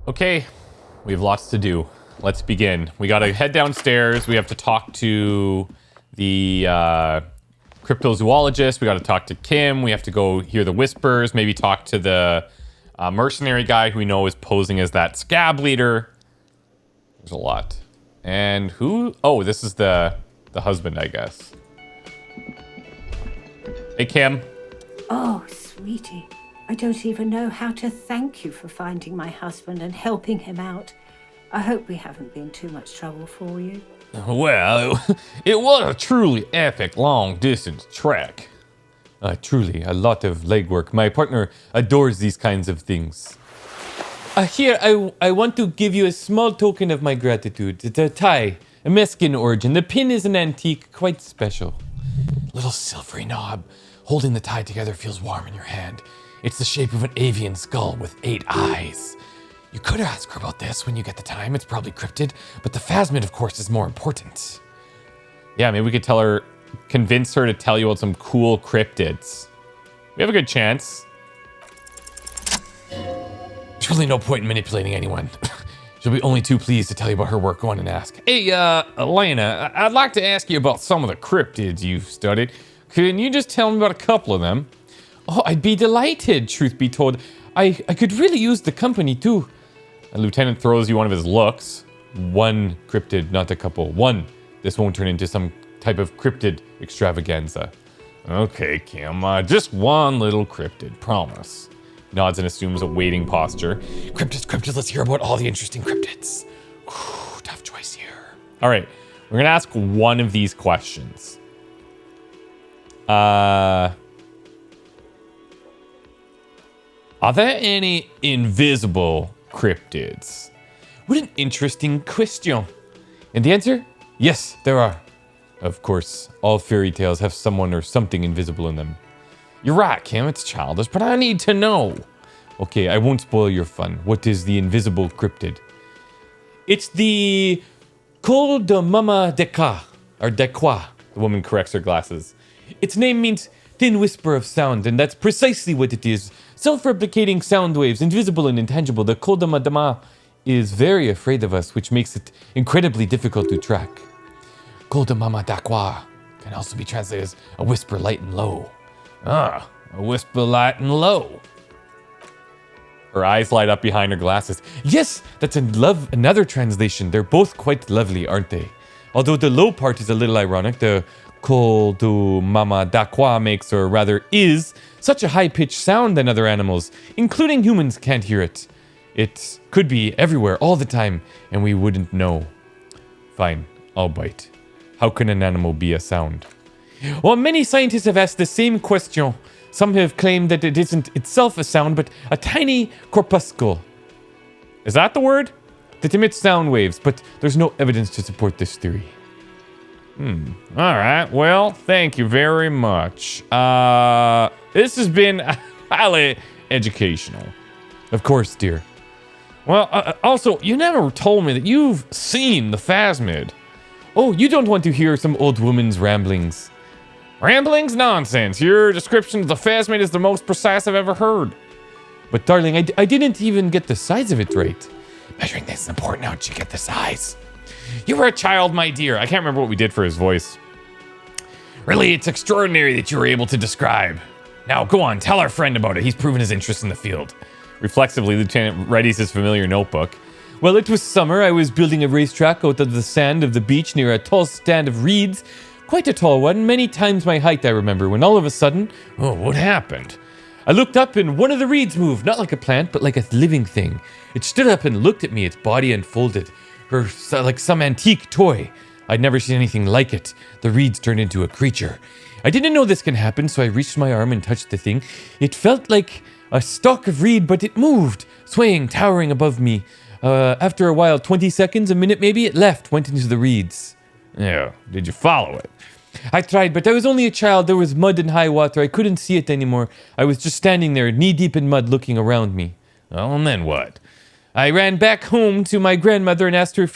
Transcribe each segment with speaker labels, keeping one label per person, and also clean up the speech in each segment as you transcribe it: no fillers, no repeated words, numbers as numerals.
Speaker 1: Okay, we have lots to do. Let's begin. We gotta head downstairs. We have to talk to the cryptozoologist. We gotta talk to Kim. We have to go hear the whispers. Maybe talk to the mercenary guy who we know is posing as that scab leader. There's a lot. And who? Oh, this is the husband, I guess. Hey, Kim.
Speaker 2: Oh, sweetie. I don't even know how to thank you for finding my husband and helping him out. I hope we haven't been too much trouble for you.
Speaker 1: Well, it was a truly epic long-distance trek. Truly, a lot of legwork. My partner adores these kinds of things. Here, I want to give you a small token of my gratitude. It's a tie, a Mexican origin. The pin is an antique, quite special. Little silvery knob. Holding the tie together feels warm in your hand. It's the shape of an avian skull with 8 eyes. You could ask her about this when you get the time. It's probably cryptid, but the phasmid, of course, is more important. Yeah, maybe we could tell her, convince her to tell you about some cool cryptids. We have a good chance. There's really no point in manipulating anyone. She'll be only too pleased to tell you about her work. Go on and ask. Hey, Elena, I'd like to ask you about some of the cryptids you've studied. Can you just tell me about a couple of them? Oh, I'd be delighted, truth be told. I could really use the company, too. A lieutenant throws you one of his looks. One cryptid, not a couple. One. This won't turn into some type of cryptid extravaganza. Okay, Kim, just one little cryptid, promise. Nods and assumes a waiting posture. Cryptids, let's hear about all the interesting cryptids. Whew, tough choice here. All right, we're gonna ask one of these questions. Are there any invisible cryptids? What an interesting question. And the answer? Yes, there are. Of course, all fairy tales have someone or something invisible in them. You're right, Kim, it's childish, but I need to know. Okay, I won't spoil your fun. What is the invisible cryptid? It's the Col de Mama Deca, or Dequa. The woman corrects her glasses. Its name means thin whisper of sound, and that's precisely what it is. Self-replicating sound waves, invisible and intangible. The Col de Madama is very afraid of us, which makes it incredibly difficult to track. Col de Mama Dequa can also be translated as a whisper light and low. Ah, a whisper light and low. Her eyes light up behind her glasses. Yes, that's another translation. They're both quite lovely, aren't they? Although the low part is a little ironic. The Col de Mama Dequa makes, or rather is, such a high-pitched sound than other animals, including humans, can't hear it. It could be everywhere all the time, and we wouldn't know. Fine, I'll bite. How can an animal be a sound? Well, many scientists have asked the same question. Some have claimed that it isn't itself a sound, but a tiny corpuscle. Is that the word? That emits sound waves, but there's no evidence to support this theory. Alright, well, thank you very much. This has been highly educational. Of course, dear. Well, also, you never told me that you've seen the phasmid. Oh, you don't want to hear some old woman's ramblings. Ramblings? Nonsense. Your description of the phasmid is the most precise I've ever heard. But darling, I didn't even get the size of it right. Measuring this is important. How'd you get the size? You were a child, my dear. I can't remember what we did for his voice. Really, it's extraordinary that you were able to describe. Now, go on, tell our friend about it. He's proven his interest in the field. Reflexively, Lieutenant readies his familiar notebook. Well, it was summer. I was building a racetrack out of the sand of the beach near a tall stand of reeds. Quite a tall one, many times my height, I remember, when all of a sudden... Oh, what happened? I looked up and one of the reeds moved, not like a plant, but like a living thing. It stood up and looked at me, its body unfolded. Like some antique toy. I'd never seen anything like it. The reeds turned into a creature. I didn't know this can happen, so I reached my arm and touched the thing. It felt like a stalk of reed, but it moved, swaying, towering above me. After a while, 20 seconds, a minute maybe, it left, went into the reeds. Yeah, did you follow it? I tried, but I was only a child. There was mud and high water. I couldn't see it anymore. I was just standing there, knee-deep in mud, looking around me. Well, and then what? I ran back home to my grandmother and asked her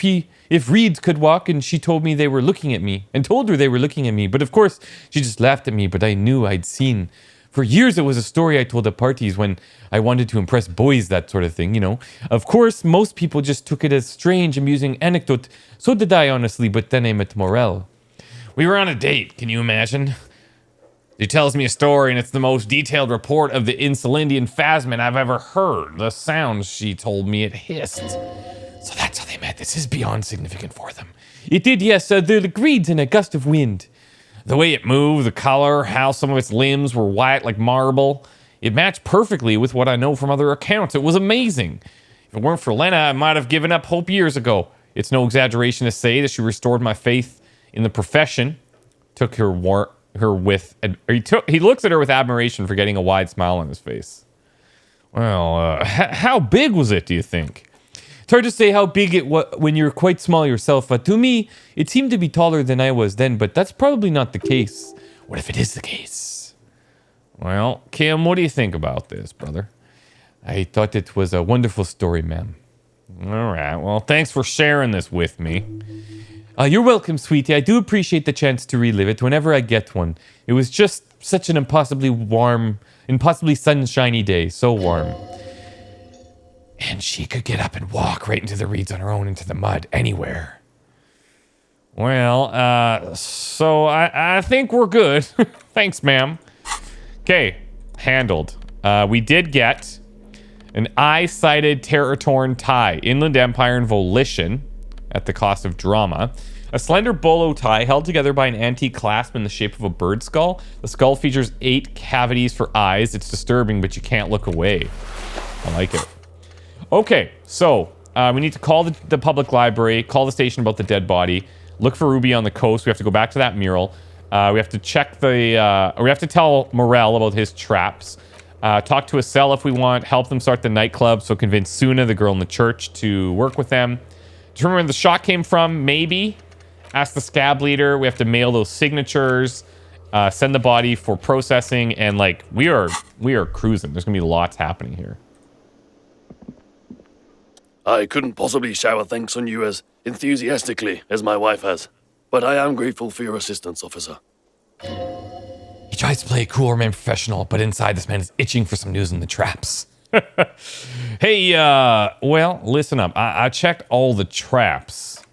Speaker 1: if reeds could walk, and she told me they were looking at me, and told her they were looking at me. But of course, she just laughed at me, but I knew I'd seen. For years, it was a story I told at parties when I wanted to impress boys, that sort of thing, you know. Of course, most people just took it as strange, amusing anecdote. So did I, honestly, but then I met Morel. We were on a date, can you imagine? He tells me a story, and it's the most detailed report of the Insulindian phasmid I've ever heard. The sounds she told me it hissed. So that's how they met. This is beyond significant for them. It did, yes. They agreed in a gust of wind. The way it moved, the color, how some of its limbs were white like marble. It matched perfectly with what I know from other accounts. It was amazing. If it weren't for Lena, I might have given up hope years ago. It's no exaggeration to say that she restored my faith in the profession. He looks at her with admiration, for getting a wide smile on his face. Well, how big was it, do you think? It's hard to say how big it was when you're quite small yourself, but to me, it seemed to be taller than I was then, but that's probably not the case. What if it is the case? Well, Kim, what do you think about this, brother? I thought it was a wonderful story, ma'am. All right, well, thanks for sharing this with me. You're welcome, sweetie. I do appreciate the chance to relive it whenever I get one. It was just such an impossibly sunshiny day. So warm. And she could get up and walk right into the reeds on her own, into the mud, anywhere. Well, so I think we're good. Thanks, ma'am. Okay, handled. We did get an eye-sighted terror-torn tie, Inland Empire and Volition, at the cost of drama. A slender bolo tie held together by an antique clasp in the shape of a bird skull. The skull features 8 cavities for eyes. It's disturbing, but you can't look away. I like it. Okay, so we need to call the public library, call the station about the dead body, look for Ruby on the coast. We have to go back to that mural. We have to check we have to tell Morel about his traps. Talk to Estelle if we want. Help them start the nightclub. So convince Suna, the girl in the church, to work with them. Determine where the shot came from, maybe. Ask the scab leader. We have to mail those signatures. Send the body for processing. And, like, we are cruising. There's going to be lots happening here.
Speaker 3: I couldn't possibly shower thanks on you as enthusiastically as my wife has. But I am grateful for your assistance, officer.
Speaker 1: He tries to play it cool, remain professional, but inside this man is itching for some news in the traps. Hey, well, listen up. I checked all the traps.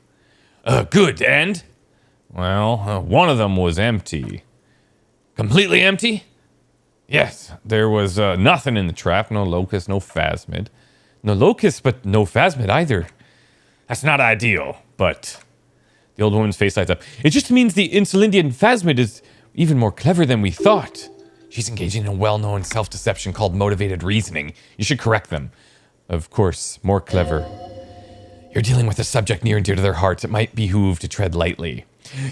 Speaker 1: Good, and? Well, one of them was empty. Completely empty? Yes, there was nothing in the trap. No locust, no phasmid. No locust, but no phasmid either. That's not ideal, but... The old woman's face lights up. It just means the Insulindian phasmid is even more clever than we thought. She's engaging in a well-known self-deception called motivated reasoning. You should correct them. Of course, more clever. You're dealing with a subject near and dear to their hearts. It might behoove to tread lightly.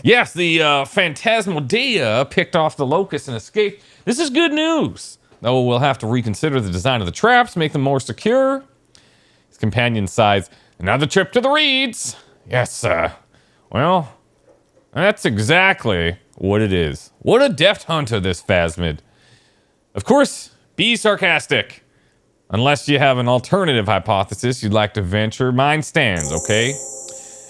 Speaker 1: Yes, the phantasmal Dea picked off the locust and escaped. This is good news. Though we'll have to reconsider the design of the traps, make them more secure. His companion sighs. Another trip to the reeds. Yes, well, that's exactly what it is. What a deft hunter, this phasmid. Of course, be sarcastic. Unless you have an alternative hypothesis you'd like to venture, mine stands, okay?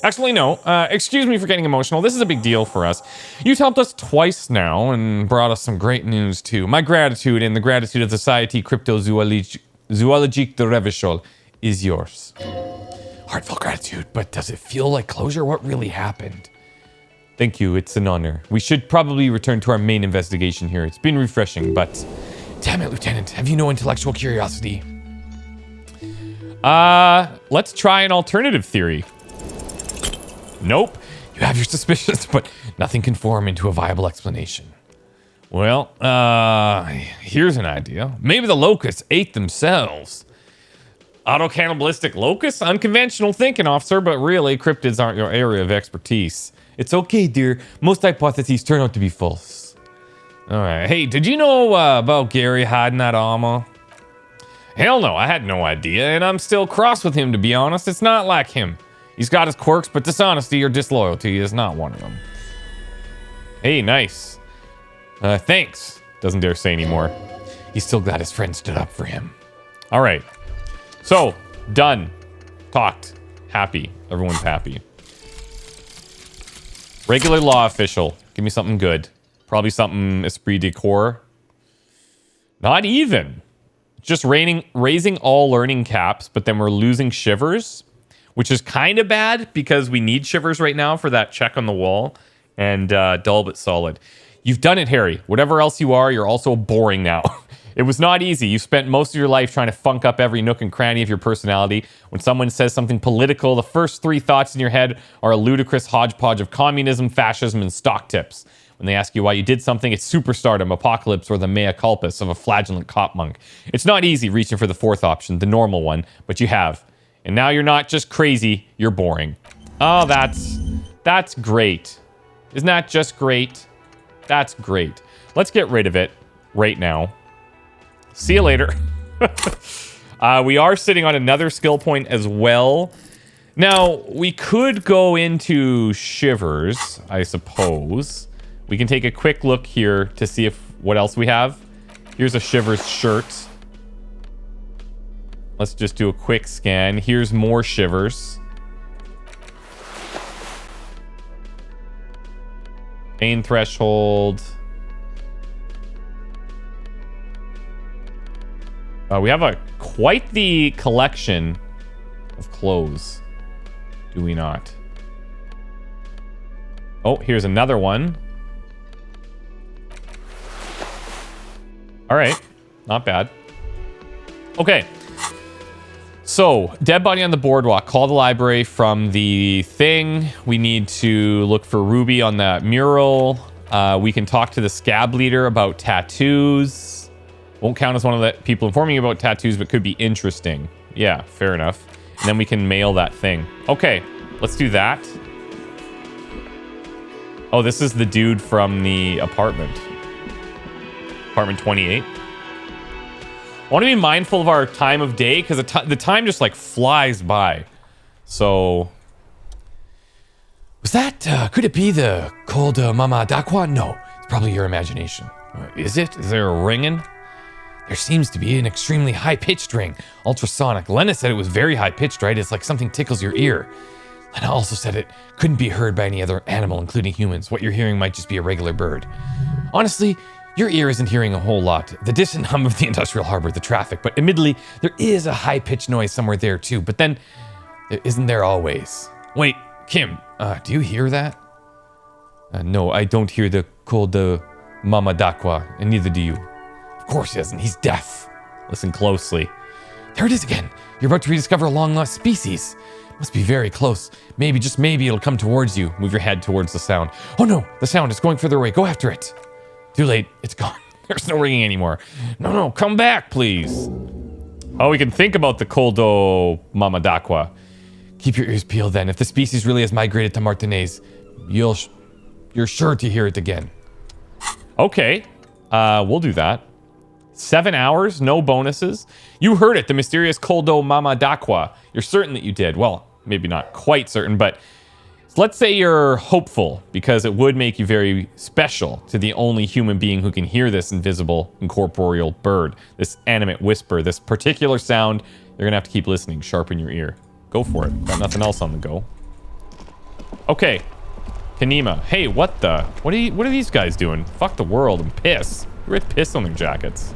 Speaker 1: Actually, no. Excuse me for getting emotional. This is a big deal for us. You've helped us twice now and brought us some great news, too. My gratitude and the gratitude of the Society Cryptozoologique de Revachol is yours. Heartfelt gratitude, but does it feel like closure? What really happened? Thank you, it's an honor. We should probably return to our main investigation here. It's been refreshing, but... Damn it, Lieutenant, have you no intellectual curiosity? Let's try an alternative theory. Nope. You have your suspicions, but nothing can form into a viable explanation. Well, here's an idea. Maybe the locusts ate themselves. Auto-cannibalistic locusts? Unconventional thinking, officer, but really, cryptids aren't your area of expertise. It's okay, dear. Most hypotheses turn out to be false. Alright. Hey, did you know about Gary hiding that armor? Hell no, I had no idea, and I'm still cross with him, to be honest. It's not like him. He's got his quirks, but dishonesty or disloyalty is not one of them. Hey, nice. Thanks. Doesn't dare say anymore. He's still glad his friend stood up for him. Alright. So, done. Talked. Happy. Everyone's happy. Regular law official. Give me something good. Probably something esprit de corps. Not even. Just raising all learning caps, but then we're losing shivers, which is kind of bad because we need shivers right now for that check on the wall. And dull but solid. You've done it, Harry. Whatever else you are, you're also boring now. It was not easy. You spent most of your life trying to funk up every nook and cranny of your personality. When someone says something political, the first 3 thoughts in your head are a ludicrous hodgepodge of communism, fascism, and stock tips. When they ask you why you did something, it's superstardom, apocalypse, or the mea culpas of a flagellant cop monk. It's not easy reaching for the 4th option, the normal one, but you have. And now you're not just crazy, you're boring. Oh, that's great. Isn't that just great? That's great. Let's get rid of it right now. See you later. We are sitting on another skill point as well. Now, we could go into shivers, I suppose. We can take a quick look here to see if what else we have. Here's a shivers shirt. Let's just do a quick scan. Here's more shivers. Pain threshold. We have quite the collection of clothes. Do we not? Oh, here's another one. All right, not bad. Okay. So, dead body on the boardwalk. Call the library from the thing. We need to look for Ruby on that mural. We can talk to the scab leader about tattoos. Won't count as one of the people informing you about tattoos, but could be interesting. Yeah, fair enough. And then we can mail that thing. Okay, let's do that. Oh, this is the dude from the apartment. Apartment 28. I want to be mindful of our time of day because the time just like flies by. So, was that, could it be the cold Mama Dakwa? No, it's probably your imagination. Is it? Is there a ringing? There seems to be an extremely high-pitched ring. Ultrasonic. Lena said it was very high-pitched, right? It's like something tickles your ear. Lena also said it couldn't be heard by any other animal, including humans. What you're hearing might just be a regular bird. Honestly, your ear isn't hearing a whole lot. The distant hum of the industrial harbor, the traffic, but admittedly, there is a high-pitched noise somewhere there too. But then, isn't there always? Wait, Kim, do you hear that? No, I don't hear the cold Mama Dakwa, and neither do you. Of course he doesn't, he's deaf. Listen closely. There it is again. You're about to rediscover a long-lost species. Must be very close. Maybe, just maybe, it'll come towards you. Move your head towards the sound. Oh no, the sound is going further away. Go after it. Too late, it's gone. There's no ringing anymore. No, come back, please. Oh, we can think about the Koldo Mama Dakwa. Keep your ears peeled then. If the species really has migrated to Martinez, you're sure to hear it again. Okay, we'll do that. 7 hours, no bonuses. You heard it, the mysterious Koldo Mama Dakwa. You're certain that you did. Well, maybe not quite certain, but let's say you're hopeful, because it would make you very special to the only human being who can hear this invisible, incorporeal bird, this animate whisper, this particular sound. You're gonna have to keep listening, sharpen your ear. Go for it. Got nothing else on the go. Okay, Kanima. Hey, what are these guys doing? Fuck the world and piss. Who wrote piss on their jackets?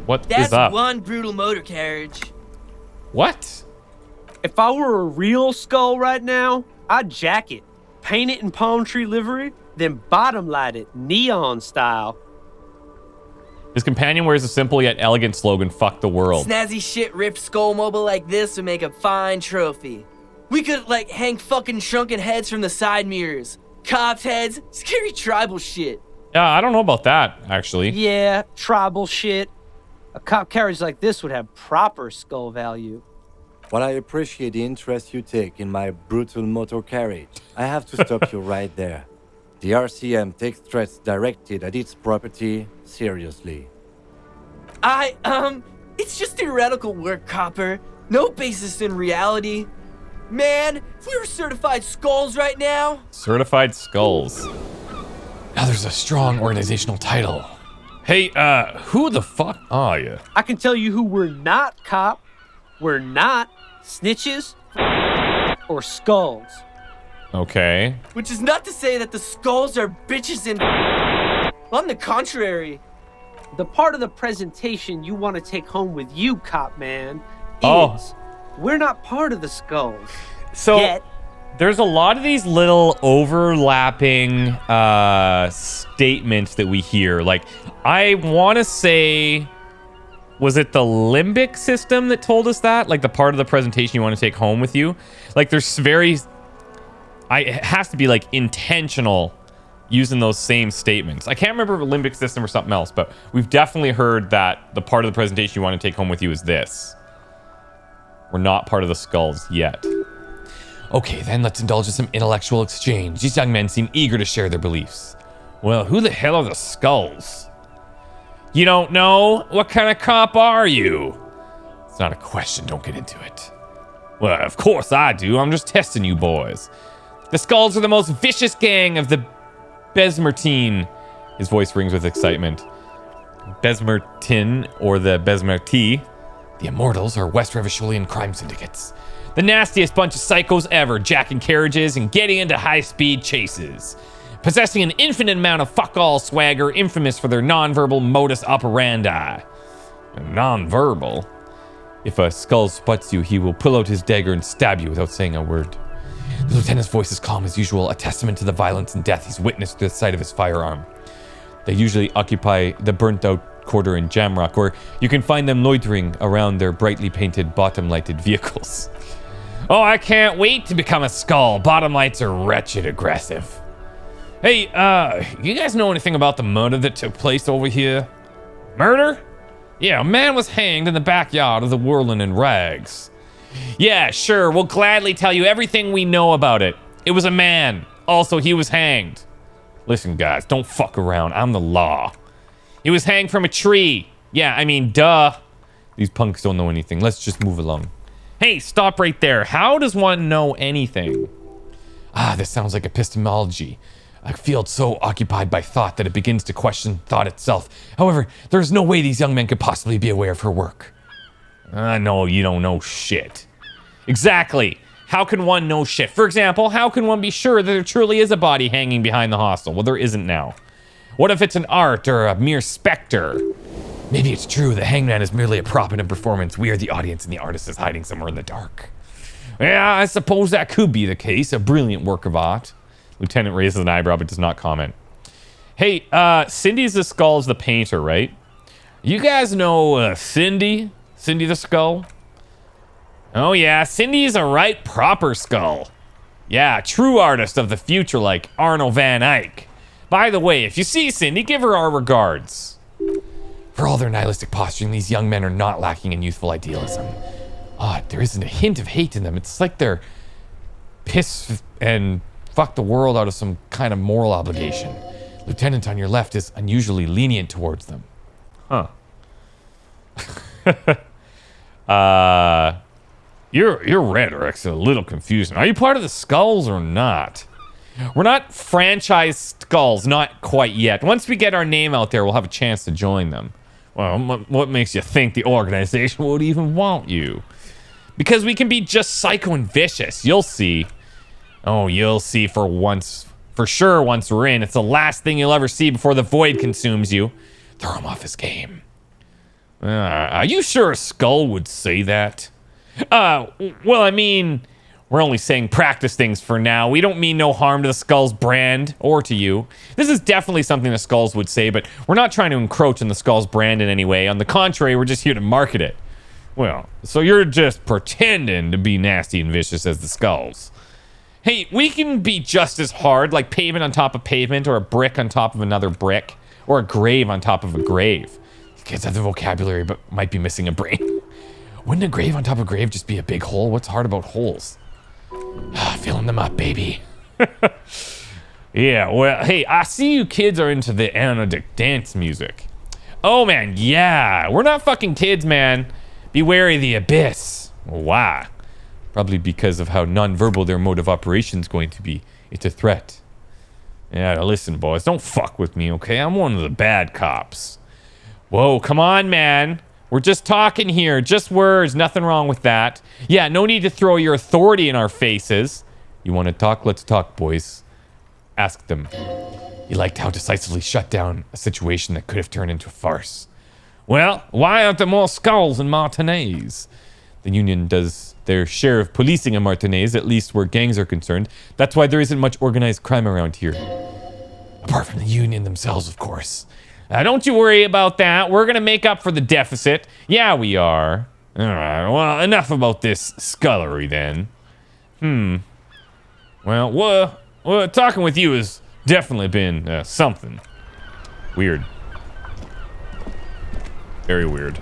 Speaker 1: What is up?
Speaker 4: That's one brutal motor carriage.
Speaker 1: What?
Speaker 5: If I were a real skull right now, I'd jack it, paint it in palm tree livery, then bottom light it neon style.
Speaker 1: His companion wears a simple yet elegant slogan, fuck the world.
Speaker 4: Snazzy shit ripped skull mobile like this would make a fine trophy. We could like hang fucking shrunken heads from the side mirrors. Cops' heads, scary tribal shit.
Speaker 1: Yeah, I don't know about that, actually.
Speaker 5: Yeah, tribal shit. A cop carriage like this would have proper skull value.
Speaker 6: While I appreciate the interest you take in my brutal motor carriage, I have to stop you right there. The RCM takes threats directed at its property seriously.
Speaker 4: It's just theoretical work, Copper. No basis in reality. Man, if we were certified skulls right now.
Speaker 1: Certified skulls. Now there's a strong organizational title. Hey, who the fuck are you?
Speaker 5: I can tell you who we're not, cop. We're not snitches or skulls.
Speaker 1: Okay.
Speaker 4: Which is not to say that the skulls are bitches and On the contrary.
Speaker 5: The part of the presentation you want to take home with you, cop man,
Speaker 1: Oh.
Speaker 5: is we're not part of the skulls.
Speaker 1: So
Speaker 5: Yet.
Speaker 1: there's a lot of these little overlapping statements that we hear. Like, I want to say, was it the limbic system that told us that? Like the part of the presentation you want to take home with you? Like there's it has to be like intentional using those same statements. I can't remember if a limbic system or something else, but we've definitely heard that the part of the presentation you want to take home with you is this. We're not part of the skulls yet. Okay, then let's indulge in some intellectual exchange. These young men seem eager to share their beliefs. Well, who the hell are the skulls? You don't know? What kind of cop are you? It's not a question, don't get into it. Well, of course I do. I'm just testing you boys. The skulls are the most vicious gang of the Besmertine. His voice rings with excitement. Besmertin, or the Besmerti. The Immortals are West Revacholian crime syndicates. The nastiest bunch of psychos ever, jacking carriages and getting into high-speed chases. Possessing an infinite amount of fuck-all swagger, infamous for their non-verbal modus operandi. Non-verbal? If a skull spots you, he will pull out his dagger and stab you without saying a word. The lieutenant's voice is calm as usual, a testament to the violence and death he's witnessed through the sight of his firearm. They usually occupy the burnt-out quarter in Jamrock, where you can find them loitering around their brightly painted, bottom-lighted vehicles. Oh, I can't wait to become a skull. Bottom lights are wretched aggressive. Hey, you guys know anything about the murder that took place over here? Murder? Yeah, a man was hanged in the backyard of the Whirlin' in Rags. Yeah, sure, we'll gladly tell you everything we know about it. It was a man. Also, he was hanged. Listen, guys, don't fuck around. I'm the law. He was hanged from a tree. Yeah, I mean, duh. These punks don't know anything. Let's just move along. Hey, stop right there. How does one know anything? This sounds like epistemology. A field so occupied by thought that it begins to question thought itself. However, there's no way these young men could possibly be aware of her work. No, you don't know shit. Exactly. How can one know shit? For example, how can one be sure that there truly is a body hanging behind the hostel? Well, there isn't now. What if it's an art or a mere specter? Maybe it's true. The hangman is merely a prop in a performance. We are the audience and the artist is hiding somewhere in the dark. Yeah, I suppose that could be the case. A brilliant work of art. Lieutenant raises an eyebrow but does not comment. Hey, Cindy's the Skull's the painter, right? You guys know Cindy? Cindy the Skull? Oh yeah, Cindy's a right proper skull. Yeah, true artist of the future like Arno van Eyck. By the way, if you see Cindy, give her our regards. For all their nihilistic posturing, these young men are not lacking in youthful idealism. There isn't a hint of hate in them. It's like they're piss and fuck the world out of some kind of moral obligation. Lieutenant on your left is unusually lenient towards them. Huh. Your rhetoric's a little confusing. Are you part of the Skulls or not? We're not franchise Skulls, not quite yet. Once we get our name out there, we'll have a chance to join them. Well, what makes you think the organization would even want you? Because we can be just psycho and vicious. You'll see. Oh, you'll see for once. For sure, once we're in. It's the last thing you'll ever see before the void consumes you. Throw him off his game. Are you sure a skull would say that? Well, I mean, we're only saying practice things for now. We don't mean no harm to the Skull's brand or to you. This is definitely something the Skulls would say, but we're not trying to encroach on the Skull's brand in any way. On the contrary, we're just here to market it. Well, so you're just pretending to be nasty and vicious as the Skulls. Hey, we can be just as hard, like pavement on top of pavement, or a brick on top of another brick, or a grave on top of a grave. You kids have the vocabulary, but might be missing a brain. Wouldn't a grave on top of a grave just be a big hole? What's hard about holes? Filling them up, baby. Yeah, well, hey, I see you kids are into the anodic dance music. Oh, man, yeah. We're not fucking kids, man. Be wary of the abyss. Why? Probably because of how non-verbal their mode of operation is going to be. It's a threat. Yeah, listen, boys, don't fuck with me, okay? I'm one of the bad cops. Whoa, come on, man. We're just talking here. Just words. Nothing wrong with that. Yeah, no need to throw your authority in our faces. You want to talk? Let's talk, boys. Ask them. He liked how decisively shut down a situation that could have turned into a farce. Well, why aren't there more skulls in Martinez? The Union does their share of policing in Martinez, at least where gangs are concerned. That's why there isn't much organized crime around here. Apart from the Union themselves, of course. Don't you worry about that. We're gonna make up for the deficit. Yeah, we are. Alright, well, enough about this scullery then. Well, talking with you has definitely been something. Weird. Very weird.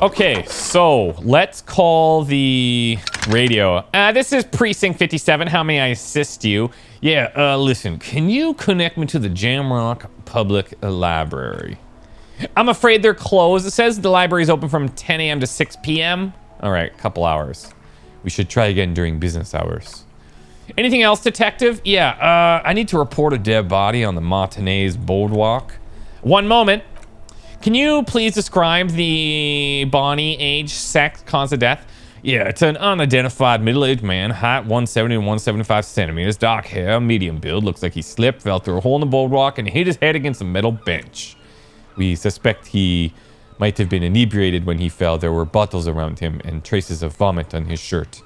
Speaker 1: Okay, so let's call the radio. This is Precinct 57. How may I assist you? Yeah, listen, can you connect me to the Jamrock Public Library? I'm afraid they're closed. It says the library is open from 10 a.m. to 6 p.m. All right, couple hours. We should try again during business hours. Anything else, detective? Yeah, I need to report a dead body on the Martinez boardwalk. One moment. Can you please describe the body, age, sex, cause of death? Yeah, it's an unidentified middle-aged man, height 170 to 175 centimeters, dark hair, medium build. Looks like he slipped, fell through a hole in the boardwalk, and hit his head against a metal bench. We suspect he might have been inebriated when he fell. There were bottles around him and traces of vomit on his shirt.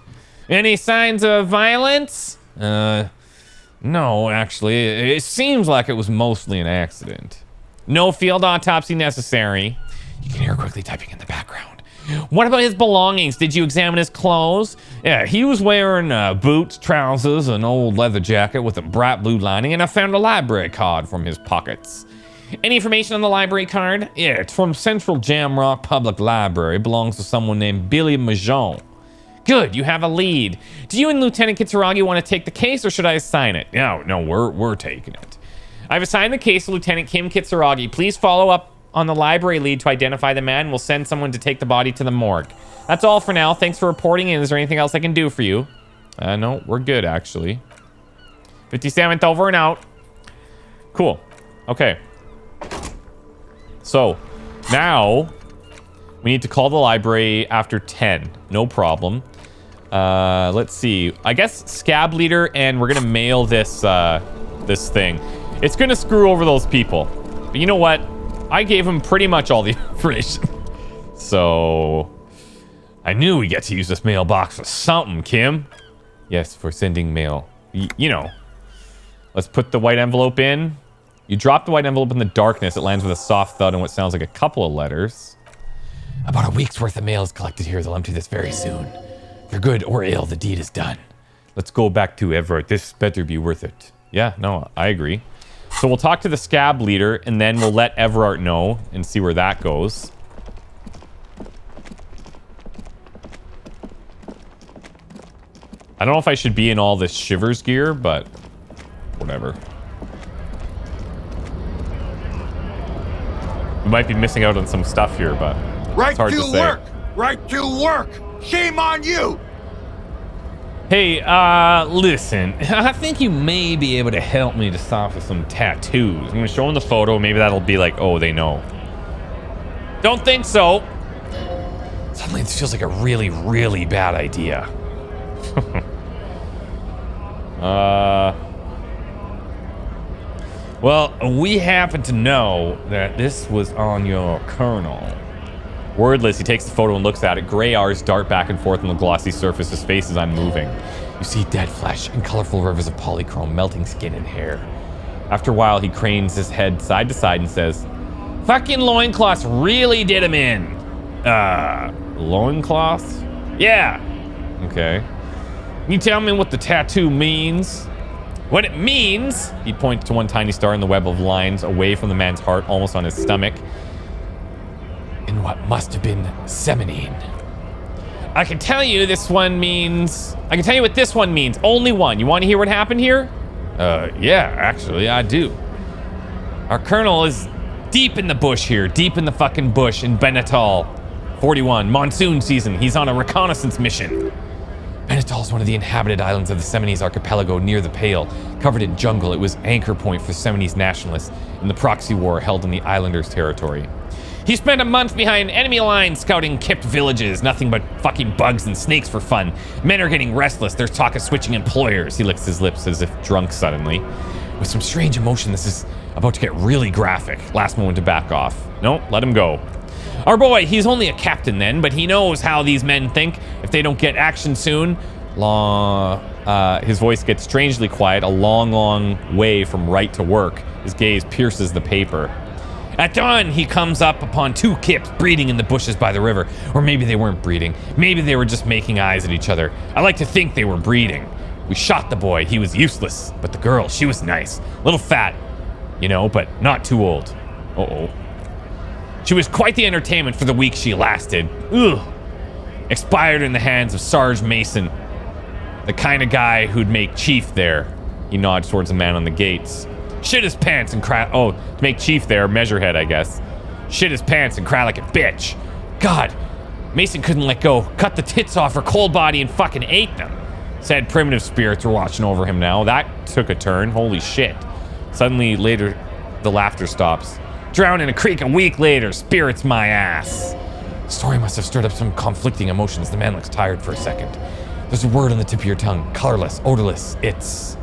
Speaker 1: Any signs of violence? No, actually. It seems like it was mostly an accident. No field autopsy necessary. You can hear her quickly typing in the background. What about his belongings? Did you examine his clothes? Yeah, he was wearing boots, trousers, an old leather jacket with a bright blue lining, and I found a library card from his pockets. Any information on the library card? Yeah, it's from Central Jamrock Public Library. It belongs to someone named Billy Majon. Good, you have a lead. Do you and Lieutenant Kitsuragi want to take the case, or should I assign it? No, we're taking it. I've assigned the case to Lieutenant Kim Kitsuragi. Please follow up on the library lead to identify the man. We'll send someone to take the body to the morgue. That's all for now. Thanks for reporting in. Is there anything else I can do for you? No, we're good, actually. 57th over and out. Cool. Okay. So, now we need to call the library after 10. No problem. Let's see. I guess scab leader, and we're gonna mail this this thing. It's gonna screw over those people. But you know what? I gave him pretty much all the information. So I knew we get to use this mailbox for something, Kim. Yes, for sending mail. You know. Let's put the white envelope in. You drop the white envelope in the darkness. It lands with a soft thud and what sounds like a couple of letters. About a week's worth of mail is collected here. They'll empty this very soon. For good or ill, the deed is done. Let's go back to Evrart. This better be worth it. Yeah, no, I agree. So we'll talk to the scab leader, and then we'll let Evrart know and see where that goes. I don't know if I should be in all this Shivers gear, but whatever. We might be missing out on some stuff here, but it's hard to say.
Speaker 7: Work! Right to work! Shame on you!
Speaker 1: Hey, listen. I think you may be able to help me decipher some tattoos. I'm gonna show them the photo. Maybe that'll be like, oh, they know. Don't think so. Suddenly this feels like a really, really bad idea. Well, we happen to know that this was on your colonel. Wordless, he takes the photo and looks at it. Gray R's dart back and forth on the glossy surface. His face is unmoving. You see dead flesh and colorful rivers of polychrome, melting skin and hair. After a while, he cranes his head side to side and says, "Fucking loincloths really did him in." Loincloths? Yeah. Okay. Can you tell me what the tattoo means? What it means, he points to one tiny star in the web of lines away from the man's heart, almost on his stomach. In what must have been Seminine. I can tell you what this one means. Only one. You want to hear what happened here? Yeah, actually, I do. Our colonel is deep in the bush here. Deep in the fucking bush in Benatal. 41, monsoon season. He's on a reconnaissance mission. Benatal is one of the inhabited islands of the Seminese archipelago near the Pale. Covered in jungle, it was anchor point for Seminese nationalists in the proxy war held in the islanders' territory. He spent a month behind enemy lines scouting kept villages. Nothing but fucking bugs and snakes for fun. Men are getting restless. There's talk of switching employers. He licks his lips as if drunk suddenly. With some strange emotion, this is about to get really graphic. Last moment to back off. No, let him go. Our boy, he's only a captain then, but he knows how these men think. If they don't get action soon, his voice gets strangely quiet, a long, long way from right to work. His gaze pierces the paper. At dawn, he comes up upon 2 kips breeding in the bushes by the river. Or maybe they weren't breeding. Maybe they were just making eyes at each other. I like to think they were breeding. We shot the boy. He was useless. But the girl, she was nice. A little fat, you know, but not too old. Uh-oh. She was quite the entertainment for the week she lasted. Ugh. Expired in the hands of Sarge Mason. The kind of guy who'd make chief there. He nods towards the man on the gates. Shit his pants and cry. Oh, to make chief there, measurehead, I guess. Shit his pants and cry like a bitch. God, Mason couldn't let go. Cut the tits off her cold body and fucking ate them. Said primitive spirits were watching over him now. That took a turn. Holy shit. Suddenly, later, the laughter stops. Drowned in a creek a week later. Spirits my ass. The story must have stirred up some conflicting emotions. The man looks tired for a second. There's a word on the tip of your tongue. Colorless, odorless. It's...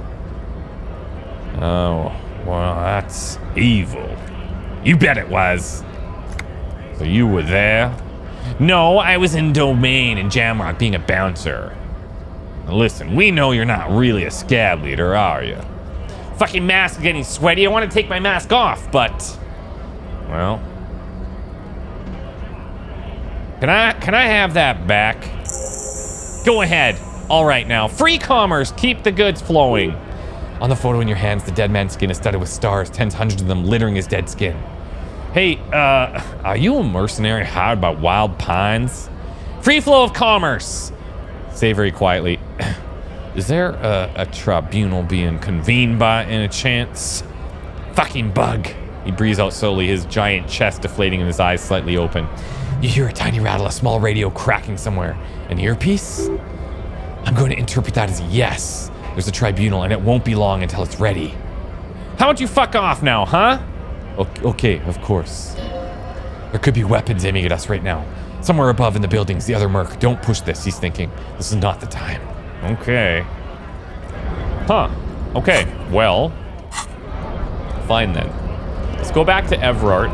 Speaker 1: Oh, well, that's evil. You bet it was. So you were there? No, I was in Domain in Jamrock being a bouncer. Now listen, we know you're not really a scab leader, are you? Fucking mask is getting sweaty. I want to take my mask off, but... Well... Can I have that back? Go ahead. All right now. Free commerce. Keep the goods flowing. On the photo in your hands, the dead man's skin is studded with stars, tens, hundreds of them littering his dead skin. Hey, are you a mercenary hired by Wild Pines? Free flow of commerce. Say very quietly. Is there a tribunal being convened by any chance? Fucking bug. He breathes out slowly, his giant chest deflating and his eyes slightly open. You hear a tiny rattle, a small radio cracking somewhere. An earpiece? I'm going to interpret that as a yes. There's a tribunal, and it won't be long until it's ready. How about you fuck off now, huh? Okay, of course. There could be weapons aiming at us right now. Somewhere above in the buildings, the other merc. Don't push this, he's thinking. This is not the time. Okay. Huh. Okay, well. Fine then. Let's go back to Evrart.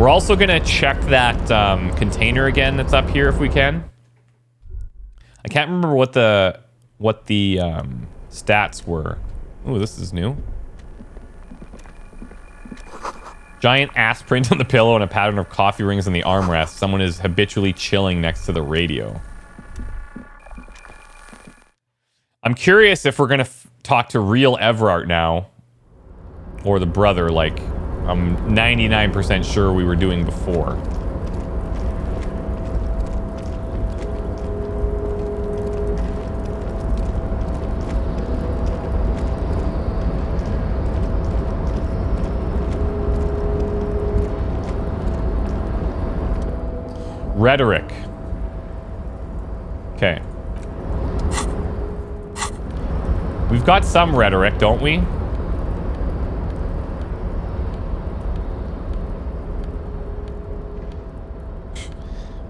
Speaker 1: We're also gonna check that container again that's up here if we can. I can't remember what the stats were. Ooh, this is new. Giant ass print on the pillow and a pattern of coffee rings on the armrest. Someone is habitually chilling next to the radio. I'm curious if we're gonna talk to real Evrart now, or the brother, like I'm 99% sure we were doing before. Rhetoric. Okay. We've got some rhetoric, don't we?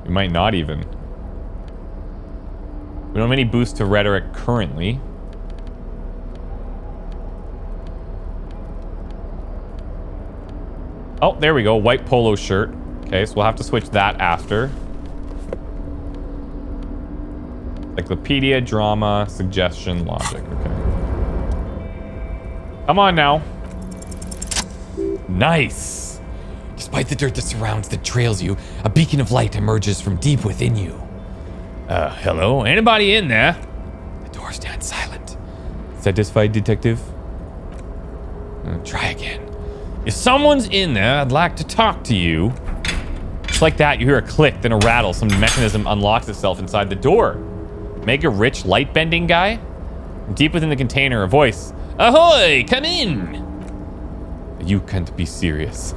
Speaker 1: We might not even. We don't have any boost to rhetoric currently. Oh, there we go. White polo shirt. Okay, so we'll have to switch that after. Encyclopedia, drama, suggestion, logic. Okay. Come on now. Nice. Despite the dirt that surrounds, that trails you, a beacon of light emerges from deep within you. Hello? Anybody in there? The door stands silent. Satisfied, detective? Try again. If someone's in there, I'd like to talk to you. Just like that, you hear a click, then a rattle. Some mechanism unlocks itself inside the door. Mega rich light bending guy? Deep within the container, a voice. Ahoy! Come in! You can't be serious.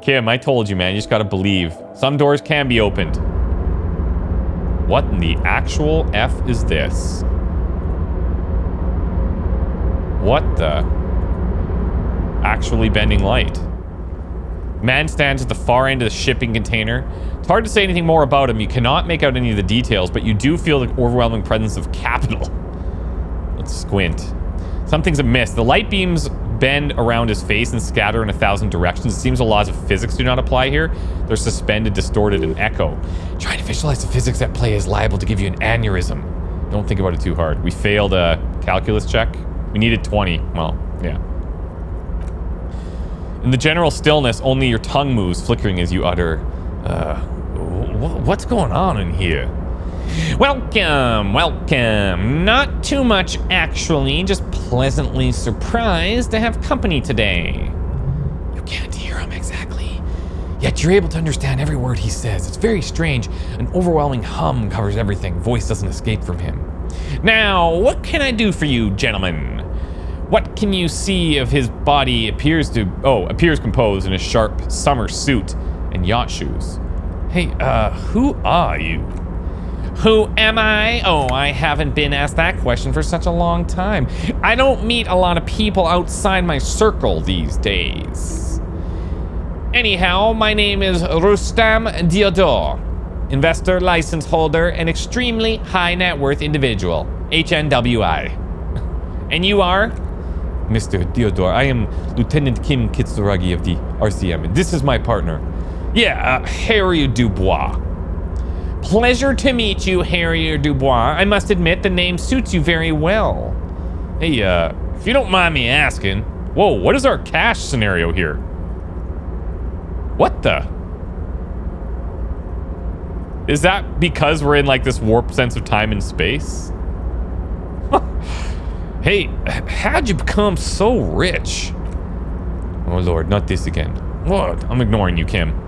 Speaker 1: Kim, I told you, man. You just gotta believe. Some doors can be opened. What in the actual F is this? What the? actually bending light. Man stands at the far end of the shipping container. It's hard to say anything more about him. You cannot make out any of the details, but you do feel the overwhelming presence of capital. Let's squint. Something's amiss. The light beams bend around his face and scatter in 1,000 directions. It seems the laws of physics do not apply here. They're suspended, distorted, and echo. Trying to visualize the physics at play is liable to give you an aneurysm. Don't think about it too hard. We failed a calculus check. We needed 20. Well, yeah. In the general stillness, only your tongue moves, flickering as you utter, what's going on in here? Welcome, welcome. Not too much, actually. Just pleasantly surprised to have company today. You can't hear him exactly, yet you're able to understand every word he says. It's very strange. An overwhelming hum covers everything. Voice doesn't escape from him. Now, what can I do for you, gentlemen? What can you see of his body appears composed in a sharp summer suit and yacht shoes. Hey, who are you? Who am I? Oh, I haven't been asked that question for such a long time. I don't meet a lot of people outside my circle these days. Anyhow, my name is Rustam Diodor. Investor, license holder, and extremely high net worth individual. HNWI. And you are? Mr. Diodor, I am Lieutenant Kim Kitsuragi of the RCM, and this is my partner. Yeah, Harry Dubois. Pleasure to meet you, Harry Dubois. I must admit the name suits you very well. Hey, if you don't mind me asking, whoa, what is our cash scenario here? What the? Is that because we're in like this warped sense of time and space? Hey, how'd you become so rich? Oh Lord, not this again. What? I'm ignoring you, Kim.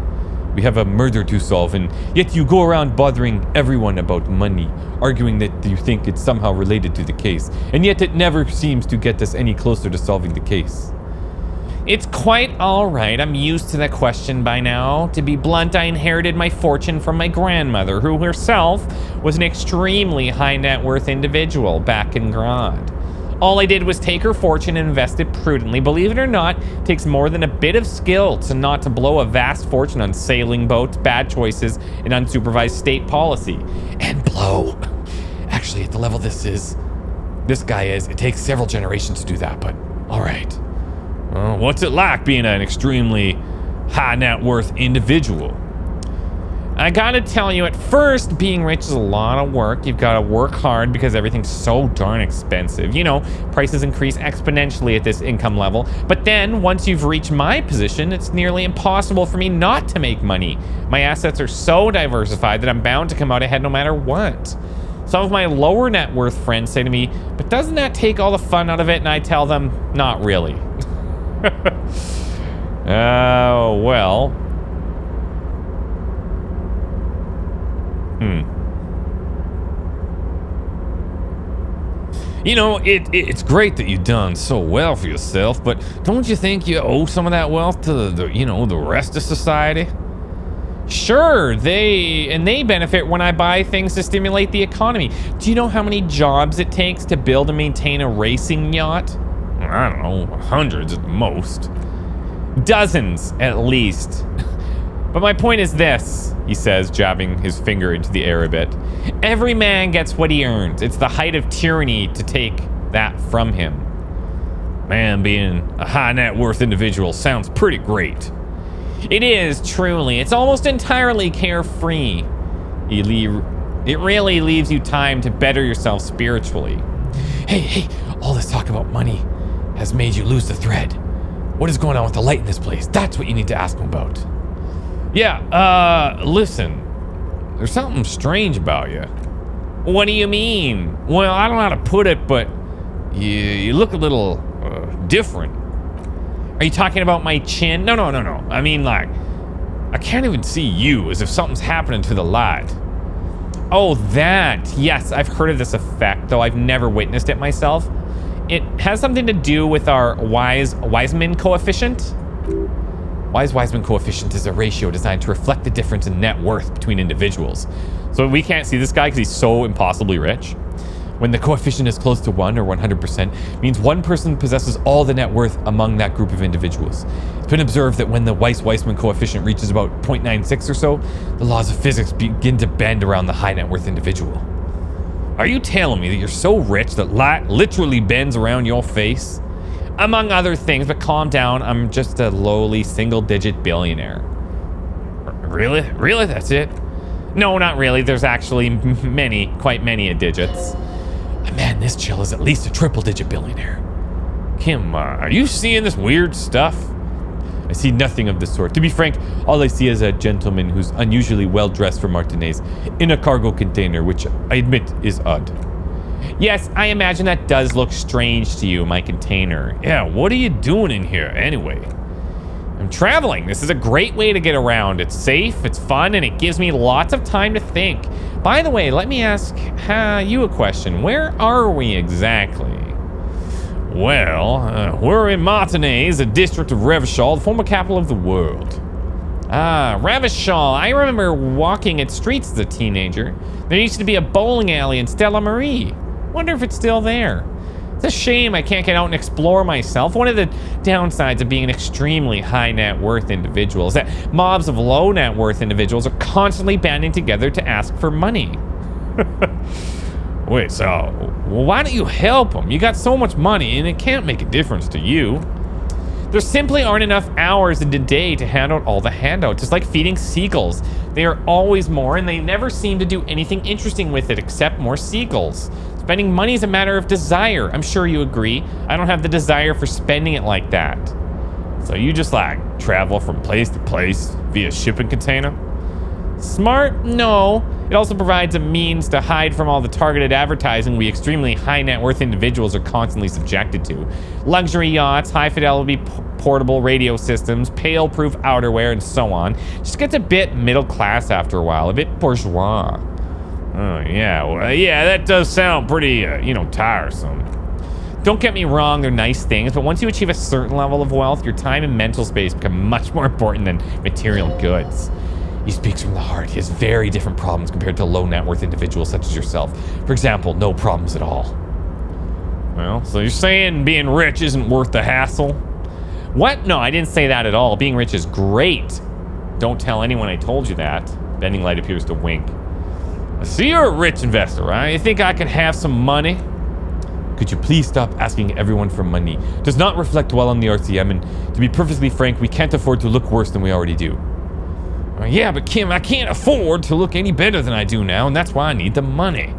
Speaker 1: We have a murder to solve, and yet you go around bothering everyone about money, arguing that you think it's somehow related to the case, and yet it never seems to get us any closer to solving the case. It's quite all right. I'm used to that question by now. To be blunt, I inherited my fortune from my grandmother, who herself was an extremely high net worth individual back in Grod. All I did was take her fortune and invest it prudently. Believe it or not, it takes more than a bit of skill to not to blow a vast fortune on sailing boats, bad choices, and unsupervised state policy. And blow. Actually, at the level this guy is, it takes several generations to do that, but all right. What's it like being an extremely high net worth individual? I gotta tell you, at first, being rich is a lot of work. You've gotta work hard because everything's so darn expensive. You know, prices increase exponentially at this income level. But then, once you've reached my position, it's nearly impossible for me not to make money. My assets are so diversified that I'm bound to come out ahead no matter what. Some of my lower net worth friends say to me, but doesn't that take all the fun out of it? And I tell them, not really. Oh, well. You know, it's great that you've done so well for yourself, but don't you think you owe some of that wealth to the rest of society? Sure, they benefit when I buy things to stimulate the economy. Do you know how many jobs it takes to build and maintain a racing yacht? I don't know, hundreds at the most. Dozens, at least. But my point is this, he says, jabbing his finger into the air a bit. Every man gets what he earns. It's the height of tyranny to take that from him. Man, being a high net worth individual sounds pretty great. It is, truly. It's almost entirely carefree. It really leaves you time to better yourself spiritually. Hey, all this talk about money has made you lose the thread. What is going on with the light in this place? That's what you need to ask him about. Yeah, listen. There's something strange about you. What do you mean? Well, I don't know how to put it, but you look a little different. Are you talking about my chin? No. I mean, like, I can't even see you, as if something's happening to the light. Oh, that. Yes, I've heard of this effect, though I've never witnessed it myself. It has something to do with our Wiseman coefficient. Wiseman coefficient is a ratio designed to reflect the difference in net worth between individuals. So we can't see this guy because he's so impossibly rich. When the coefficient is close to 1 or 100%, means one person possesses all the net worth among that group of individuals. It's been observed that when the Weiss-Weissman coefficient reaches about 0.96 or so, the laws of physics begin to bend around the high net worth individual. Are you telling me that you're so rich that light literally bends around your face? Among other things, but calm down, I'm just a lowly single-digit billionaire. Really? Really? That's it? No, not really. There's actually quite many digits. Man, this chill is at least a triple-digit billionaire. Kim, are you seeing this weird stuff? I see nothing of the sort. To be frank, all I see is a gentleman who's unusually well-dressed for Martinez in a cargo container, which I admit is odd. Yes, I imagine that does look strange to you, my container. Yeah, what are you doing in here anyway? I'm traveling. This is a great way to get around. It's safe, it's fun, and it gives me lots of time to think. By the way, let me ask you a question. Where are we exactly? Well, we're in Martinez, a district of Revachol, the former capital of the world. Ah, Revachol. I remember walking its streets as a teenager. There used to be a bowling alley in Stella Marie. Wonder if it's still there. It's a shame I can't get out and explore myself. One of the downsides of being an extremely high net worth individual is that mobs of low net worth individuals are constantly banding together to ask for money. Wait, so why don't you help them? You got so much money and it can't make a difference to you. There simply aren't enough hours in the day to hand out all the handouts. It's like feeding seagulls. They are always more and they never seem to do anything interesting with it except more seagulls. Spending money is a matter of desire. I'm sure you agree. I don't have the desire for spending it like that. So you just like travel from place to place via shipping container? Smart? No. It also provides a means to hide from all the targeted advertising we extremely high net worth individuals are constantly subjected to. Luxury yachts, high fidelity portable radio systems, pale proof outerwear, and so on. Just gets a bit middle class after a while, a bit bourgeois. Oh, yeah. Well, yeah, that does sound pretty, tiresome. Don't get me wrong, they're nice things, but once you achieve a certain level of wealth, your time and mental space become much more important than material goods. He speaks from the heart. He has very different problems compared to low net worth individuals such as yourself. For example, no problems at all. Well, so you're saying being rich isn't worth the hassle? What? No, I didn't say that at all. Being rich is great. Don't tell anyone I told you that. Bending Light appears to wink. I see you're a rich investor, right? You think I could have some money? Could you please stop asking everyone for money? Does not reflect well on the RCM, and to be perfectly frank, we can't afford to look worse than we already do. Yeah, but Kim, I can't afford to look any better than I do now, and that's why I need the money.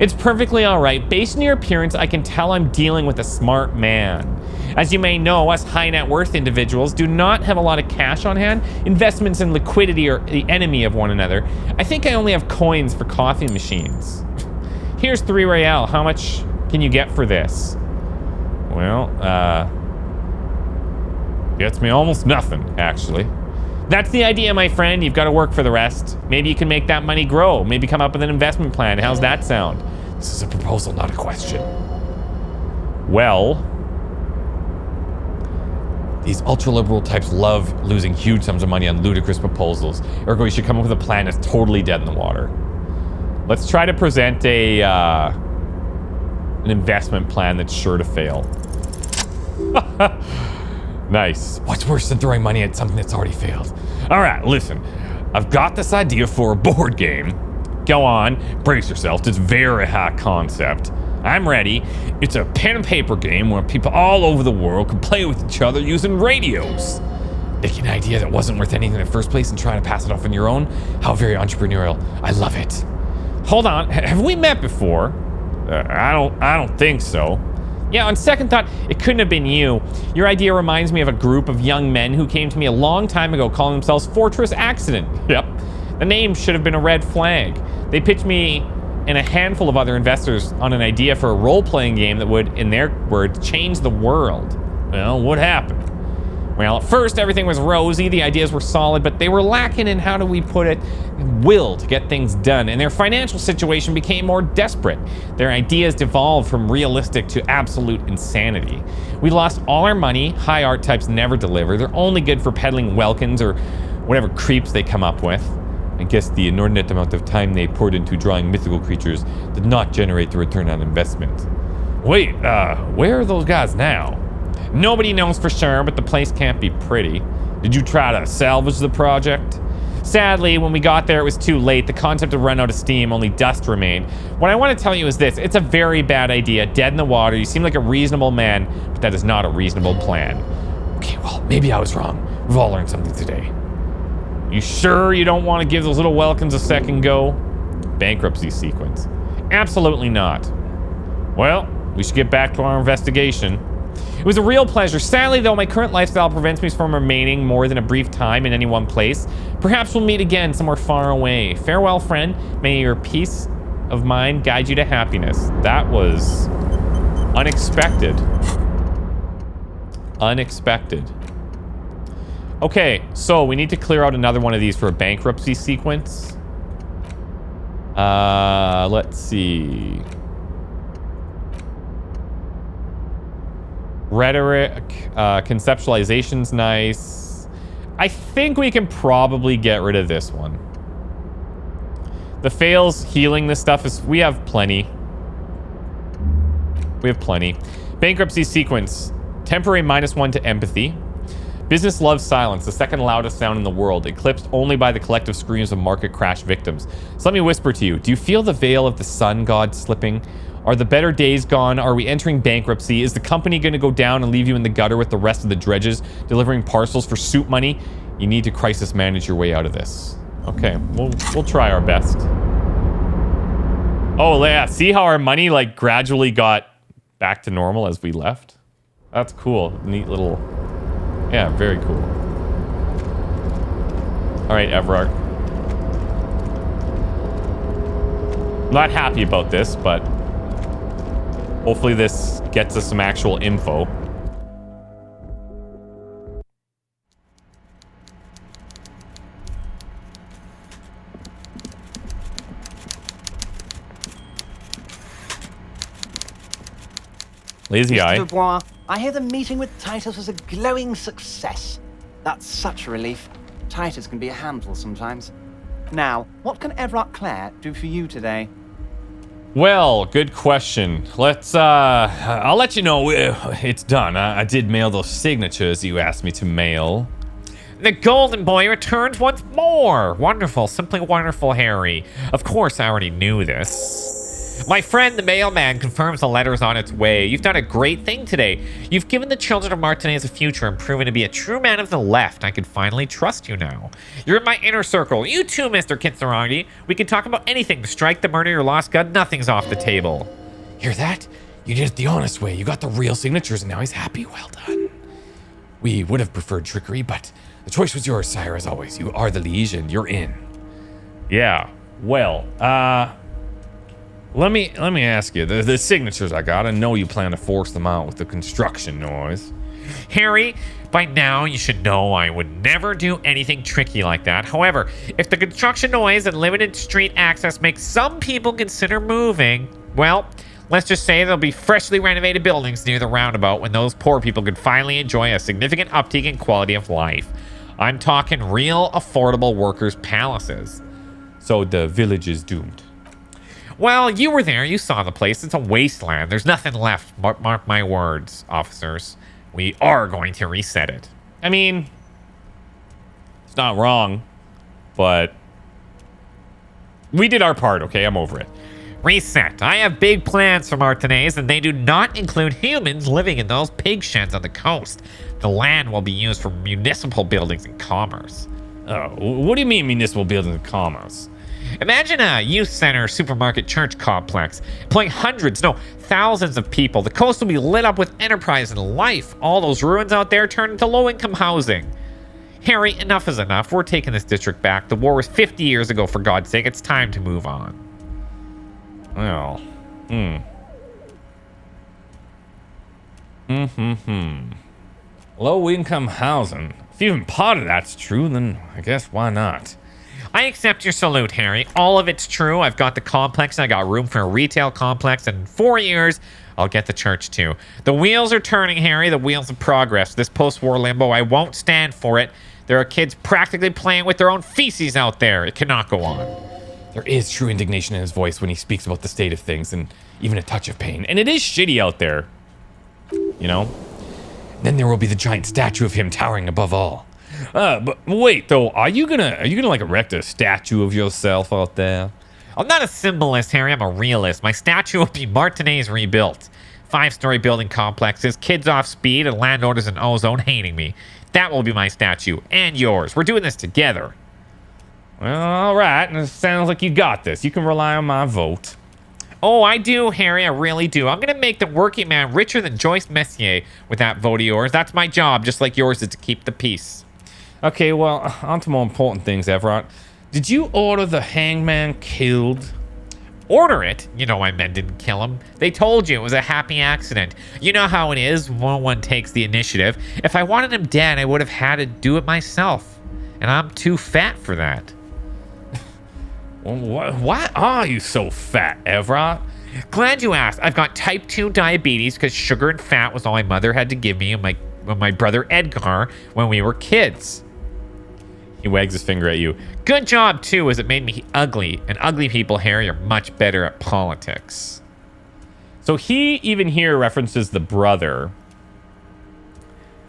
Speaker 1: It's perfectly alright. Based on your appearance, I can tell I'm dealing with a smart man. As you may know, us high net worth individuals do not have a lot of cash on hand. Investments and liquidity are the enemy of one another. I think I only have coins for coffee machines. Here's 3 real. How much can you get for this? Well, gets me almost nothing, actually. That's the idea, my friend. You've got to work for the rest. Maybe you can make that money grow. Maybe come up with an investment plan. How's that sound? This is a proposal, not a question. Well, these ultra-liberal types love losing huge sums of money on ludicrous proposals. Ergo, you should come up with a plan that's totally dead in the water. Let's try to present an investment plan that's sure to fail. Nice. What's worse than throwing money at something that's already failed? All right, listen. I've got this idea for a board game. Go on, brace yourself. It's very high concept. I'm ready. It's a pen and paper game where people all over the world can play with each other using radios. Making an idea that wasn't worth anything in the first place and trying to pass it off on your own? How very entrepreneurial. I love it. Hold on, have we met before? I don't think so. Yeah, on second thought, it couldn't have been you. Your idea reminds me of a group of young men who came to me a long time ago calling themselves Fortress Accident. Yep. The name should have been a red flag. They pitched me and a handful of other investors on an idea for a role-playing game that would, in their words, change the world. Well, what happened? Well, at first, everything was rosy, the ideas were solid, but they were lacking in, how do we put it, will to get things done, and their financial situation became more desperate. Their ideas devolved from realistic to absolute insanity. We lost all our money, high art types never deliver, they're only good for peddling Welkins or whatever creeps they come up with. I guess the inordinate amount of time they poured into drawing mythical creatures did not generate the return on investment. Wait, where are those guys now? Nobody knows for sure, but the place can't be pretty. Did you try to salvage the project? Sadly, when we got there, it was too late. The concept had run out of steam, only dust remained. What I want to tell you is this. It's a very bad idea. Dead in the water. You seem like a reasonable man, but that is not a reasonable plan. Okay, well, maybe I was wrong. We've all learned something today. You sure you don't want to give those little Welkins a second go? Bankruptcy sequence. Absolutely not. Well, we should get back to our investigation. It was a real pleasure. Sadly, though, my current lifestyle prevents me from remaining more than a brief time in any one place. Perhaps we'll meet again somewhere far away. Farewell, friend. May your peace of mind guide you to happiness. That was unexpected. Unexpected. Okay, so we need to clear out another one of these for a bankruptcy sequence. Let's see. Rhetoric, conceptualization's nice. I think we can probably get rid of this one. The fails healing this stuff is, we have plenty. We have plenty. Bankruptcy sequence, temporary -1 to empathy. Business loves silence, the second loudest sound in the world, eclipsed only by the collective screams of market crash victims. So let me whisper to you, do you feel the veil of the sun god slipping? Are the better days gone? Are we entering bankruptcy? Is the company going to go down and leave you in the gutter with the rest of the dredges, delivering parcels for soup money? You need to crisis manage your way out of this. Okay, we'll try our best. Oh, yeah, see how our money, like, gradually got back to normal as we left? That's cool. Neat little... Yeah, very cool. All right, Evrart. Not happy about this, but hopefully this gets us some actual info. Lazy eye.
Speaker 8: Dubois, I hear the meeting with Titus was a glowing success. That's such a relief. Titus can be a handful sometimes. Now, what can Evrart Clare do for you today?
Speaker 1: Well, good question. Let's, I'll let you know it's done. I did mail those signatures you asked me to mail. The golden boy returns once more. Wonderful, simply wonderful, Harry. Of course, I already knew this. My friend, the mailman, confirms the letter's on its way. You've done a great thing today. You've given the children of Martinez a future and proven to be a true man of the left. I can finally trust you now. You're in my inner circle. You too, Mr. Kitsuragi. We can talk about anything. To strike, the murder, your lost gun, nothing's off the table. Hear that? You did it the honest way. You got the real signatures and now he's happy. Well done. We would have preferred trickery, but the choice was yours, sire, as always. You are the liege and you're in. Yeah, well, Let me ask you, the signatures I got, I know you plan to force them out with the construction noise. Harry, by now you should know I would never do anything tricky like that. However, if the construction noise and limited street access make some people consider moving, well, let's just say there'll be freshly renovated buildings near the roundabout when those poor people can finally enjoy a significant uptick in quality of life. I'm talking real affordable workers' palaces. So the village is doomed. Well, you were there. You saw the place. It's a wasteland. There's nothing left. Mark my words, officers. We are going to reset it. I mean, it's not wrong, but we did our part, okay? I'm over it. Reset. I have big plans for Martinez, and they do not include humans living in those pig sheds on the coast. The land will be used for municipal buildings and commerce. Oh, what do you mean municipal buildings and commerce? Imagine a youth center, supermarket, church complex, employing hundreds, no, thousands of people. The coast will be lit up with enterprise and life. All those ruins out there turn into low-income housing. Harry, enough is enough. We're taking this district back. The war was 50 years ago, for God's sake. It's time to move on. Well, Low-income housing. If even part of that's true, then I guess why not?
Speaker 9: I accept your salute, Harry. All of it's true. I've got the complex. I got room for a retail complex. And in 4 years, I'll get the church too. The wheels are turning, Harry. The wheels of progress. This post-war limbo, I won't stand for it. There are kids practically playing with their own feces out there. It cannot go on.
Speaker 1: There is true indignation in his voice when he speaks about the state of things and even a touch of pain. And it is shitty out there. You know? Then there will be the giant statue of him towering above all. But wait though, are you gonna like erect a statue of yourself out there?
Speaker 9: I'm not a symbolist, Harry. I'm a realist. My statue will be Martinez rebuilt. 5-story building complexes, kids off speed, and landowners in ozone hating me. That will be my statue and yours. We're doing this together.
Speaker 1: Well, all right. It sounds like you got this. You can rely on my vote.
Speaker 9: Oh, I do, Harry. I really do. I'm going to make the working man richer than Joyce Messier with that vote of yours. That's my job, just like yours is to keep the peace.
Speaker 1: Okay, well, on to more important things, Evrart. Did you order the hangman killed?
Speaker 9: Order it? You know I meant didn't kill him. They told you it was a happy accident. You know how it is when one takes the initiative. If I wanted him dead, I would have had to do it myself. And I'm too fat for that.
Speaker 1: Why are you so fat, Evrart?
Speaker 9: Glad you asked. I've got type 2 diabetes because sugar and fat was all my mother had to give me and my brother Edgar when we were kids.
Speaker 1: He wags his finger at you.
Speaker 9: Good job, too, as it made me ugly. And ugly people, Harry, are much better at politics.
Speaker 1: So he even here references the brother.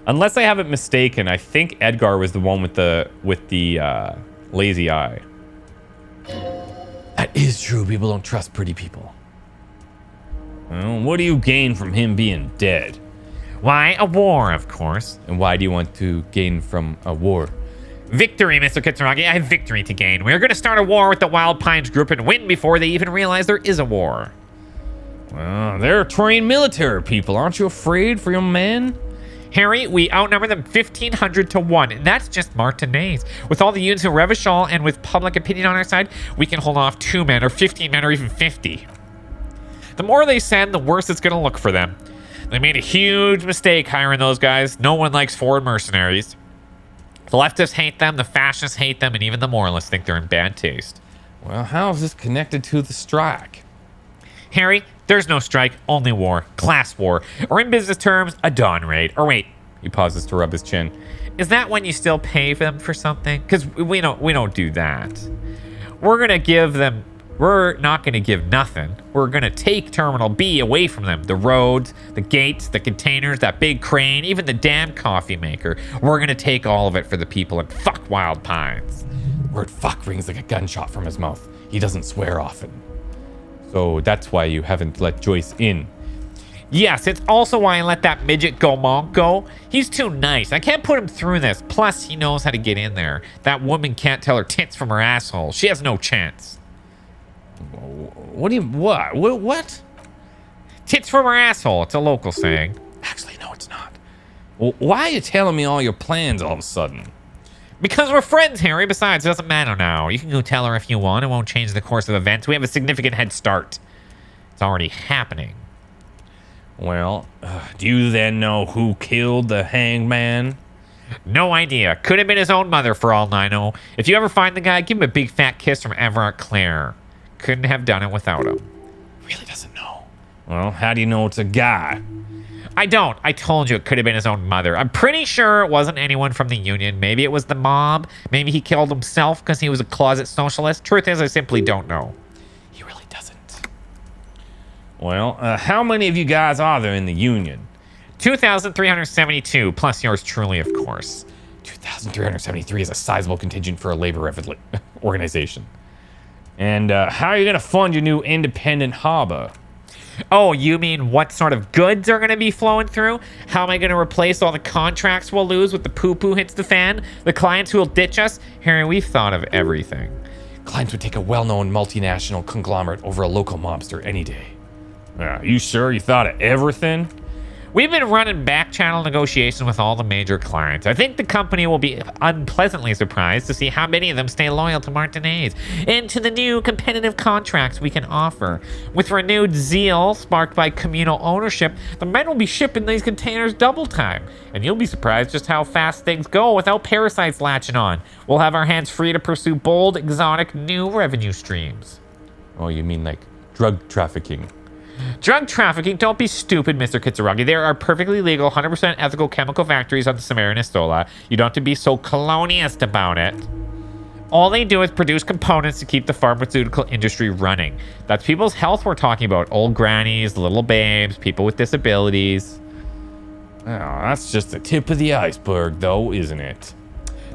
Speaker 1: Unless I haven't mistaken, I think Edgar was the one with the lazy eye. That is true. People don't trust pretty people. Well, what do you gain from him being dead?
Speaker 9: Why, a war, of course.
Speaker 1: And why do you want to gain from a war?
Speaker 9: Victory, Mr. Kitsuragi. I have victory to gain. We're going to start a war with the Wild Pines group and win before they even realize there is a war.
Speaker 1: Well, they're trained military people. Aren't you afraid for your men?
Speaker 9: Harry, we outnumber them 1,500 to 1, and that's just Martinez. With all the units of Revachol and with public opinion on our side, we can hold off 2 men or 15 men or even 50. The more they send, the worse it's going to look for them. They made a huge mistake hiring those guys. No one likes foreign mercenaries. The leftists hate them, the fascists hate them, and even the moralists think they're in bad taste.
Speaker 1: Well, how is this connected to the strike?
Speaker 9: Harry, there's no strike, only war. Class war. Or in business terms, a dawn raid. Or wait,
Speaker 1: he pauses to rub his chin.
Speaker 9: Is that when you still pay them for something? Because we don't do that. We're not going to give nothing. We're going to take Terminal B away from them. The roads, the gates, the containers, that big crane, even the damn coffee maker. We're going to take all of it for the people and fuck Wild Pines.
Speaker 1: The word fuck rings like a gunshot from his mouth. He doesn't swear often. So that's why you haven't let Joyce in.
Speaker 9: Yes, it's also why I let that midget Gaumont go. He's too nice. I can't put him through this. Plus, he knows how to get in there. That woman can't tell her tits from her asshole. She has no chance.
Speaker 1: What?
Speaker 9: Tits from her asshole. It's a local saying.
Speaker 1: Actually, no, it's not. Well, why are you telling me all your plans all of a sudden?
Speaker 9: Because we're friends, Harry. Besides, it doesn't matter now. You can go tell her if you want. It won't change the course of events. We have a significant head start. It's already happening.
Speaker 1: Well, do you then know who killed the hangman?
Speaker 9: No idea. Could have been his own mother for all I know. If you ever find the guy, give him a big fat kiss from Evrart Claire. Couldn't have done it without him.
Speaker 1: Really doesn't know. Well, how do you know it's a guy?
Speaker 9: I don't. I told you it could have been his own mother. I'm pretty sure it wasn't anyone from the Union. Maybe it was the mob. Maybe he killed himself because he was a closet socialist. Truth is, I simply don't know.
Speaker 1: He really doesn't. Well, how many of you guys are there in the Union?
Speaker 9: 2,372, plus yours truly, of course.
Speaker 1: 2,373 is a sizable contingent for a labor organization. And how are you going to fund your new independent harbor?
Speaker 9: Oh, you mean what sort of goods are going to be flowing through? How am I going to replace all the contracts we'll lose with the poo-poo hits the fan? The clients who will ditch us? Harry, we've thought of everything.
Speaker 1: Clients would take a well-known multinational conglomerate over a local mobster any day. You sure you thought of everything?
Speaker 9: We've been running back-channel negotiations with all the major clients. I think the company will be unpleasantly surprised to see how many of them stay loyal to Martinez and to the new competitive contracts we can offer. With renewed zeal sparked by communal ownership, the men will be shipping these containers double time. And you'll be surprised just how fast things go without parasites latching on. We'll have our hands free to pursue bold, exotic, new revenue streams.
Speaker 1: Oh, you mean like drug trafficking?
Speaker 9: Drug trafficking? Don't be stupid, Mr. Kitsuragi. There are perfectly legal, 100% ethical chemical factories on the Samara Nistola. You don't have to be so colonialist about it. All they do is produce components to keep the pharmaceutical industry running. That's people's health we're talking about. Old grannies, little babes, people with disabilities.
Speaker 1: Oh, that's just the tip of the iceberg, though, isn't it?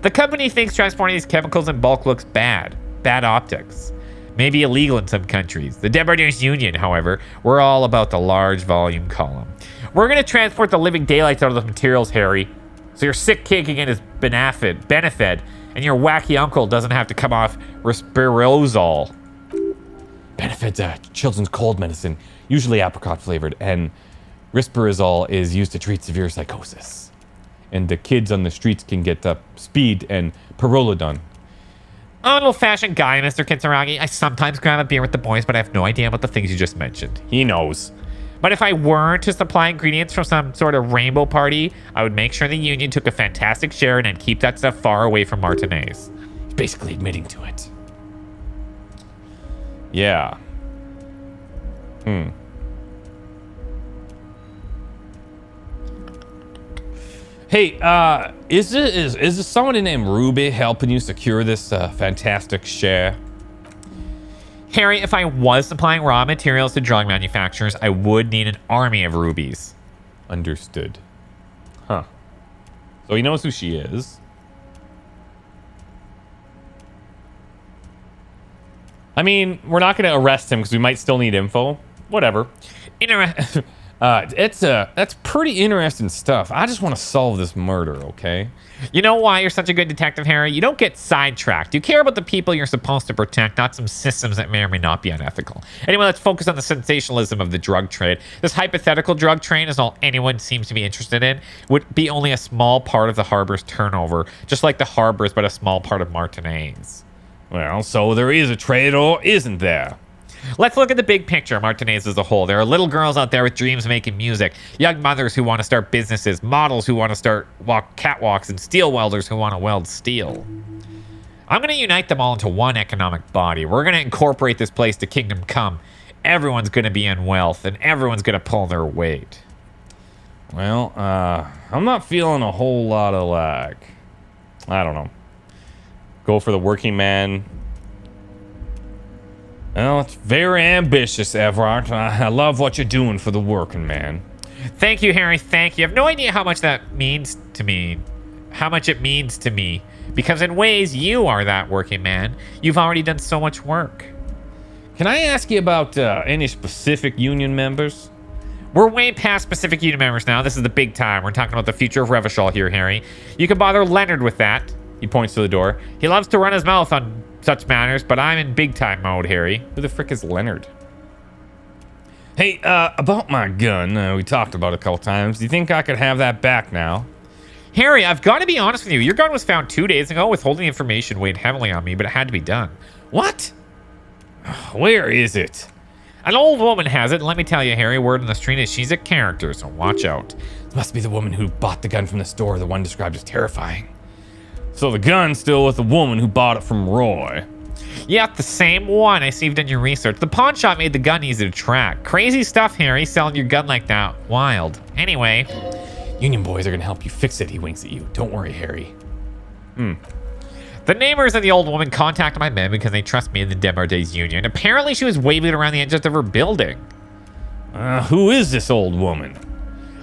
Speaker 9: The company thinks transporting these chemicals in bulk looks bad. Bad optics. Maybe illegal in some countries. The Debarders Union, however, we're all about the large volume column. We're going to transport the living daylights out of those materials, Harry. So your sick kid can get his benefit, and your wacky uncle doesn't have to come off Risperdal.
Speaker 1: Benefit's a children's cold medicine, usually apricot flavored, and Risperdal is used to treat severe psychosis. And the kids on the streets can get speed and Parolidon.
Speaker 9: I'm an old-fashioned guy, Mr. Kitsuragi. I sometimes grab a beer with the boys, but I have no idea about the things you just mentioned.
Speaker 1: He knows.
Speaker 9: But if I were to supply ingredients from some sort of rainbow party, I would make sure the Union took a fantastic share and I'd keep that stuff far away from Martinez.
Speaker 1: He's basically admitting to it. Yeah. Hey, is this somebody named Ruby helping you secure this fantastic share?
Speaker 9: Harry, if I was supplying raw materials to drug manufacturers, I would need an army of rubies.
Speaker 1: Understood. Huh. So he knows who she is. I mean, we're not going to arrest him because we might still need info. Whatever. That's pretty interesting stuff. I just want to solve this murder, okay?
Speaker 9: You know why you're such a good detective, Harry? You don't get sidetracked. You care about the people you're supposed to protect, not some systems that may or may not be unethical. Anyway, let's focus on the sensationalism of the drug trade. This hypothetical drug trade is all anyone seems to be interested in. Would be only a small part of the harbor's turnover, just like the harbor is but a small part of Martinez.
Speaker 1: Well, so there is a trade, or isn't there?
Speaker 9: Let's look at the big picture of Martinez as a whole. There are little girls out there with dreams of making music, young mothers who want to start businesses, models who want to start catwalks, and steel welders who want to weld steel. I'm going to unite them all into one economic body. We're going to incorporate this place to Kingdom Come. Everyone's going to be in wealth, and everyone's going to pull their weight.
Speaker 1: Well, I'm not feeling a whole lot of I don't know. Go for the working man. Well, it's very ambitious, Evrart. I love what you're doing for the working man.
Speaker 9: Thank you, Harry. Thank you. You have no idea how much that means to me. How much it means to me. Because in ways, you are that working man. You've already done so much work.
Speaker 1: Can I ask you about any specific union members?
Speaker 9: We're way past specific union members now. This is the big time. We're talking about the future of Revachol here, Harry. You can bother Leonard with that.
Speaker 1: He points to the door.
Speaker 9: He loves to run his mouth on such matters, but I'm in big time mode, Harry.
Speaker 1: Who the frick is Leonard? Hey, about my gun, we talked about it a couple times. Do you think I could have that back now?
Speaker 9: Harry, I've got to be honest with you. Your gun was found 2 days ago. Withholding information weighed heavily on me, but it had to be done.
Speaker 1: What? Where is it?
Speaker 9: An old woman has it, and let me tell you, Harry, word on the street is she's a character, so watch out.
Speaker 1: It must be the woman who bought the gun from the store, the one described as terrifying. So the gun's still with the woman who bought it from Roy.
Speaker 9: Yep, the same one. I see you've done your research. The pawn shop made the gun easy to track. Crazy stuff, Harry, selling your gun like that. Wild. Anyway.
Speaker 1: Union boys are gonna help you fix it, he winks at you. Don't worry, Harry.
Speaker 9: The neighbors and the old woman contacted my men because they trust me in the Debarders Union. Apparently she was waving around the edges of her building.
Speaker 1: Who is this old woman?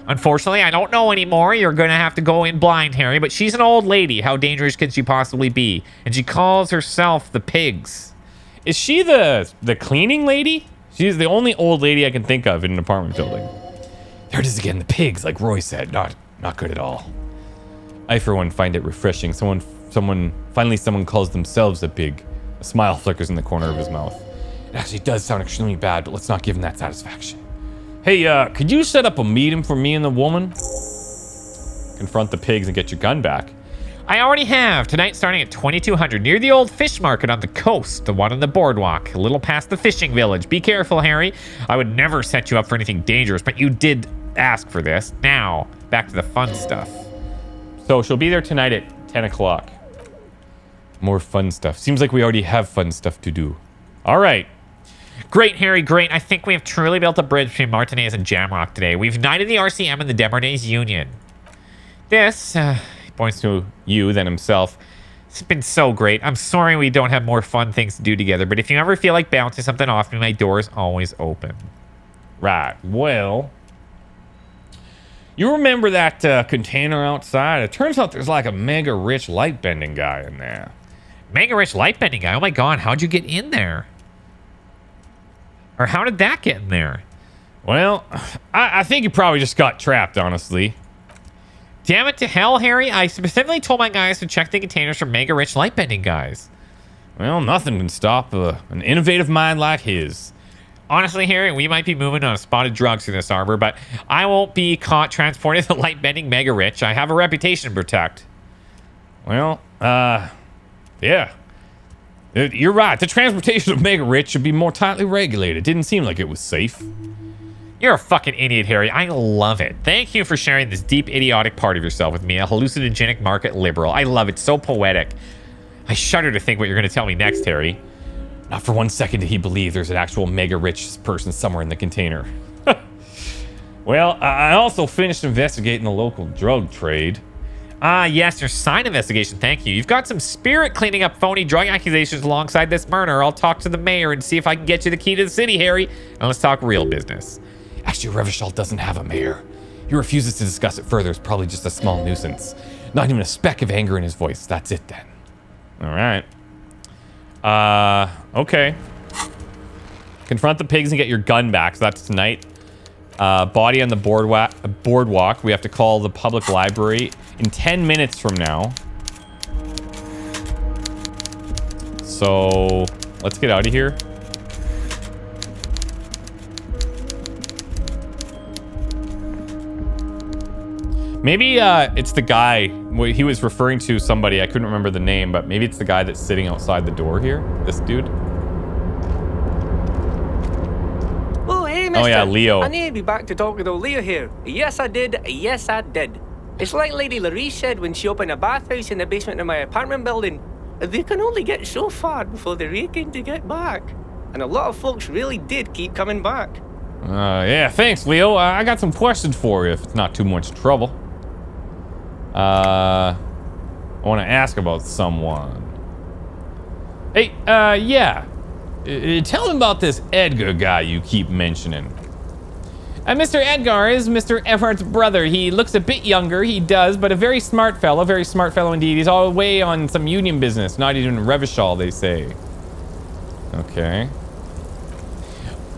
Speaker 9: Unfortunately, I don't know anymore. You're going to have to go in blind, Harry, but she's an old lady. How dangerous can she possibly be? And she calls herself the Pigs.
Speaker 1: Is she the cleaning lady? She's the only old lady I can think of in an apartment building. There it is again, the pigs, like Roy said. Not good at all. I, for one, find it refreshing. Finally someone calls themselves a pig. A smile flickers in the corner of his mouth. It actually does sound extremely bad, but let's not give him that satisfaction. Hey, could you set up a meeting for me and the woman? Confront the pigs and get your gun back.
Speaker 9: I already have. Tonight starting at 2200 near the old fish market on the coast. The one on the boardwalk. A little past the fishing village. Be careful, Harry. I would never set you up for anything dangerous, but you did ask for this. Now, back to the fun stuff.
Speaker 1: So she'll be there tonight at 10 o'clock. More fun stuff. Seems like we already have fun stuff to do. All right.
Speaker 9: Great, Harry, great. I think we have truly built a bridge between Martinez and Jamrock today. We've united the RCM and the Demarnay's Union. This, he points to you, then himself. It's been so great. I'm sorry we don't have more fun things to do together, but if you ever feel like bouncing something off me, my door is always open.
Speaker 1: Right. Well, you remember that container outside? It turns out there's like a mega rich light bending guy in there.
Speaker 9: Mega rich light bending guy? Oh my god, how'd you get in there? Or how did that get in there?
Speaker 1: Well, I think you probably just got trapped, honestly.
Speaker 9: Damn it to hell, Harry. I specifically told my guys to check the containers for mega rich light bending guys.
Speaker 1: Well, nothing can stop an innovative mind like his.
Speaker 9: Honestly, Harry, we might be moving on spotted drugs through this arbor, but I won't be caught transporting the light bending mega rich. I have a reputation to protect.
Speaker 1: Well, yeah. You're right. The transportation of mega rich should be more tightly regulated. Didn't seem like it was safe.
Speaker 9: You're a fucking idiot, Harry. I love it. Thank you for sharing this deep, idiotic part of yourself with me, a hallucinogenic market liberal. I love it. So poetic. I shudder to think what you're going to tell me next, Harry. Not for 1 second did he believe there's an actual mega rich person somewhere in the container. Well, I also finished investigating the local drug trade. Ah, yes, your sign investigation. Thank you. You've got some spirit cleaning up phony drug accusations alongside this murder. I'll talk to the mayor and see if I can get you the key to the city, Harry. And let's talk real business.
Speaker 1: Actually, Revachol doesn't have a mayor. He refuses to discuss it further. It's probably just a small nuisance. Not even a speck of anger in his voice. That's it then. All right. Okay. Confront the pigs and get your gun back. So that's tonight. Body on the boardwalk. We have to call the public library in 10 minutes from now. So let's get out of here. Maybe it's the guy. He was referring to somebody. I couldn't remember the name, but maybe it's the guy that's sitting outside the door here. This dude.
Speaker 5: Oh, hey, mister.
Speaker 1: Oh, yeah, Leo.
Speaker 5: I need to be back to talk with old Leo here. Yes, I did. Yes, I did. It's like Lady Larice said when she opened a bathhouse in the basement of my apartment building. They can only get so far before they reckon to get back. And a lot of folks really did keep coming back.
Speaker 1: Yeah, thanks, Leo. I got some questions for you if it's not too much trouble. I want to ask about someone. Hey, yeah. Tell him about this Edgar guy you keep mentioning. Mr. Edgar is Mr. Evvart's brother. He looks a bit younger, he does, but a very smart fellow indeed. He's all away on some union business, not even Revachol, they say. Okay.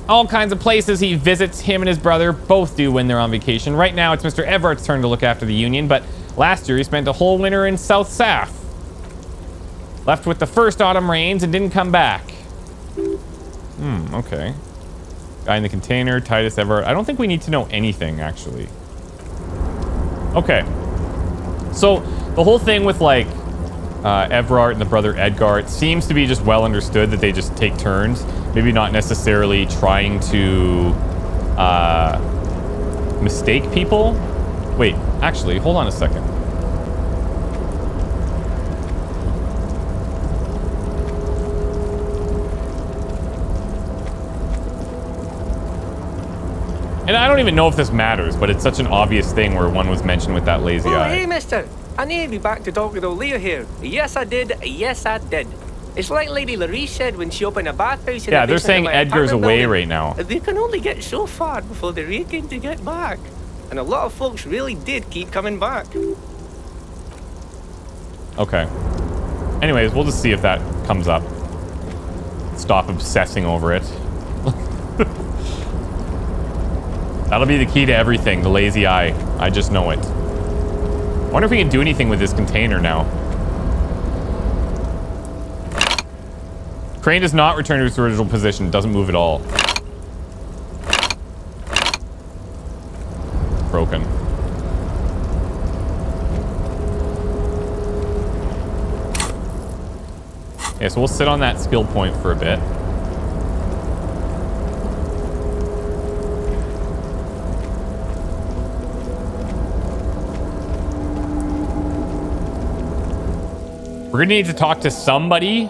Speaker 1: All kinds of places he visits, him and his brother both do when they're on vacation. Right now, it's Mr. Evrart's turn to look after the union, but last year he spent a whole winter in South Saf. Left with the first autumn rains and didn't come back. Okay. Guy in the container, Titus Evrart. I don't think we need to know anything, actually. Okay. So, the whole thing with, like, Evrart and the brother Edgar, it seems to be just well understood that they just take turns. Maybe not necessarily trying to, mistake people. Wait, actually, hold on a second. And I don't even know if this matters, but it's such an obvious thing where one was mentioned with that lazy eye.
Speaker 5: Hey, mister. I need to be back to talk with old Leo here. Yes, I did. Yes, I did. It's like Lady Larice said when she opened a bathhouse in
Speaker 1: Yeah,
Speaker 5: the
Speaker 1: they're
Speaker 5: basement
Speaker 1: saying
Speaker 5: of my
Speaker 1: Edgar's
Speaker 5: apartment
Speaker 1: away
Speaker 5: building.
Speaker 1: right now.
Speaker 5: They can only get so far before they reckon to get back. And a lot of folks really did keep coming back.
Speaker 1: Okay. Anyways, we'll just see if that comes up. Stop obsessing over it. That'll be the key to everything, the lazy eye. I just know it. Wonder if we can do anything with this container now. Crane does not return to its original position. Doesn't move at all. broken. Okay, so we'll sit on that skill point for a bit. We're gonna need to talk to somebody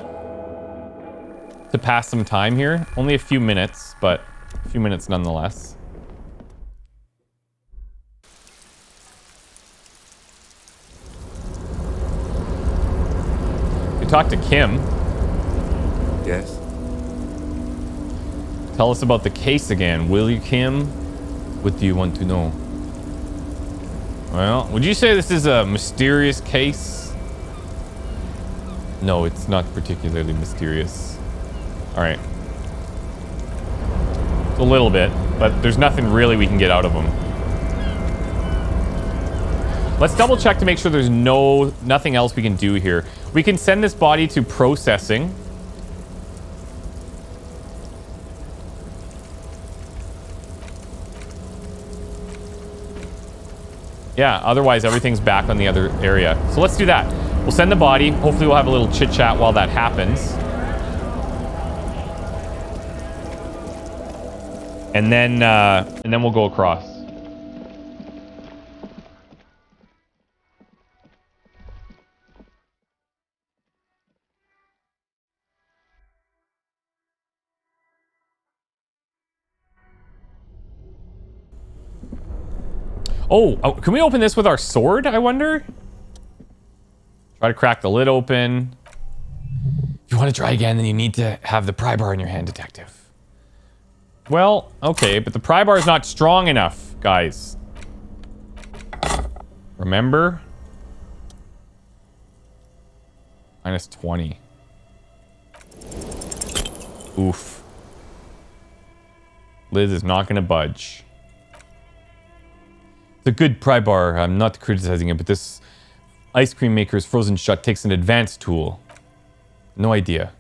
Speaker 1: to pass some time here. Only a few minutes, but a few minutes nonetheless. We talked to Kim.
Speaker 6: Yes?
Speaker 1: Tell us about the case again, will you, Kim? What do you want to know? Well, would you say this is a mysterious case? No, it's not particularly mysterious. Alright. A little bit, but there's nothing really we can get out of them. Let's double check to make sure there's nothing else we can do here. We can send this body to processing. Yeah, otherwise everything's back on the other area. So let's do that. We'll send the body. Hopefully we'll have a little chit chat while that happens. And then we'll go across. Oh, can we open this with our sword, I wonder? Try to crack the lid open. If you want to try again, then you need to have the pry bar in your hand, detective. Well, okay, but the pry bar is not strong enough, guys. Remember? Minus 20. Oof. Lid is not going to budge. It's a good pry bar. I'm not criticizing it, but this ice cream maker's frozen shut takes an advanced tool. No idea.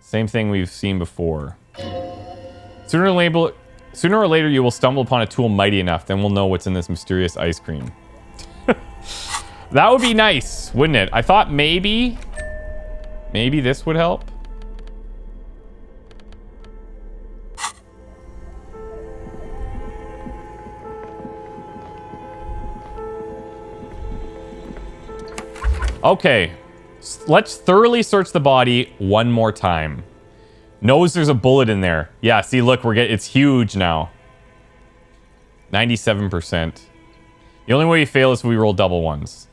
Speaker 1: Same thing we've seen before. Sooner or later, you will stumble upon a tool mighty enough. Then we'll know what's in this mysterious ice cream. That would be nice, wouldn't it? I thought maybe this would help. Okay, let's thoroughly search the body one more time. Knows there's a bullet in there. Yeah, see, look, it's huge now. 97%. The only way you fail is if we roll double ones.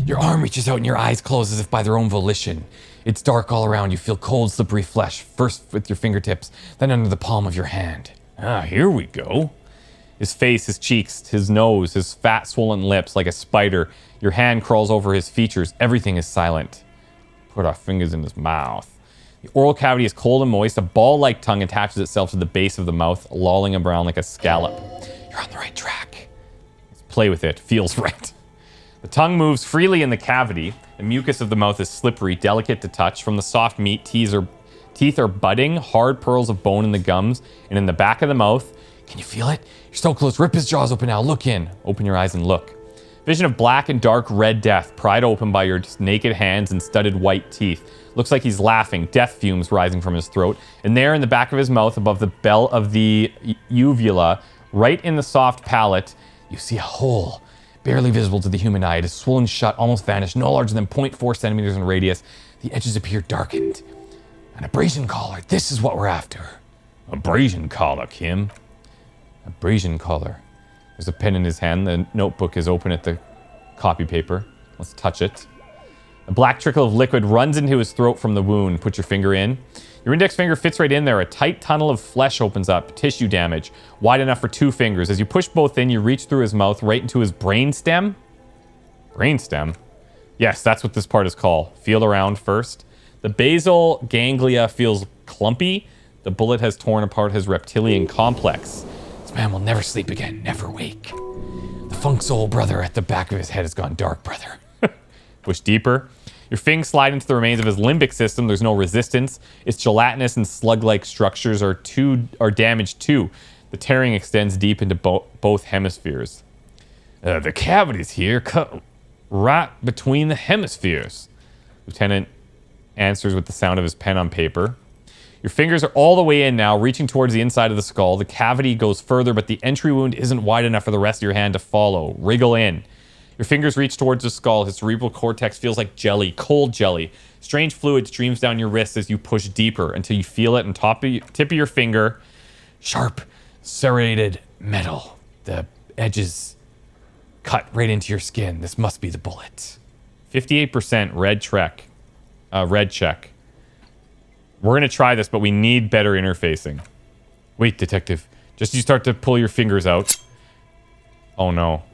Speaker 1: Your arm reaches out and your eyes close as if by their own volition. It's dark all around. You feel cold, slippery flesh, first with your fingertips, then under the palm of your hand. Ah, here we go. His face, his cheeks, his nose, his fat, swollen lips like a spider. Your hand crawls over his features. Everything is silent. Put our fingers in his mouth. The oral cavity is cold and moist. A ball-like tongue attaches itself to the base of the mouth, lolling around like a scallop. You're on the right track. Let's play with it. Feels right. The tongue moves freely in the cavity. The mucus of the mouth is slippery, delicate to touch. From the soft meat, teeth are budding, hard pearls of bone in the gums, and in the back of the mouth. Can you feel it? You're so close. Rip his jaws open now. Look in. Open your eyes and look. Vision of black and dark red death, pried open by your naked hands and studded white teeth. Looks like he's laughing, death fumes rising from his throat. And there in the back of his mouth, above the bell of the uvula, right in the soft palate, you see a hole, barely visible to the human eye. It is swollen shut, almost vanished, no larger than 0.4 centimeters in radius. The edges appear darkened. An abrasion collar. This is what we're after. Abrasion collar, Kim. Abrasion collar. There's a pen in his hand. The notebook is open at the copy paper. Let's touch it. A black trickle of liquid runs into his throat from the wound. Put your finger in. Your index finger fits right in there. A tight tunnel of flesh opens up. Tissue damage. Wide enough for 2 fingers. As you push both in, you reach through his mouth right into his brainstem. Brainstem? Yes, that's what this part is called. Feel around first. The basal ganglia feels clumpy. The bullet has torn apart his reptilian complex. This man will never sleep again, never wake. The funk soul brother at the back of his head has gone dark, brother. Push deeper. Your fangs slide into the remains of his limbic system. There's no resistance. Its gelatinous and slug-like structures are damaged too. The tearing extends deep into both hemispheres. The cavities here cut right between the hemispheres. Lieutenant answers with the sound of his pen on paper. Your fingers are all the way in now, reaching towards the inside of the skull. The cavity goes further, but the entry wound isn't wide enough for the rest of your hand to follow. Wriggle in. Your fingers reach towards the skull. His cerebral cortex feels like jelly, cold jelly. Strange fluid streams down your wrist as you push deeper until you feel it on tip of your finger. Sharp, serrated metal. The edges cut right into your skin. This must be the bullet. 58% red check. Red check. We're going to try this, but we need better interfacing. Wait, detective. Just as you start to pull your fingers out. Oh, no.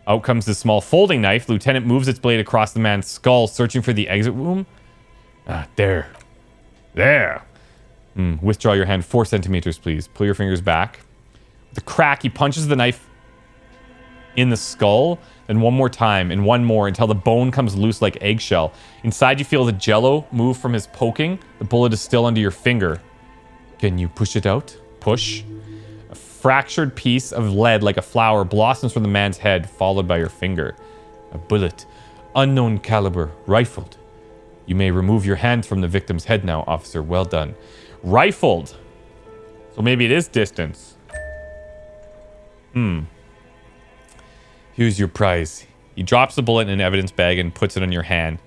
Speaker 1: Out comes the small folding knife. Lieutenant moves its blade across the man's skull, searching for the exit wound. There. There. Withdraw your hand 4 centimeters, please. Pull your fingers back. With a crack, he punches the knife in the skull, then one more time, and one more, until the bone comes loose like eggshell. Inside, you feel the jello move from his poking. The bullet is still under your finger. Can you push it out? Push. A fractured piece of lead like a flower blossoms from the man's head, followed by your finger. A bullet. Unknown caliber. Rifled. You may remove your hand from the victim's head now, officer. Well done. Rifled. So maybe it is distance. Here's your prize. He drops the bullet in an evidence bag and puts it on your hand.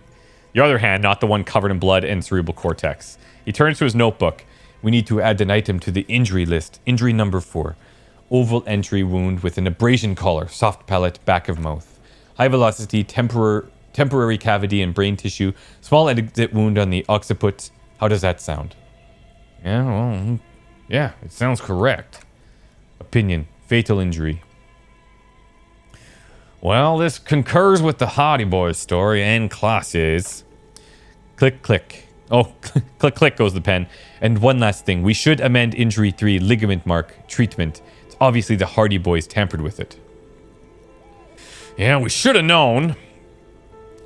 Speaker 1: Your other hand, not the one covered in blood and cerebral cortex. He turns to his notebook. We need to add an item to the injury list. Injury number 4. Oval entry wound with an abrasion collar, soft palate, back of mouth. High velocity, temporary cavity and brain tissue. Small exit wound on the occiput. How does that sound? Yeah, it sounds correct. Opinion. Fatal injury. Well, this concurs with the Hardy Boys story and classes. Click, click. Oh, click, click goes the pen. And one last thing. We should amend injury 3, ligament mark, treatment. It's obviously the Hardy Boys tampered with it. Yeah, we should have known.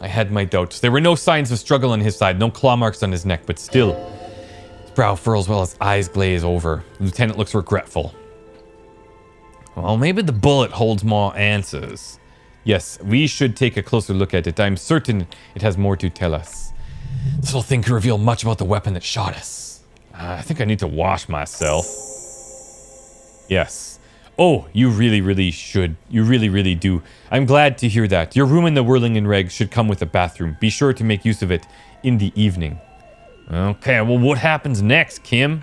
Speaker 1: I had my doubts. There were no signs of struggle on his side, no claw marks on his neck, but still. His brow furrows while his eyes glaze over. The lieutenant looks regretful. Well, maybe the bullet holds more answers. Yes, we should take a closer look at it. I'm certain it has more to tell us. This little thing could reveal much about the weapon that shot us. I think I need to wash myself. Yes. Oh, you really, really should. You really, really do. I'm glad to hear that. Your room in the Whirling and Reg should come with a bathroom. Be sure to make use of it in the evening. Okay, well, what happens next, Kim?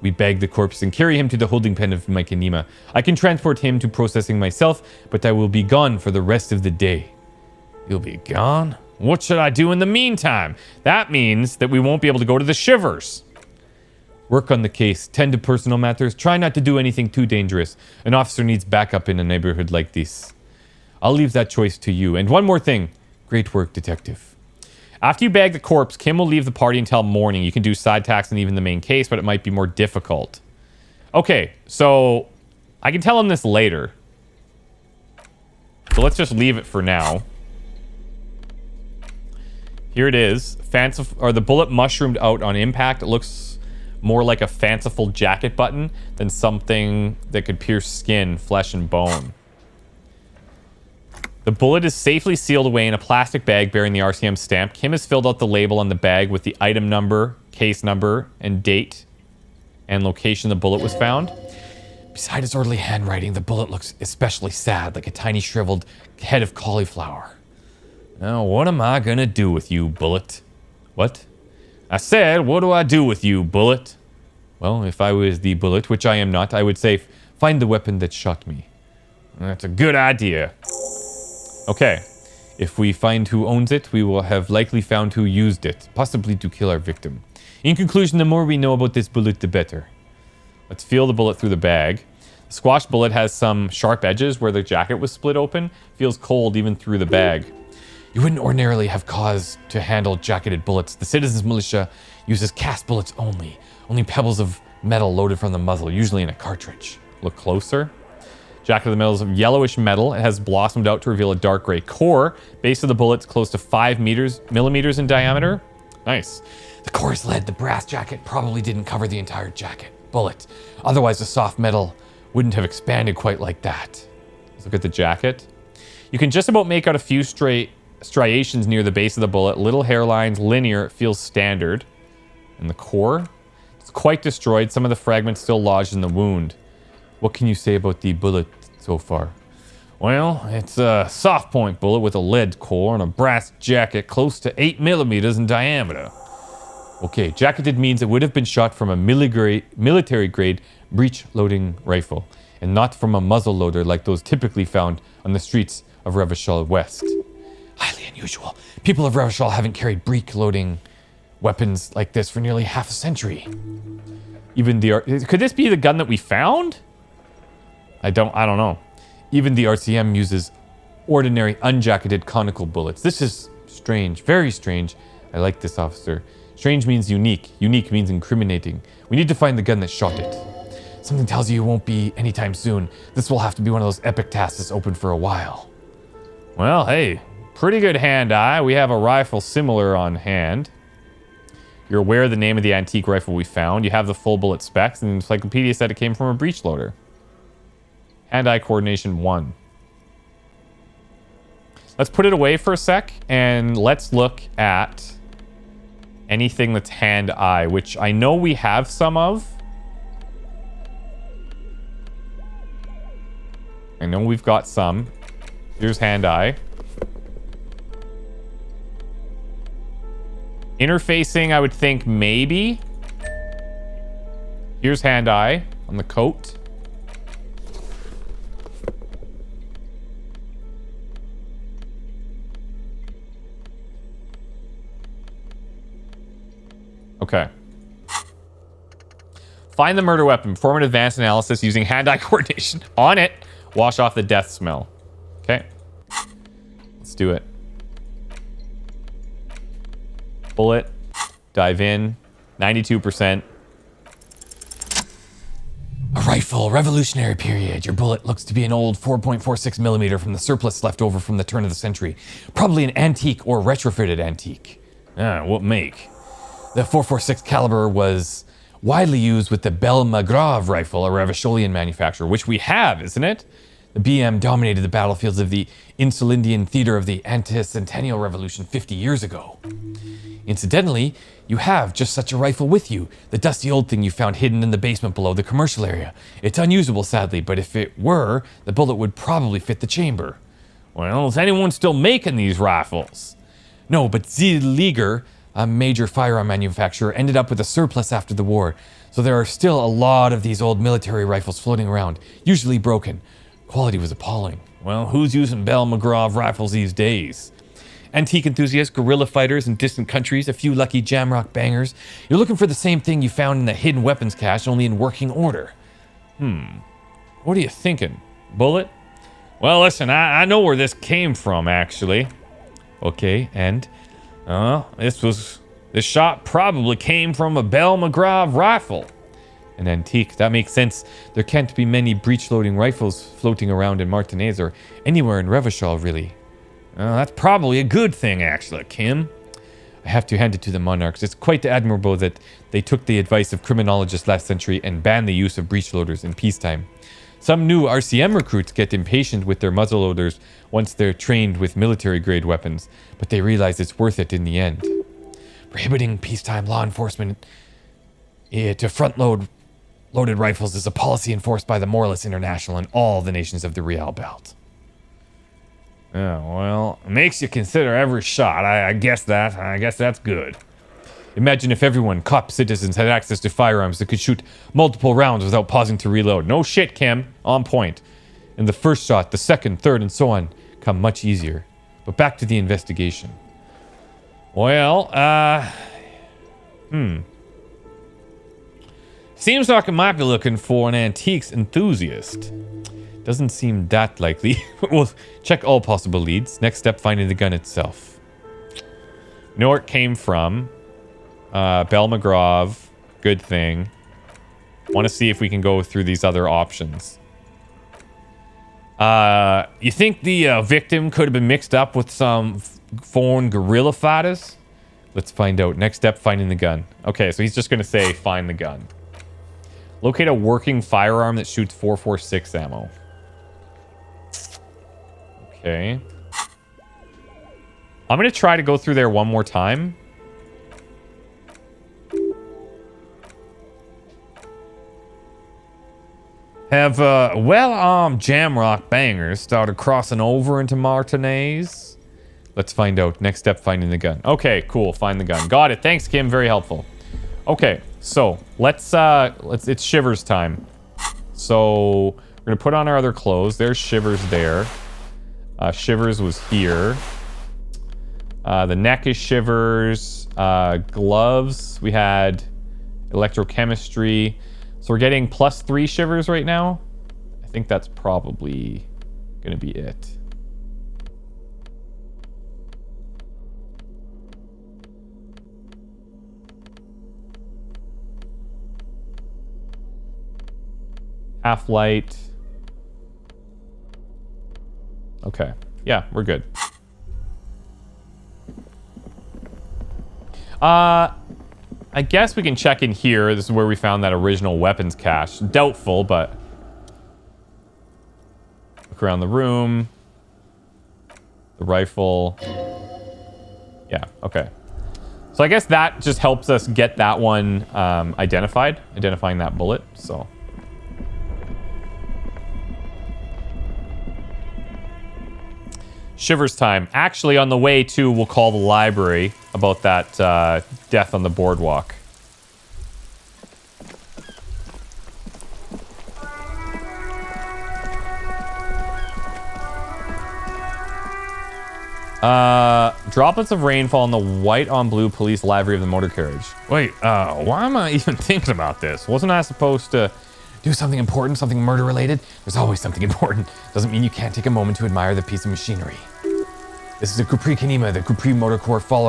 Speaker 1: We bag the corpse and carry him to the holding pen of Mykonima. I can transport him to processing myself, but I will be gone for the rest of the day. You'll be gone? What should I do in the meantime? That means that we won't be able to go to the Shivers. Work on the case. Tend to personal matters. Try not to do anything too dangerous. An officer needs backup in a neighborhood like this. I'll leave that choice to you. And one more thing. Great work, detective. After you bag the corpse, Kim will leave the party until morning. You can do side tasks and even the main case, but it might be more difficult. Okay, so I can tell him this later. So let's just leave it for now. Here it is. The bullet mushroomed out on impact. It looks more like a fanciful jacket button than something that could pierce skin, flesh, and bone. The bullet is safely sealed away in a plastic bag bearing the RCM stamp. Kim has filled out the label on the bag with the item number, case number, and date and location the bullet was found. Beside his orderly handwriting, the bullet looks especially sad, like a tiny shriveled head of cauliflower. Now, what am I gonna do with you, bullet? What? I said, what do I do with you, bullet? Well, if I was the bullet, which I am not, I would say, find the weapon that shot me. That's a good idea. Okay, if we find who owns it, we will have likely found who used it, possibly to kill our victim. In conclusion, the more we know about this bullet, the better. Let's feel the bullet through the bag. The squashed bullet has some sharp edges where the jacket was split open. Feels cold even through the bag. You wouldn't ordinarily have cause to handle jacketed bullets. The citizens' militia uses cast bullets only. Only pebbles of metal loaded from the muzzle, usually in a cartridge. Look closer. Jacket of the metal is of yellowish metal. It has blossomed out to reveal a dark gray core. Base of the bullet's close to 5 millimeters in diameter. Nice. The core is lead. The brass jacket probably didn't cover the entire jacket. Bullet. Otherwise, the soft metal wouldn't have expanded quite like that. Let's look at the jacket. You can just about make out a few striations near the base of the bullet. Little hairlines, linear, it feels standard. And the core? It's quite destroyed. Some of the fragments still lodged in the wound. What can you say about the bullet so far? Well, it's a soft point bullet with a lead core and a brass jacket close to 8 millimeters in diameter. Okay, jacketed means it would have been shot from a military-grade breech-loading rifle, and not from a muzzle loader like those typically found on the streets of Revachol West. Highly unusual. People of Revachol haven't carried breech-loading weapons like this for nearly half a century. Even the... Could this be the gun that we found? I don't know. Even the RCM uses ordinary unjacketed conical bullets. This is strange. Very strange. I like this, officer. Strange means unique. Unique means incriminating. We need to find the gun that shot it. Something tells you it won't be anytime soon. This will have to be one of those epic tasks that's open for a while. Well, hey. Pretty good hand-eye. We have a rifle similar on hand. You're aware of the name of the antique rifle we found. You have the full bullet specs, and the encyclopedia said it came from a breech loader. Hand-eye coordination 1. Let's put it away for a sec, and let's look at anything that's hand-eye, which I know we have some of. I know we've got some. Here's hand-eye. Interfacing, I would think maybe. Here's hand-eye on the coat. Okay. Find the murder weapon. Perform an advanced analysis using hand-eye coordination. On it. Wash off the death smell. Okay. Let's do it. Bullet. Dive in. 92%. A rifle. Revolutionary period. Your bullet looks to be an old 4.46 millimeter from the surplus left over from the turn of the century. Probably an antique or retrofitted antique. What make? The .446 caliber was widely used with the Bel-Magrave rifle, a Revacholian manufacturer, which we have, isn't it? The BM dominated the battlefields of the Insulindian theater of the anti-centennial revolution 50 years ago. Incidentally, you have just such a rifle with you, the dusty old thing you found hidden in the basement below the commercial area. It's unusable, sadly, but if it were, the bullet would probably fit the chamber. Well, is anyone still making these rifles? No, but Zieliger, a major firearm manufacturer, ended up with a surplus after the war, so there are still a lot of these old military rifles floating around, usually broken. Quality was appalling. Well, who's using Bel-Magrave rifles these days? Antique enthusiasts, guerrilla fighters in distant countries, a few lucky jamrock bangers. You're looking for the same thing you found in the hidden weapons cache, only in working order. What are you thinking? Bullet? Well, listen, I know where this came from, actually. Okay, and... this shot probably came from a Bel-Magrave rifle. An antique, that makes sense. There can't be many breech-loading rifles floating around in Martinez or anywhere in Revachol, really. That's probably a good thing, actually, Kim. I have to hand it to the monarchs. It's quite admirable that they took the advice of criminologists last century and banned the use of breech-loaders in peacetime. Some new RCM recruits get impatient with their muzzleloaders once they're trained with military-grade weapons, but they realize it's worth it in the end. Prohibiting peacetime law enforcement to front-loaded rifles is a policy enforced by the Moralists International and all the nations of the Real Belt. Oh, well, it makes you consider every shot. I guess that's good. Imagine if everyone, cops, citizens, had access to firearms that could shoot multiple rounds without pausing to reload. No shit, Kim. On point. And the first shot, the second, third, and so on come much easier. But back to the investigation. Well, seems like I might be looking for an antiques enthusiast. Doesn't seem that likely. We'll check all possible leads. Next step, finding the gun itself. Know where it came from. Bel-Magrave. Good thing. Want to see if we can go through these other options. You think the victim could have been mixed up with some foreign guerrilla fighters? Let's find out. Next step, finding the gun. Okay, so he's just going to say, find the gun. Locate a working firearm that shoots 4.46 ammo. Okay. I'm going to try to go through there one more time. Have well-armed jamrock bangers started crossing over into Martinez? Let's find out. Next step, finding the gun. Okay, cool. Find the gun. Got it. Thanks, Kim. Very helpful. Okay, so let's it's Shivers time. So we're gonna put on our other clothes. There's Shivers there. Shivers was here. The neck is Shivers. Gloves. We had electrochemistry. So we're getting +3 Shivers right now. I think that's probably gonna be it. Half light. Okay. Yeah, we're good. I guess we can check in here. This is where we found that original weapons cache. Doubtful, but... Look around the room. The rifle. Yeah, okay. So I guess that just helps us get that one identified. Identifying that bullet, so... Shivers time. Actually, on the way to, we'll call the library about that death on the boardwalk. Droplets of rain fall on the white on blue police livery of the motor carriage. Wait, why am I even thinking about this? Wasn't I supposed to do something important, something murder related? There's always something important. Doesn't mean you can't take a moment to admire the piece of machinery. This is a Capri Kanema. The Capri Motor Corps follow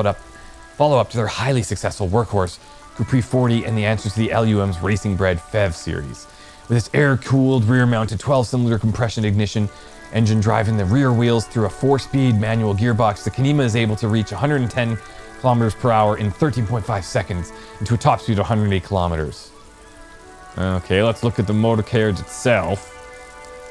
Speaker 1: up to their highly successful workhorse, Capri 40, and the answer to the LUM's Racing Bred FEV series. With its air-cooled, rear-mounted 12-cylinder compression ignition engine driving the rear wheels through a 4-speed manual gearbox, the Kanema is able to reach 110 kilometers per hour in 13.5 seconds and to a top speed of 108 kilometers. Okay, let's look at the motor carriage itself.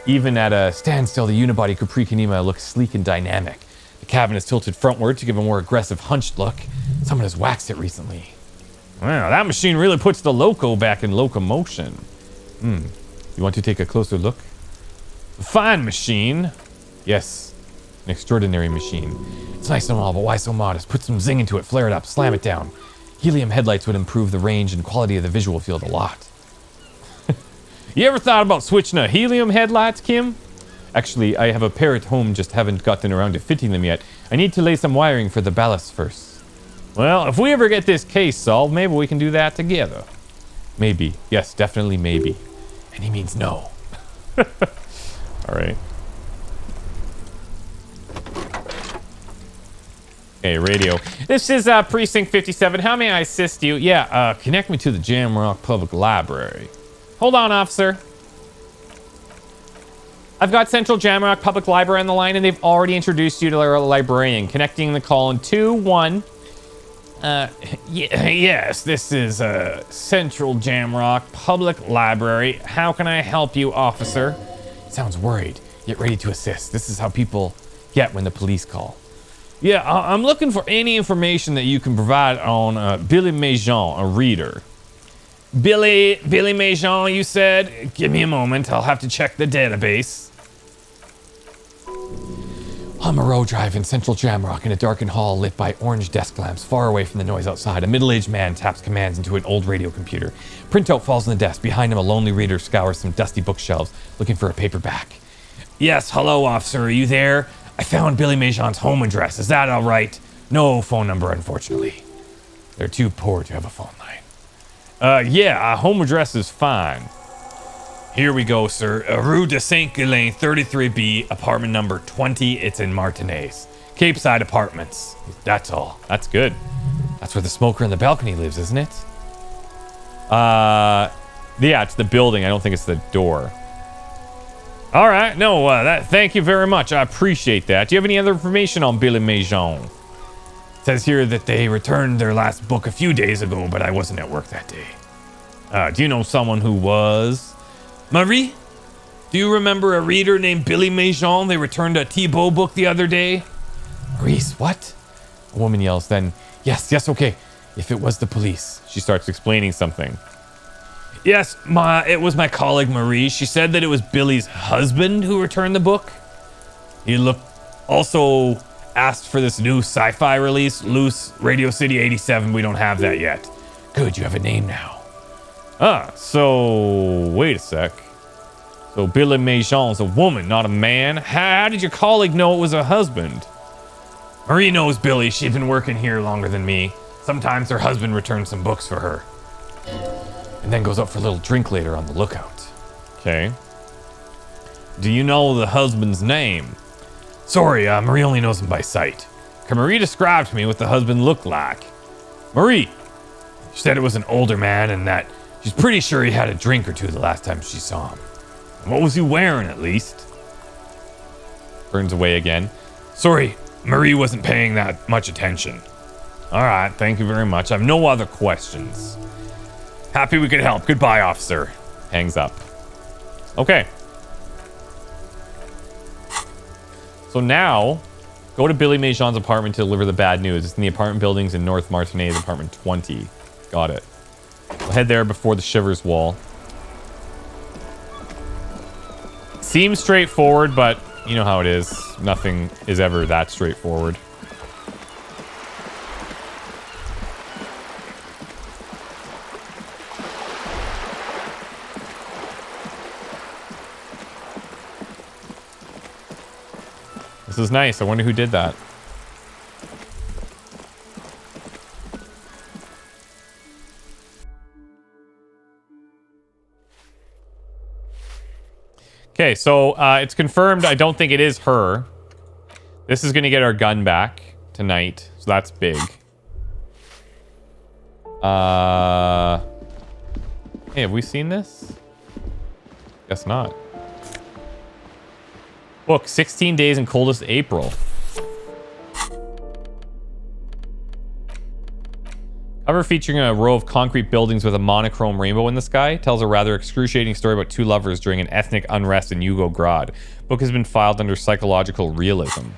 Speaker 1: Even at a standstill, the unibody Capri Kanema looks sleek and dynamic. The cabin is tilted frontward to give a more aggressive, hunched look. Someone has waxed it recently. Wow, that machine really puts the loco back in locomotion. You want to take a closer look? A fine machine. Yes, an extraordinary machine. It's nice and all, but why so modest? Put some zing into it, flare it up, slam it down. Helium headlights would improve the range and quality of the visual field a lot. You ever thought about switching to helium headlights, Kim? Actually, I have a pair at home, just haven't gotten around to fitting them yet. I need to lay some wiring for the ballast first. Well, if we ever get this case solved, maybe we can do that together. Maybe. Yes, definitely maybe. And he means no. Alright. Okay, radio. This is Precinct 57. How may I assist you? Yeah, connect me to the Jamrock Public Library. Hold on, officer. I've got Central Jamrock Public Library on the line, and they've already introduced you to their librarian. Connecting the call in 2-1. Yes, this is Central Jamrock Public Library. How can I help you, officer? Sounds worried, yet ready to assist. This is how people get when the police call. Yeah, I'm looking for any information that you can provide on Billy Majon, a reader. Billy Majon, you said? Give me a moment, I'll have to check the database. On Moreau Drive in Central Jamrock, in a darkened hall lit by orange desk lamps far away from the noise outside, a middle-aged man taps commands into an old radio computer. Printout falls on the desk. Behind him, a lonely reader scours some dusty bookshelves, looking for a paperback. Yes, hello, officer. Are you there? I found Billy Majon's home address. Is that all right? No phone number, unfortunately. They're too poor to have a phone line. Yeah, home address is fine. Here we go, sir. Rue de Saint-Ghislain, 33B, apartment number 20. It's in Martinez. Cape Side Apartments. That's all. That's good. That's where the smoker in the balcony lives, isn't it? Yeah, it's the building. I don't think it's the door. All right. No, thank you very much. I appreciate that. Do you have any other information on Billy Majon? It says here that they returned their last book a few days ago, but I wasn't at work that day. Do you know someone who was? Marie? Do you remember a reader named Billy Méjean? They returned a Thibault book the other day. Maurice, what? A woman yells, then, yes, okay. If it was the police. She starts explaining something. Yes, it was my colleague Marie. She said that it was Billy's husband who returned the book. He also asked for this new sci-fi release, Loose Radio City 87. We don't have that yet. Good, you have a name now. So wait a sec. So Billy Méjean's a woman, not a man. How did your colleague know it was a husband? Marie knows Billy. She's been working here longer than me. Sometimes her husband returns some books for her. And then goes out for a little drink later on the lookout. Okay. Do you know the husband's name? Sorry, Marie only knows him by sight. Can Marie describe to me what the husband looked like? Marie! She said it was an older man and that she's pretty sure he had a drink or two the last time she saw him. And what was he wearing, at least? Burns away again. Sorry, Marie wasn't paying that much attention. All right, thank you very much. I have no other questions. Happy we could help. Goodbye, officer. Hangs up. Okay. So now, go to Billy Méjean's apartment to deliver the bad news. It's in the apartment buildings in North Martinez, apartment 20. Got it. We'll head there before the Shivers wall. Seems straightforward, but you know how it is. Nothing is ever that straightforward. This is nice. I wonder who did that. Okay, so it's confirmed. I don't think it is her. This is going to get our gun back tonight, so that's big. Hey, have we seen this? Guess not. Book, 16 Days in Coldest April. Cover featuring a row of concrete buildings with a monochrome rainbow in the sky tells a rather excruciating story about two lovers during an ethnic unrest in Yugograd. Book has been filed under psychological realism.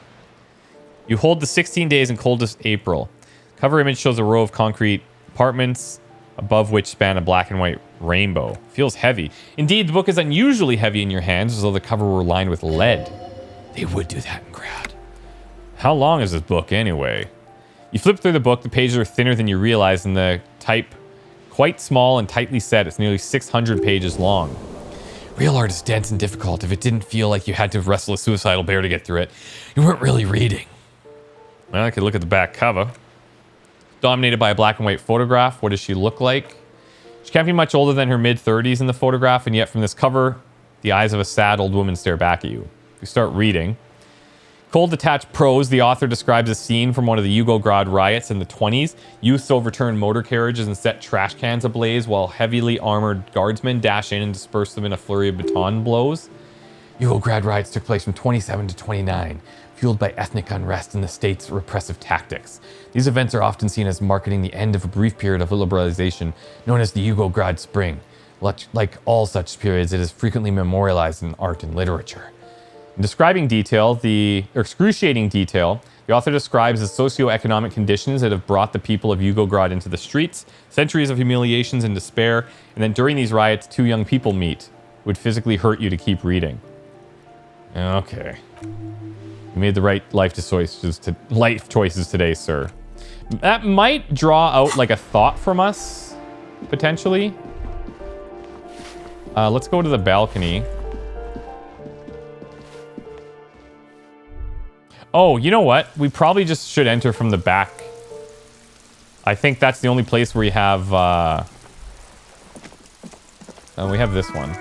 Speaker 1: You hold the 16 Days in Coldest April. Cover image shows a row of concrete apartments above which span a black and white rainbow. Feels heavy. Indeed, the book is unusually heavy in your hands, as though the cover were lined with lead. They would do that in Grad. How long is this book anyway? You flip through the book, the pages are thinner than you realize, and the type quite small and tightly set. It's nearly 600 pages long. Real art is dense and difficult. If it didn't feel like you had to wrestle a suicidal bear to get through it, you weren't really reading. Well, I could look at the back cover. Dominated by a black and white photograph. What does she look like? She can't be much older than her mid-30s in the photograph, and yet from this cover, the eyes of a sad old woman stare back at you. You start reading. Cold detached prose, the author describes a scene from one of the Yugograd riots in the 20s. Youths overturn motor carriages and set trash cans ablaze while heavily armored guardsmen dash in and disperse them in a flurry of baton blows. Yugograd riots took place from 27 to 29, fueled by ethnic unrest and the state's repressive tactics. These events are often seen as marking the end of a brief period of liberalization known as the Yugograd Spring. Like all such periods, it is frequently memorialized in art and literature. In describing detail, the excruciating detail, the author describes the socioeconomic conditions that have brought the people of Yugograd into the streets, centuries of humiliations and despair, and then during these riots, two young people meet who would physically hurt you to keep reading. Okay. You made the right life choices today, sir. That might draw out like a thought from us, potentially. Let's go to the balcony. Oh, you know what? We probably just should enter from the back. I think that's the only place where we have, we have this one.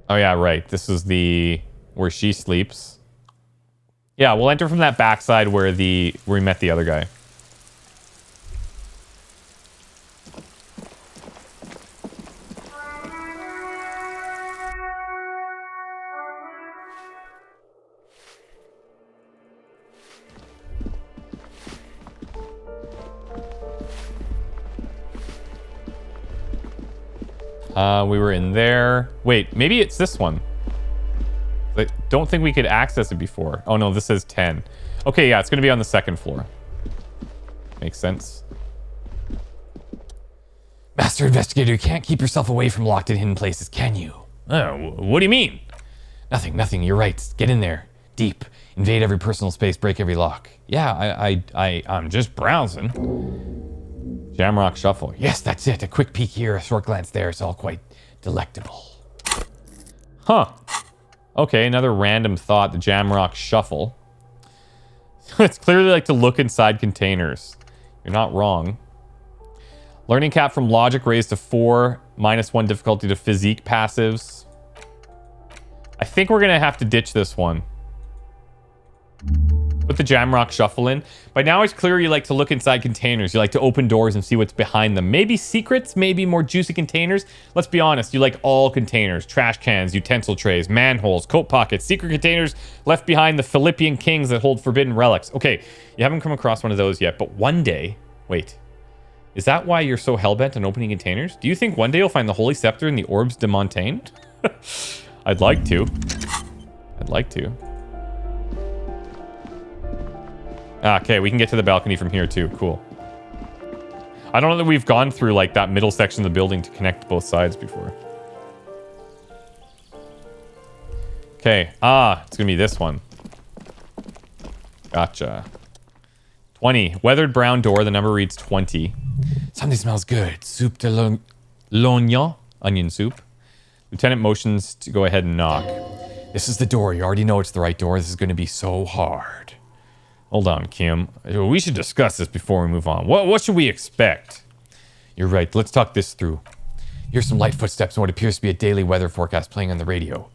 Speaker 1: Oh yeah, right. This is where she sleeps. Yeah, we'll enter from that backside where we met the other guy. We were in there. Wait, maybe it's this one. I don't think we could access it before. Oh no, this says 10. Okay, yeah, it's going to be on the second floor. Makes sense. Master Investigator, you can't keep yourself away from locked and hidden places, can you? Oh, what do you mean? Nothing. You're right. Get in there. Deep. Invade every personal space. Break every lock. Yeah, I'm just browsing. Jamrock Shuffle. Yes, that's it. A quick peek here, a short glance there. It's all quite delectable. Huh. Okay, another random thought. The Jamrock Shuffle. It's clearly like to look inside containers. You're not wrong. Learning cap from logic raised to 4. -1 difficulty to physique passives. I think we're going to have to ditch this one. Put the Jamrock Shuffle in. By now it's clear you like to look inside containers. You like to open doors and see what's behind them. Maybe secrets, maybe more juicy containers. Let's be honest, you like all containers. Trash cans, utensil trays, manholes, coat pockets, secret containers left behind the Philippian kings that hold forbidden relics. Okay, you haven't come across one of those yet, but one day... Wait. Is that why you're so hellbent on opening containers? Do you think one day you'll find the Holy Scepter in the Orbs de Montaigne? I'd like to. Okay, we can get to the balcony from here too. Cool. I don't know that we've gone through like that middle section of the building to connect both sides before. Okay. It's gonna be this one. Gotcha. 20. Weathered brown door. The number reads 20. Something smells good. Soup de l'oignon. Onion soup. Lieutenant motions to go ahead and knock. This is the door. You already know it's the right door. This is going to be so hard. Hold on, Kim. We should discuss this before we move on. What should we expect? You're right. Let's talk this through. Here's some light footsteps and what appears to be a daily weather forecast playing on the radio.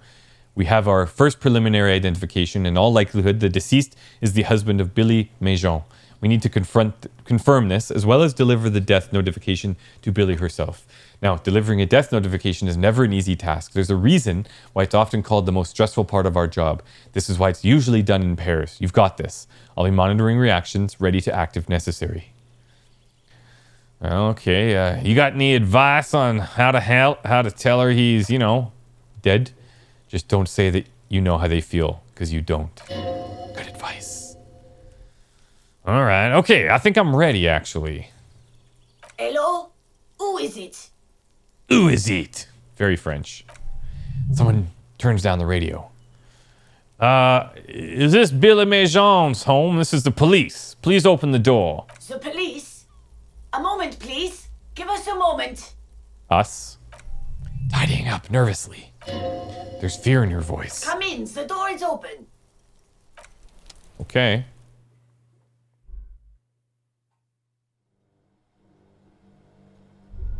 Speaker 1: We have our first preliminary identification. In all likelihood, the deceased is the husband of Billy Méjean. We need to confirm this, as well as deliver the death notification to Billy herself. Now, delivering a death notification is never an easy task. There's a reason why it's often called the most stressful part of our job. This is why it's usually done in pairs. You've got this. I'll be monitoring reactions, ready to act if necessary. Okay, you got any advice on how to tell her he's, dead? Just don't say that you know how they feel, because you don't. Good advice. All right. Okay, I think I'm ready, actually.
Speaker 10: Hello? Who is it?
Speaker 1: Who is it? Very French. Someone turns down the radio. Is this Billy Méjean's home? This is the police. Please open the door.
Speaker 10: The police? A moment, please. Give us a moment.
Speaker 1: Us? Tidying up nervously. There's fear in your voice.
Speaker 10: Come in. The door is open.
Speaker 1: Okay.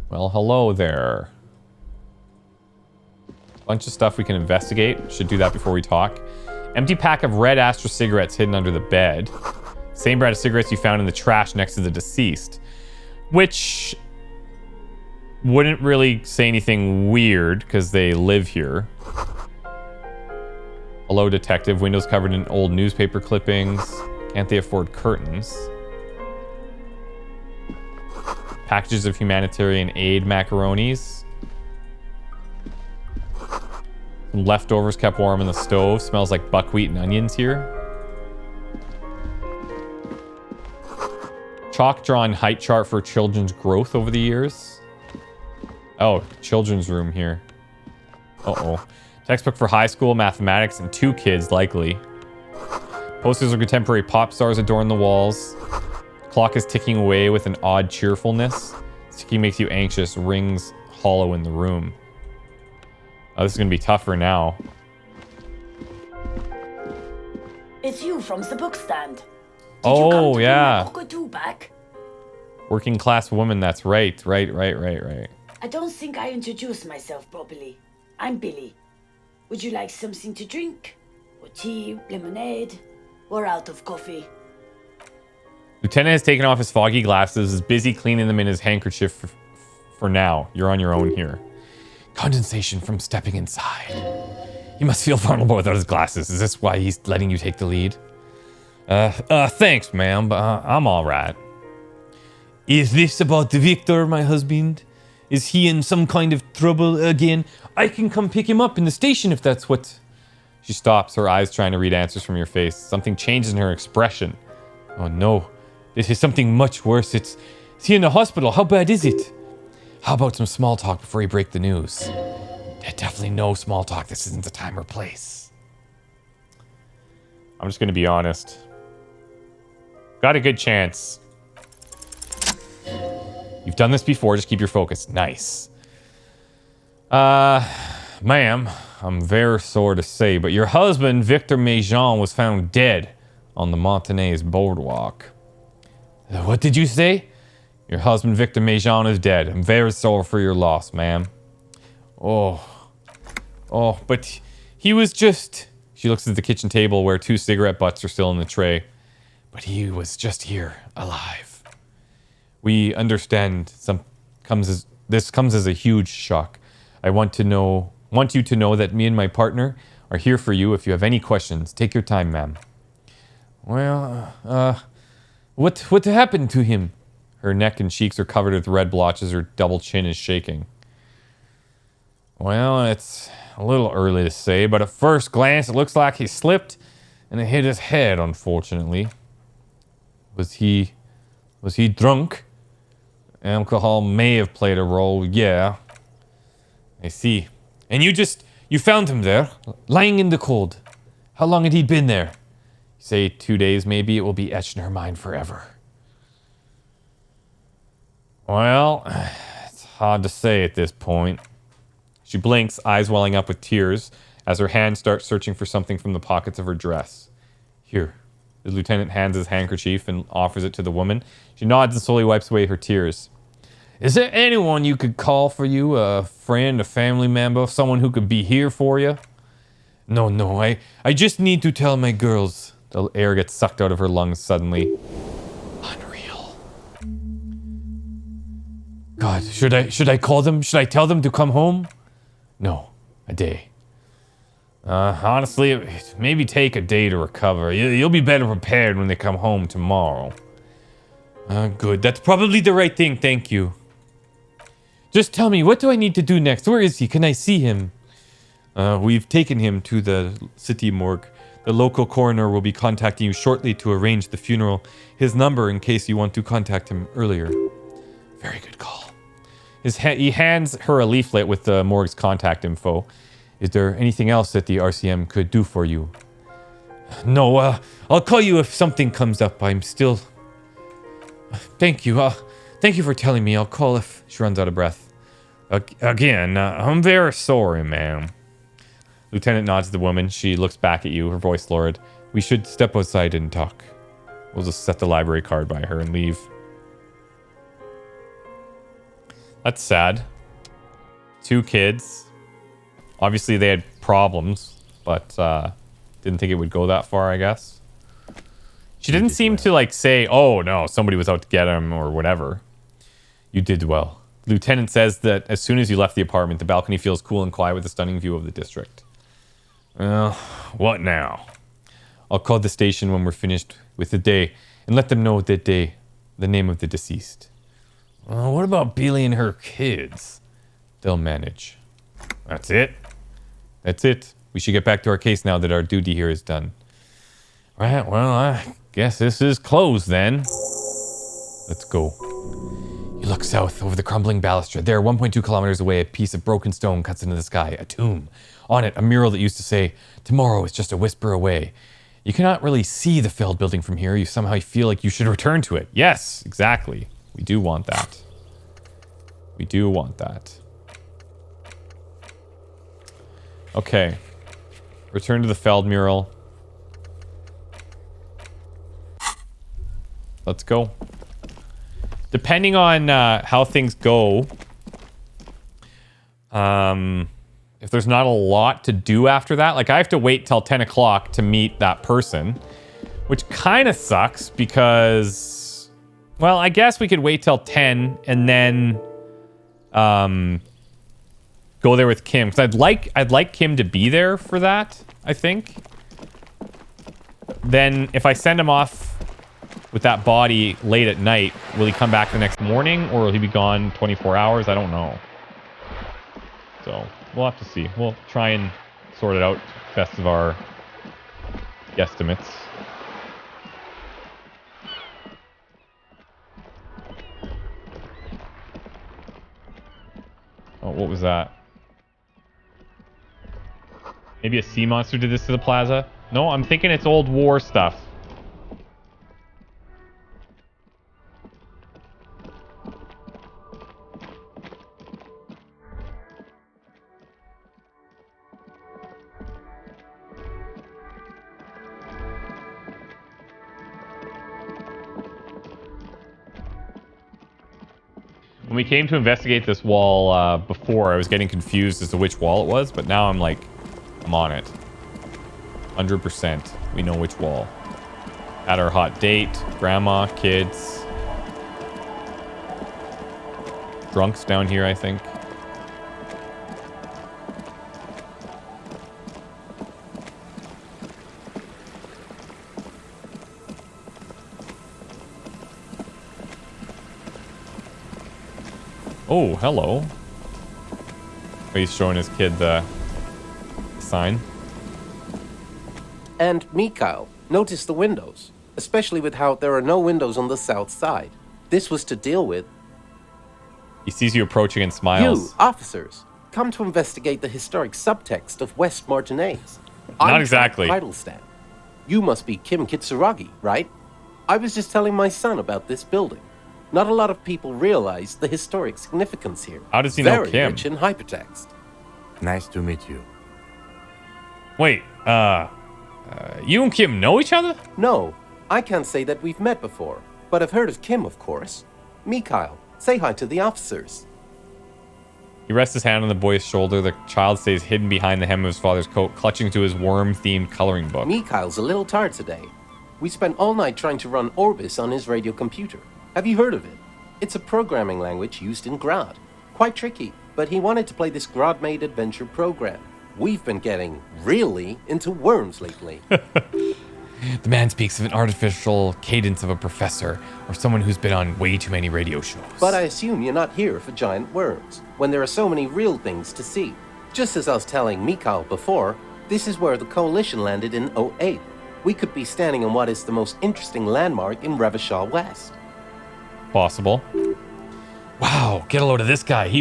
Speaker 1: Well, hello there. Bunch of stuff we can investigate. Should do that before we talk. Empty pack of red Astra cigarettes hidden under the bed. Same brand of cigarettes you found in the trash next to the deceased. Which wouldn't really say anything weird because they live here. Hello, detective. Windows covered in old newspaper clippings. Can't they afford curtains? Packages of humanitarian aid macaronis. Some leftovers kept warm in the stove. Smells like buckwheat and onions here. Chalk drawn height chart for children's growth over the years. Oh, children's room here. Uh-oh. Textbook for high school mathematics and 2 kids, likely. Posters of contemporary pop stars adorn the walls. Clock is ticking away with an odd cheerfulness. Ticking makes you anxious. Rings hollow in the room. Oh, this is going to be tougher now.
Speaker 10: It's you from the book stand.
Speaker 1: Oh, yeah.
Speaker 10: Back?
Speaker 1: Working class woman, that's right. Right.
Speaker 10: I don't think I introduced myself properly. I'm Billy. Would you like something to drink? Or tea, lemonade? We're out of coffee.
Speaker 1: Lieutenant has taken off his foggy glasses, is busy cleaning them in his handkerchief for now. You're on your own here. Condensation from stepping inside. He must feel vulnerable without his glasses. Is this why he's letting you take the lead? Thanks, ma'am, but I'm all right. Is this about Victor, my husband? Is he in some kind of trouble again? I can come pick him up in the station if that's what... She stops, her eyes trying to read answers from your face. Something changes in her expression. Oh no, this is something much worse. Is he in the hospital? How bad is it? How about some small talk before you break the news? Definitely no small talk. This isn't the time or place. I'm just going to be honest. Got a good chance. You've done this before. Just keep your focus. Nice. Ma'am, I'm very sorry to say, but your husband, Victor Mejean, was found dead on the Montagnais boardwalk. What did you say? Your husband, Victor Mejean, is dead. I'm very sorry for your loss, ma'am. Oh, but he was just... She looks at the kitchen table where 2 cigarette butts are still in the tray. But he was just here, alive. We understand this comes as a huge shock. I want you to know that me and my partner are here for you if you have any questions. Take your time, ma'am. Well, what happened to him? Her neck and cheeks are covered with red blotches. Her double chin is shaking. Well, it's a little early to say, but at first glance, it looks like he slipped and it hit his head, unfortunately. Was he drunk? Alcohol may have played a role, yeah. I see. And you found him there, lying in the cold. How long had he been there? You say 2 days, maybe. It will be etched in her mind forever. Well, it's hard to say at this point. She blinks, eyes welling up with tears, as her hand starts searching for something from the pockets of her dress. Here. The lieutenant hands his handkerchief and offers it to the woman. She nods and slowly wipes away her tears. Is there anyone you could call for you? A friend, a family member, someone who could be here for you? No, I just need to tell my girls. The air gets sucked out of her lungs suddenly. Unreal. God, should I call them? Should I tell them to come home? No, a day. Honestly, it maybe take a day to recover. You'll be better prepared when they come home tomorrow. Good. That's probably the right thing, thank you. Just tell me, what do I need to do next? Where is he? Can I see him? We've taken him to the city morgue. The local coroner will be contacting you shortly to arrange the funeral. His number in case you want to contact him earlier. Very good call. He hands her a leaflet with the morgue's contact info. Is there anything else that the RCM could do for you? No, I'll call you if something comes up. I'm still... Thank you. Thank you for telling me. I'll call if she runs out of breath. Again, I'm very sorry, ma'am. Lieutenant nods to the woman. She looks back at you, her voice lowered. We should step outside and talk. We'll just set the library card by her and leave. That's sad. 2 kids. Obviously, they had problems, but didn't think it would go that far, I guess. She didn't seem to, like, say, oh, no, somebody was out to get him or whatever. You did well. The lieutenant says that as soon as you left the apartment, the balcony feels cool and quiet with a stunning view of the district. Well, what now? I'll call the station when we're finished with the day and let them know the name of the deceased. What about Billy and her kids? They'll manage. That's it. That's it. We should get back to our case now that our duty here is done. Right, well, I guess this is closed then. Let's go. You look south over the crumbling balustrade. There, 1.2 kilometers away, a piece of broken stone cuts into the sky. A tomb. On it, a mural that used to say, tomorrow is just a whisper away. You cannot really see the failed building from here. You somehow feel like you should return to it. Yes, exactly. We do want that. We do want that. Okay. Return to the Feld mural. Let's go. Depending on how things go, if there's not a lot to do after that, like I have to wait till 10 o'clock to meet that person, which kind of sucks because, well, I guess we could wait till 10 and then go there with Kim, because I'd like Kim to be there for that, I think. Then if I send him off with that body late at night, will he come back the next morning or will he be gone 24 hours? I don't know. So we'll have to see. We'll try and sort it out best of our guesstimates. Oh, what was that? Maybe a sea monster did this to the plaza? No, I'm thinking it's old war stuff. When we came to investigate this wall before, I was getting confused as to which wall it was, but now I'm like, I'm on it. 100%. We know which wall. Had our hot date, grandma, kids. Drunks down here, I think. Oh, hello. He's showing his kid the sign.
Speaker 11: And Mikhail, notice the windows, especially with how there are no windows on the south side. This was to deal with.
Speaker 1: He sees you approaching and smiles.
Speaker 11: You, officers, come to investigate the historic subtext of West Martinaise.
Speaker 1: Not exactly.
Speaker 11: Title stand. You must be Kim Kitsuragi, right? I was just telling my son about this building. Not a lot of people realize the historic significance here.
Speaker 1: How does he know Kim?
Speaker 11: Very rich in hypertext.
Speaker 6: Nice to meet you.
Speaker 1: Wait, you and Kim know each other?
Speaker 11: No, I can't say that we've met before, but I've heard of Kim, of course. Mikhail, say hi to the officers.
Speaker 1: He rests his hand on the boy's shoulder. The child stays hidden behind the hem of his father's coat, clutching to his worm-themed coloring book.
Speaker 11: Mikhail's a little tired today. We spent all night trying to run Orbis on his radio computer. Have you heard of it? It's a programming language used in Grad. Quite tricky, but he wanted to play this Grad-made adventure program. We've been getting really into worms lately.
Speaker 1: The man speaks of an artificial cadence of a professor or someone who's been on way too many radio shows.
Speaker 11: But I assume you're not here for giant worms, when there are so many real things to see. Just as I was telling Mikhail before, this is where the Coalition landed in 2008. We could be standing on what is the most interesting landmark in Revachol West.
Speaker 1: Possible. Wow, get a load of this guy. He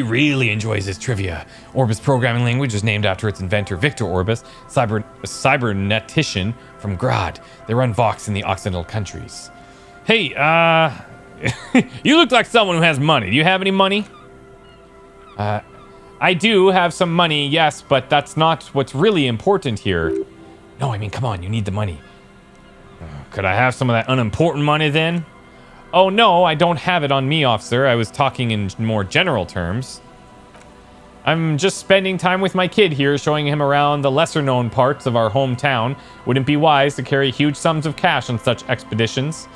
Speaker 1: enjoys his trivia. Orbis programming language is named after its inventor, Victor Orbis, cybernetician from Grad. They run Vox in the Occidental countries. Hey, you look like someone who has money. Do you have any money? I do have some money, yes, but that's not what's really important here. No, I mean, come on, you need the money. Could I have some of that unimportant money then? Oh, no, I don't have it on me, officer. I was talking in more general terms. I'm just spending time with my kid here, showing him around the lesser-known parts of our hometown. Wouldn't be wise to carry huge sums of cash on such expeditions.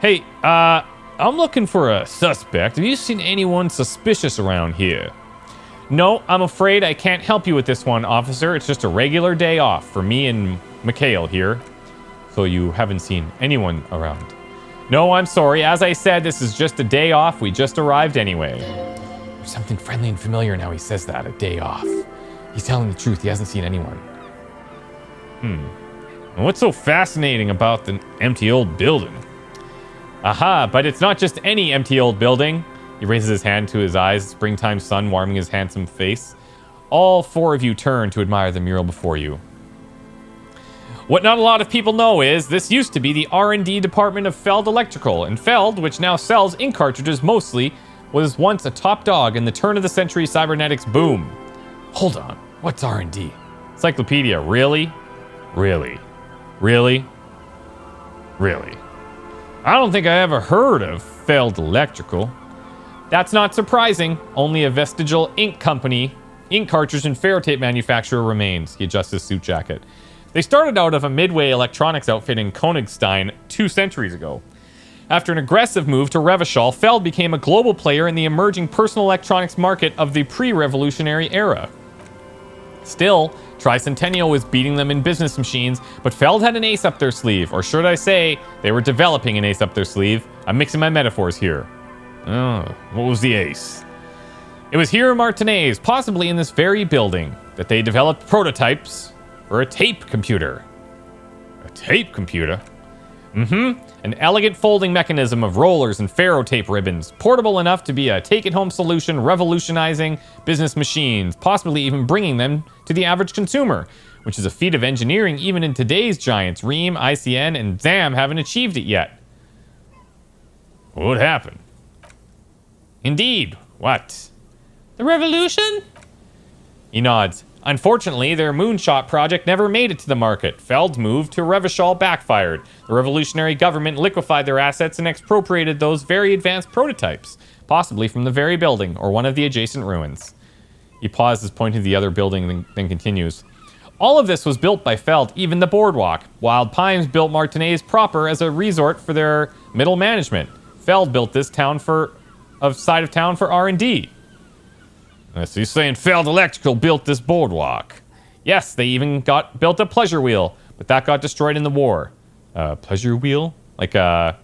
Speaker 1: Hey, I'm looking for a suspect. Have you seen anyone suspicious around here? No, I'm afraid I can't help you with this one, officer. It's just a regular day off for me and Mikhail here. So you haven't seen anyone around? No, I'm sorry. As I said, this is just a day off. We just arrived anyway. There's something friendly and familiar now he says that, a day off. He's telling the truth. He hasn't seen anyone. And what's so fascinating about the empty old building? Aha, but it's not just any empty old building. He raises his hand to his eyes, springtime sun warming his handsome face. All four of you turn to admire the mural before you. What not a lot of people know is this used to be the R&D department of Feld Electrical, and Feld, which now sells ink cartridges mostly, was once a top dog in the turn-of-the-century cybernetics boom. Hold on, what's R&D? Encyclopedia, really? Really? Really? Really? I don't think I ever heard of Feld Electrical. That's not surprising. Only a vestigial ink company, ink cartridge and ferrotape manufacturer remains. He adjusts his suit jacket. They started out of a Midway electronics outfit in Königstein 2 centuries ago. After an aggressive move to Revachol, Feld became a global player in the emerging personal electronics market of the pre-revolutionary era. Still, Tricentennial was beating them in business machines, but Feld had an ace up their sleeve. Or should I say, they were developing an ace up their sleeve. I'm mixing my metaphors here. Oh, what was the ace? It was here in Martinez, possibly in this very building, that they developed prototypes for a tape computer. A tape computer? An elegant folding mechanism of rollers and ferro tape ribbons, portable enough to be a take-it-home solution, revolutionizing business machines, possibly even bringing them to the average consumer, which is a feat of engineering even in today's giants. Ream, ICN, and ZAM haven't achieved it yet. What happened? Indeed. What? The revolution? He nods. Unfortunately, their moonshot project never made it to the market. Feld's move to Revachol backfired. The revolutionary government liquefied their assets and expropriated those very advanced prototypes, possibly from the very building or one of the adjacent ruins. He pauses, pointing to the other building, then continues. All of this was built by Feld, even the boardwalk. Wild Pines built Martinez proper as a resort for their middle management. Feld built this side of town for R&D. So you're saying Feld Electrical built this boardwalk? Yes, they even built a pleasure wheel, but that got destroyed in the war. Pleasure wheel? Like a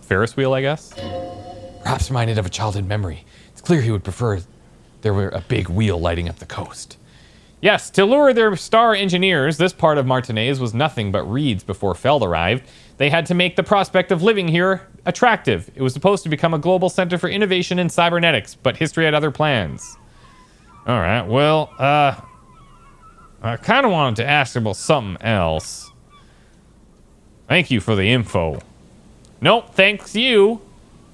Speaker 1: Ferris wheel, I guess? Perhaps reminded of a childhood memory. It's clear he would prefer there were a big wheel lighting up the coast. Yes, to lure their star engineers, this part of Martinez was nothing but reeds before Feld arrived. They had to make the prospect of living here attractive. It was supposed to become a global center for innovation in cybernetics, but history had other plans. All right, well, I kind of wanted to ask about something else. Thank you for the info. Nope, thanks you.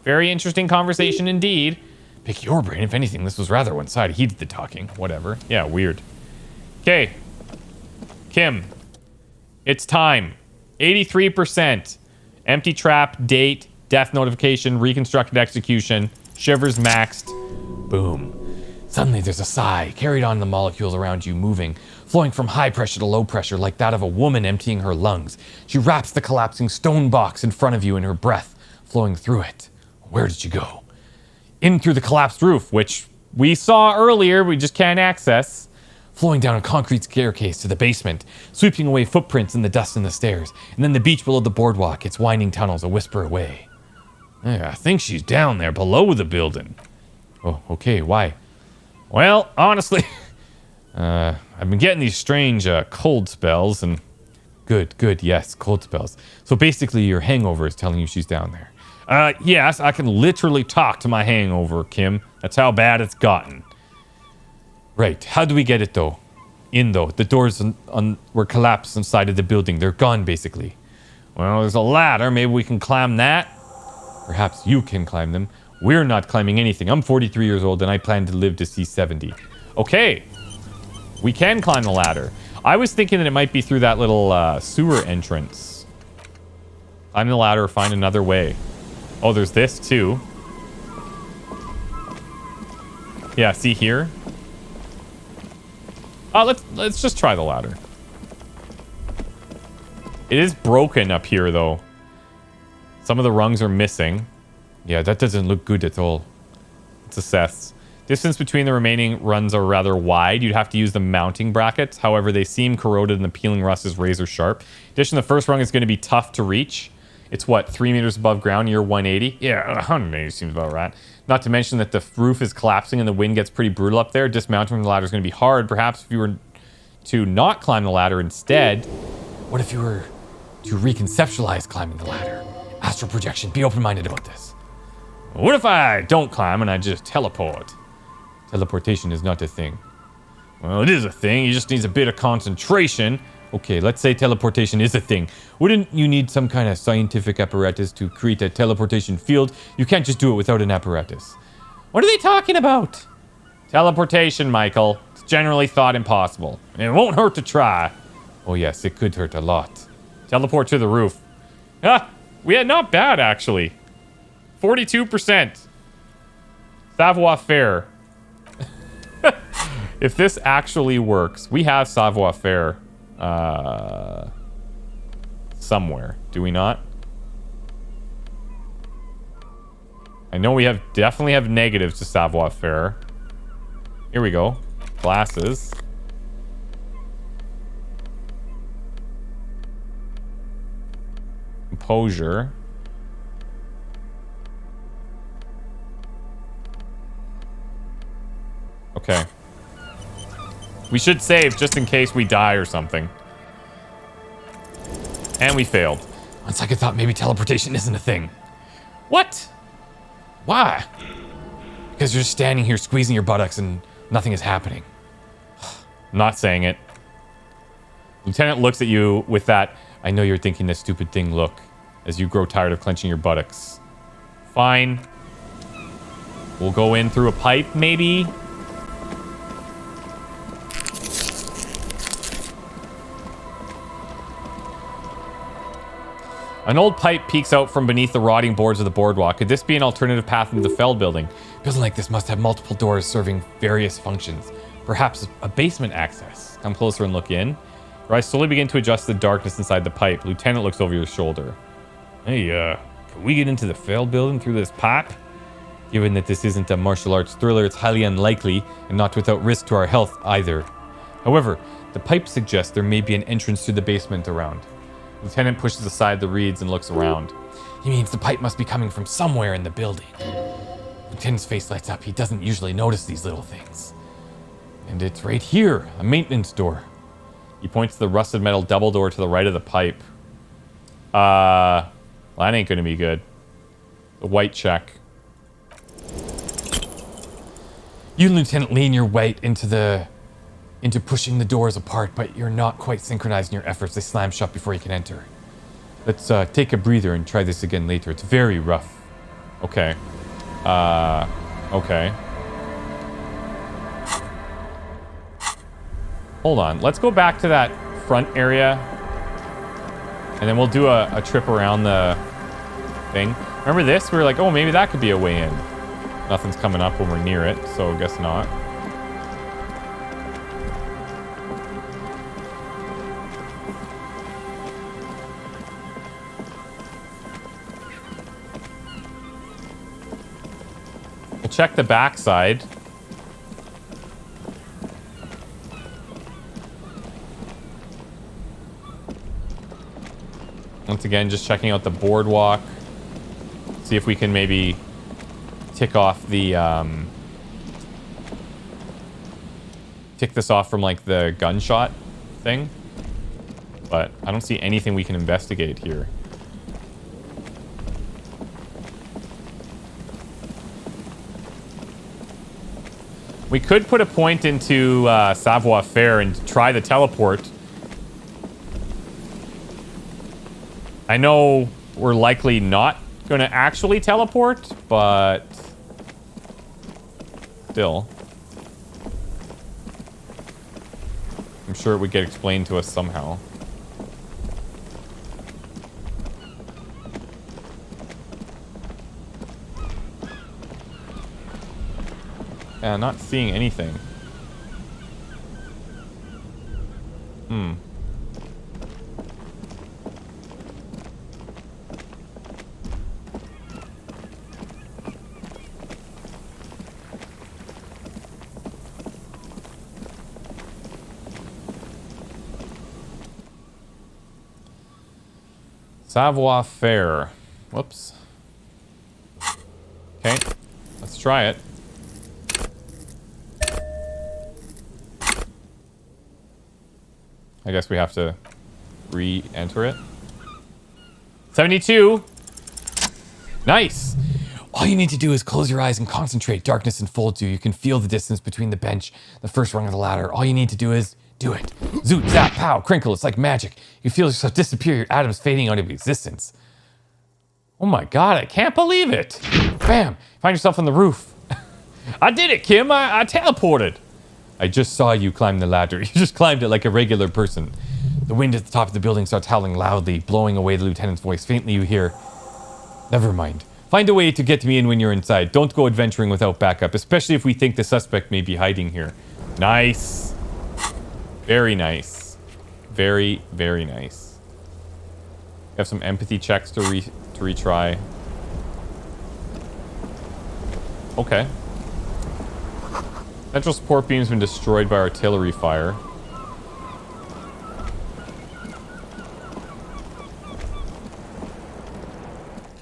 Speaker 1: Very interesting conversation indeed. Pick your brain. If anything, this was rather one-sided. He did the talking. Whatever. Yeah, weird. Okay. Kim. It's time. 83%. Empty trap, date, death notification, reconstructed execution, shivers maxed. Boom. Suddenly there's a sigh, carried on the molecules around you, moving, flowing from high pressure to low pressure like that of a woman emptying her lungs. She wraps the collapsing stone box in front of you in her breath, flowing through it. Where did you go? In through the collapsed roof, which we saw earlier, we just can't access. Flowing down a concrete staircase to the basement, sweeping away footprints in the dust in the stairs, and then the beach below the boardwalk, its winding tunnels a whisper away. I think she's down there below the building. Oh, okay, why? Well, honestly, I've been getting these strange cold spells, and good, yes, cold spells. So basically your hangover is telling you she's down there. Yes, I can literally talk to my hangover, Kim. That's how bad it's gotten. Right, how do we get it though? The doors were collapsed inside of the building. They're gone, basically. Well, there's a ladder. Maybe we can climb that. Perhaps you can climb them. We're not climbing anything. I'm 43 years old and I plan to live to see 70. Okay, we can climb the ladder. I was thinking that it might be through that little sewer entrance. Climb the ladder or find another way. Oh, there's this too. Yeah, see here? Let's just try the ladder. It is broken up here, though. Some of the rungs are missing. Yeah, that doesn't look good at all. Let's assess. Distance between the remaining runs are rather wide. You'd have to use the mounting brackets. However, they seem corroded and the peeling rust is razor sharp. In addition, the first rung is going to be tough to reach. It's what, 3 meters above ground, you're 180? Yeah, 180 seems about right. Not to mention that the roof is collapsing and the wind gets pretty brutal up there. Dismounting from the ladder is going to be hard. Perhaps if you were to not climb the ladder instead, what if you were to reconceptualize climbing the ladder? Astral projection, be open-minded about this. What if I don't climb and I just teleport? Teleportation is not a thing. Well, it is a thing. It just needs a bit of concentration. Okay, let's say teleportation is a thing. Wouldn't you need some kind of scientific apparatus to create a teleportation field? You can't just do it without an apparatus. What are they talking about? Teleportation, Michael. It's generally thought impossible. And it won't hurt to try. Oh yes, it could hurt a lot. Teleport to the roof. We had not bad, actually. 42%. Savoir-faire. If this actually works, we have savoir-faire. Somewhere. Do we not? I know we definitely have negatives to savoir-faire. Here we go. Glasses. composure. Okay. We should save just in case we die or something. And we failed. Once I thought maybe teleportation isn't a thing. What? Why? Because you're just standing here squeezing your buttocks and nothing is happening. I'm not saying it. Lieutenant looks at you with that, I know you're thinking this stupid thing look, as you grow tired of clenching your buttocks. Fine. We'll go in through a pipe, maybe? An old pipe peeks out from beneath the rotting boards of the boardwalk. Could this be an alternative path into the Feld building? A building like this must have multiple doors serving various functions. Perhaps a basement access. Come closer and look in. Your eyes slowly begin to adjust to the darkness inside the pipe. Lieutenant looks over your shoulder. Hey, can we get into the Feld building through this pipe? Given that this isn't a martial arts thriller, it's highly unlikely and not without risk to our health either. However, the pipe suggests there may be an entrance to the basement around. Lieutenant pushes aside the reeds and looks around. He means the pipe must be coming from somewhere in the building. Lieutenant's face lights up. He doesn't usually notice these little things. And it's right here, a maintenance door. He points to the rusted metal double door to the right of the pipe. Well, that ain't gonna be good. The white check. You and Lieutenant lean your weight into pushing the doors apart, but you're not quite synchronized in your efforts. They slam shut before you can enter. Let's take a breather and try this again later. It's very rough. Okay. Okay. Hold on. Let's go back to that front area. And then we'll do a trip around the thing. Remember this? We were like, oh, maybe that could be a way in. Nothing's coming up when we're near it, so I guess not. We'll check the backside. Once again, just checking out the boardwalk. See if we can maybe tick off the tick this off from like the gunshot thing. But I don't see anything we can investigate here. We could put a point into Savoir Faire and try the teleport. I know we're likely not going to actually teleport, but still. I'm sure it would get explained to us somehow. Yeah, not seeing anything. Savoir Faire. Whoops. Okay, let's try it. I guess we have to re-enter it. 72. Nice. All you need to do is close your eyes and concentrate. Darkness enfolds you. You can feel the distance between the bench, the first rung of the ladder. All you need to do is do it. Zoot, zap, pow, crinkle. It's like magic. You feel yourself disappear, your atoms fading out of existence. Oh my god, I can't believe it. Bam! Find yourself on the roof. I did it, Kim. I teleported. I just saw you climb the ladder. You just climbed it like a regular person. The wind at the top of the building starts howling loudly, blowing away the lieutenant's voice. Faintly you hear, never mind. Find a way to get me in when you're inside. Don't go adventuring without backup, especially if we think the suspect may be hiding here. Nice. Very nice. Very, very nice. We have some empathy checks to retry. Okay. Central support beam's been destroyed by artillery fire.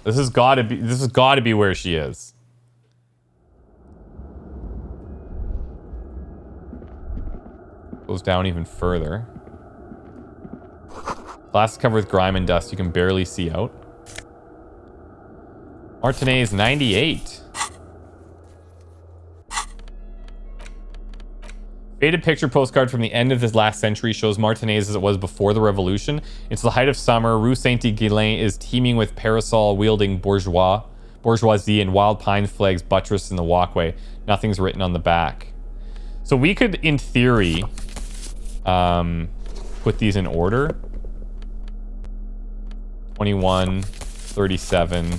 Speaker 1: This has got to be where she is. Goes down even further. Glass is covered with grime and dust. You can barely see out. Martinet is 98. Faded picture postcard from the end of this last century shows Martinez as it was before the revolution. It's the height of summer. Rue Saint-Guilain is teeming with parasol-wielding bourgeoisie and wild pine flags buttressed in the walkway. Nothing's written on the back. So we could, in theory, put these in order. 21, 37...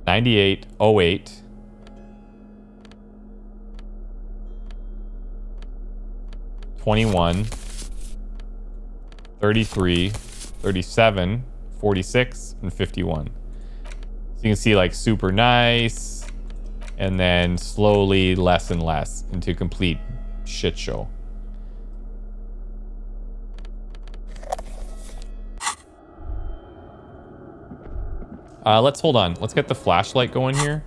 Speaker 1: 98, 08. 21, 33, 37, 46, and 51. So you can see like super nice, and then slowly less and less into complete shit show. Let's hold on. Let's get the flashlight going here.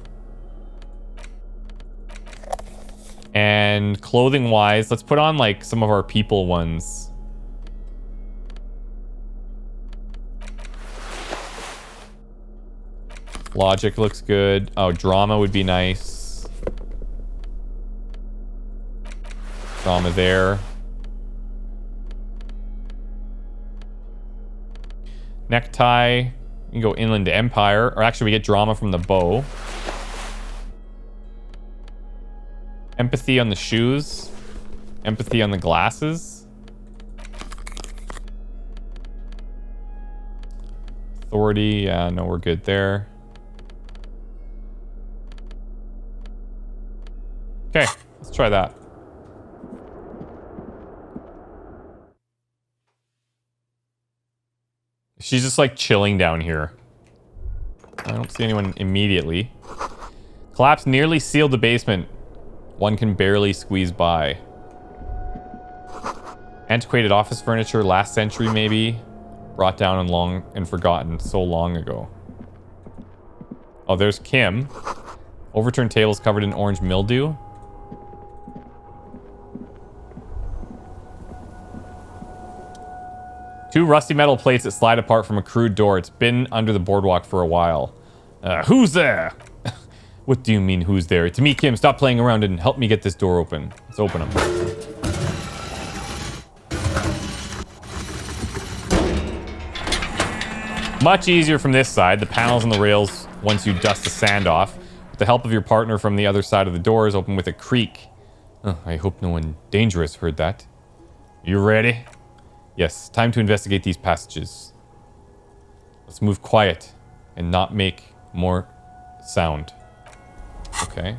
Speaker 1: And clothing wise, let's put on like some of our people ones. Logic looks good. Oh, drama would be nice. Drama there. Necktie. You can go inland to Empire, or actually we get drama from the bow. Empathy on the shoes. Empathy on the glasses. Authority, yeah, no, we're good there. Okay, let's try that. She's just like chilling down here. I don't see anyone immediately. Collapse nearly sealed the basement. One can barely squeeze by. Antiquated office furniture, last century maybe. Brought down and forgotten so long ago. Oh, there's Kim. Overturned tables covered in orange mildew. Two rusty metal plates that slide apart from a crude door. It's been under the boardwalk for a while. Who's there? What do you mean, who's there? It's me, Kim. Stop playing around and help me get this door open. Let's open them. Much easier from this side. The panels and the rails, once you dust the sand off. With the help of your partner from the other side of the doors, open with a creak. Oh, I hope no one dangerous heard that. You ready? Yes, time to investigate these passages. Let's move quiet and not make more sound. Okay.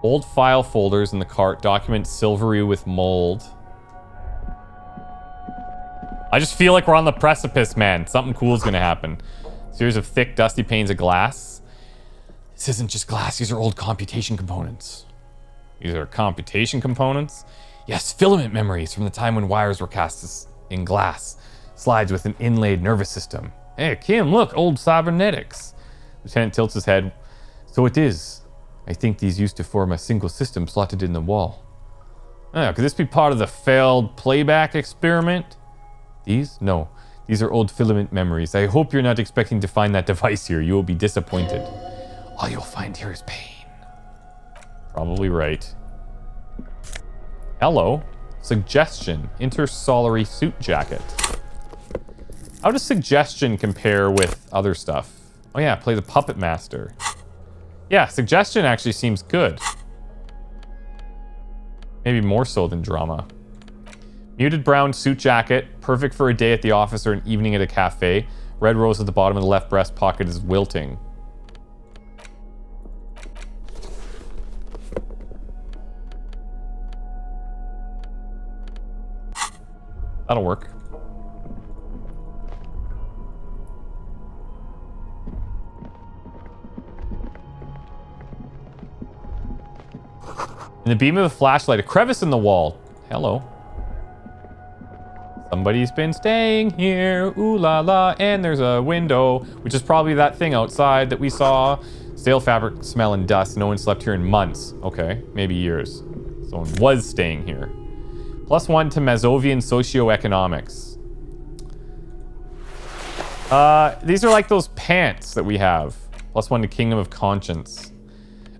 Speaker 1: Old file folders in the cart. Document silvery with mold. I just feel like we're on the precipice, man. Something cool is going to happen. Series of thick, dusty panes of glass. This isn't just glass. These are old computation components. These are computation components? Yes, filament memories from the time when wires were cast in glass. Slides with an inlaid nervous system. Hey, Kim, look, old cybernetics. Lieutenant tilts his head. So it is. I think these used to form a single system slotted in the wall. Oh, could this be part of the failed playback experiment? These? No. These are old filament memories. I hope you're not expecting to find that device here. You will be disappointed. All you'll find here is pain. Probably right. Hello. Suggestion. Intersolary suit jacket. How does suggestion compare with other stuff? Oh yeah, play the puppet master. Yeah, suggestion actually seems good. Maybe more so than drama. Muted brown suit jacket, perfect for a day at the office or an evening at a cafe. Red rose at the bottom of the left breast pocket is wilting. That'll work. In the beam of the flashlight, a crevice in the wall. Hello. Somebody's been staying here. Ooh la la. And there's a window, which is probably that thing outside that we saw. Stale fabric, smell, and dust. No one slept here in months. Okay, maybe years. Someone was staying here. +1 to Mazovian socioeconomics. These are like those pants that we have. +1 to Kingdom of Conscience.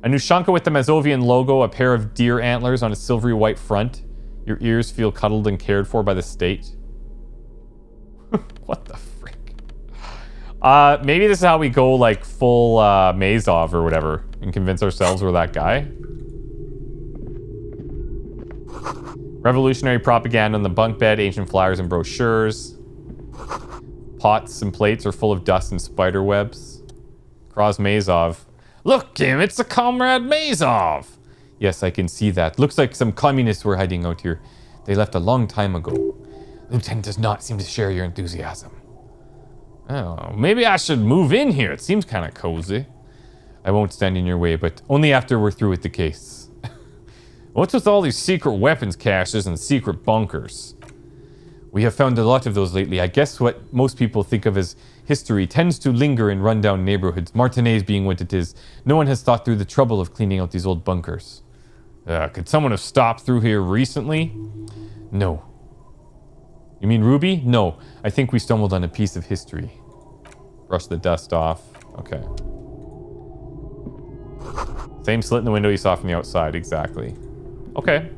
Speaker 1: A Nushanka with the Mazovian logo, a pair of deer antlers on a silvery white front. Your ears feel cuddled and cared for by the state. What the frick? Maybe this is how we go like full Mazov or whatever and convince ourselves we're that guy. Revolutionary propaganda on the bunk bed, ancient flyers and brochures. Pots and plates are full of dust and spider webs. Kraz Mazov. Look, Kim, it's the Comrade Mazov! Yes, I can see that. Looks like some communists were hiding out here. They left a long time ago. Lieutenant does not seem to share your enthusiasm. Oh, maybe I should move in here. It seems kind of cozy. I won't stand in your way, but only after we're through with the case. What's with all these secret weapons caches and secret bunkers? We have found a lot of those lately. I guess what most people think of as history tends to linger in rundown neighborhoods, Martinez being what it is. No one has thought through the trouble of cleaning out these old bunkers. Could someone have stopped through here recently? No. You mean Ruby? No. I think we stumbled on a piece of history. Brush the dust off. Okay. Same slit in the window you saw from the outside, exactly. Okay.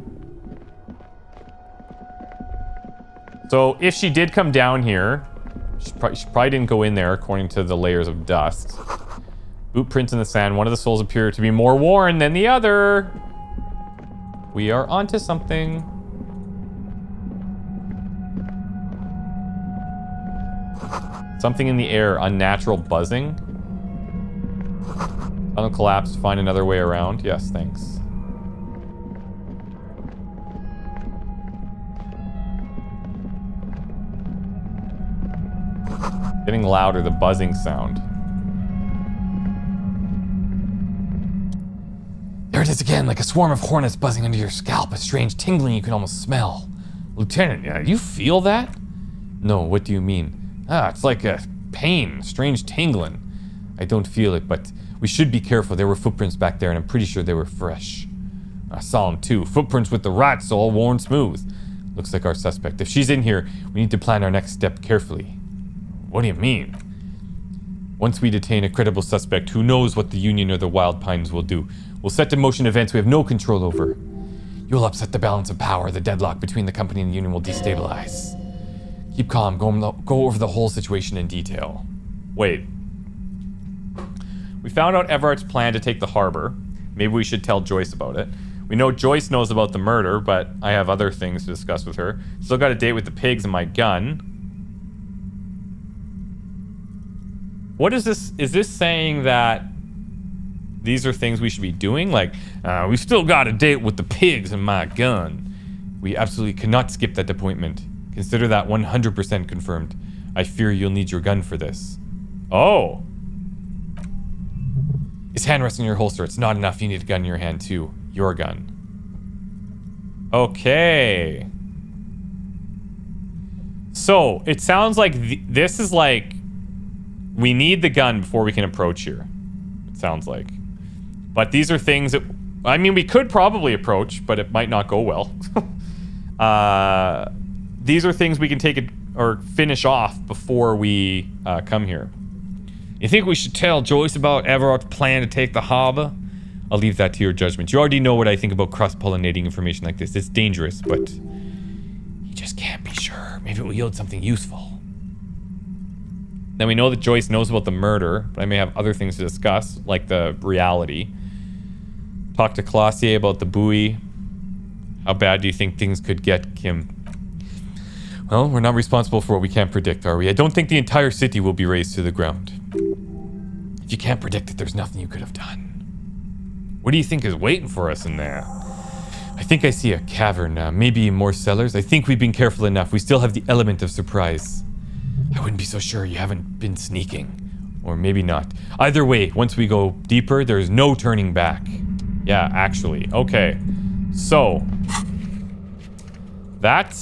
Speaker 1: So if she did come down here, she probably didn't go in there according to the layers of dust. Boot prints in the sand. One of the souls appear to be more worn than the other. We are onto something. Something in the air. Unnatural buzzing. Tunnel collapsed. Find another way around. Yes, thanks. Getting louder, the buzzing sound. There it is again, like a swarm of hornets buzzing under your scalp, a strange tingling you can almost smell. Lieutenant, you feel that? No, what do you mean? It's like a pain, strange tingling. I don't feel it, but we should be careful. There were footprints back there, and I'm pretty sure they were fresh. I saw them too. Footprints with the rats all worn smooth. Looks like our suspect. If she's in here, we need to plan our next step carefully. What do you mean? Once we detain a credible suspect, who knows what the Union or the Wild Pines will do? We'll set in motion events we have no control over. You'll upset the balance of power. The deadlock between the company and the Union will destabilize. Keep calm. Go over the whole situation in detail. Wait. We found out Everart's plan to take the harbor. Maybe we should tell Joyce about it. We know Joyce knows about the murder, but I have other things to discuss with her. Still got a date with the pigs and my gun. What is this? Is this saying that these are things we should be doing? Like, we've still got a date with the pigs and my gun. We absolutely cannot skip that appointment. Consider that 100% confirmed. I fear you'll need your gun for this. Oh. It's hand resting in your holster. It's not enough. You need a gun in your hand too. Your gun. Okay. So, it sounds like this is like... We need the gun before we can approach here. It sounds like. But these are things that... I mean, we could probably approach, but it might not go well. These are things we can take it or finish off before we come here. You think we should tell Joyce about Evrart's plan to take the harbor? I'll leave that to your judgment. You already know what I think about cross-pollinating information like this. It's dangerous, but... You just can't be sure. Maybe it will yield something useful. Then we know that Joyce knows about the murder, but I may have other things to discuss, like the reality. Talk to Clausier about the buoy. How bad do you think things could get, Kim? Well, we're not responsible for what we can't predict, are we? I don't think the entire city will be razed to the ground. If you can't predict it, there's nothing you could have done. What do you think is waiting for us in there? I think I see a cavern, maybe more cellars. I think we've been careful enough. We still have the element of surprise. I wouldn't be so sure you haven't been sneaking. Or maybe not. Either way, once we go deeper, there's no turning back. Yeah, actually. Okay. So, that's,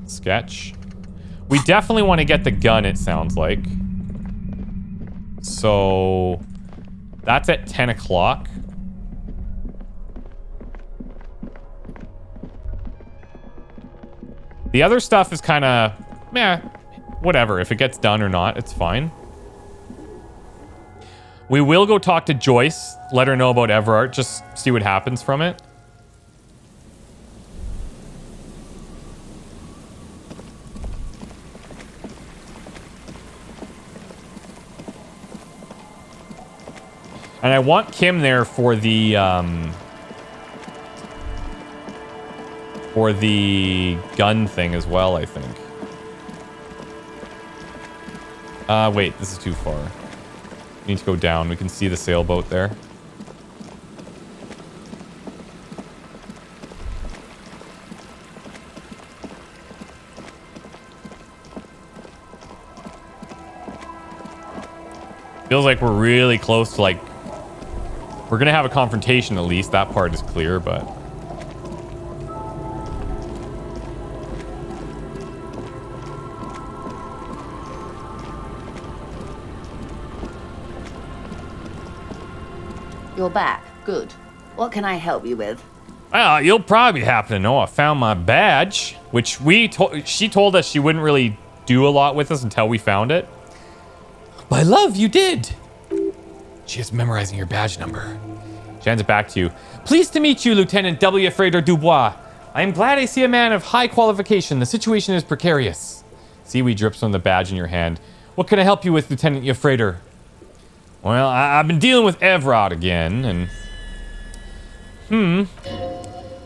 Speaker 1: sketch. We definitely want to get the gun, it sounds like. So, that's at 10 o'clock. The other stuff is kind of, whatever. If it gets done or not, it's fine. We will go talk to Joyce, let her know about Evrart, just see what happens from it. And I want Kim there for the gun thing as well, I think. Wait, this is too far. We need to go down. We can see the sailboat there. Feels like we're really close to, like, we're gonna have a confrontation at least. That part is clear, but...
Speaker 10: You're back. Good. What can I help you with?
Speaker 1: Well, you'll probably happen to know I found my badge, which she told us she wouldn't really do a lot with us until we found it. My love, you did. She is memorizing your badge number. She hands it back to you. Pleased to meet you, Lieutenant W. Fredor Dubois. I am glad I see a man of high qualification. The situation is precarious. Seaweed drips from the badge in your hand. What can I help you with, Lieutenant Fredor? Well, I've been dealing with Evrart again, and...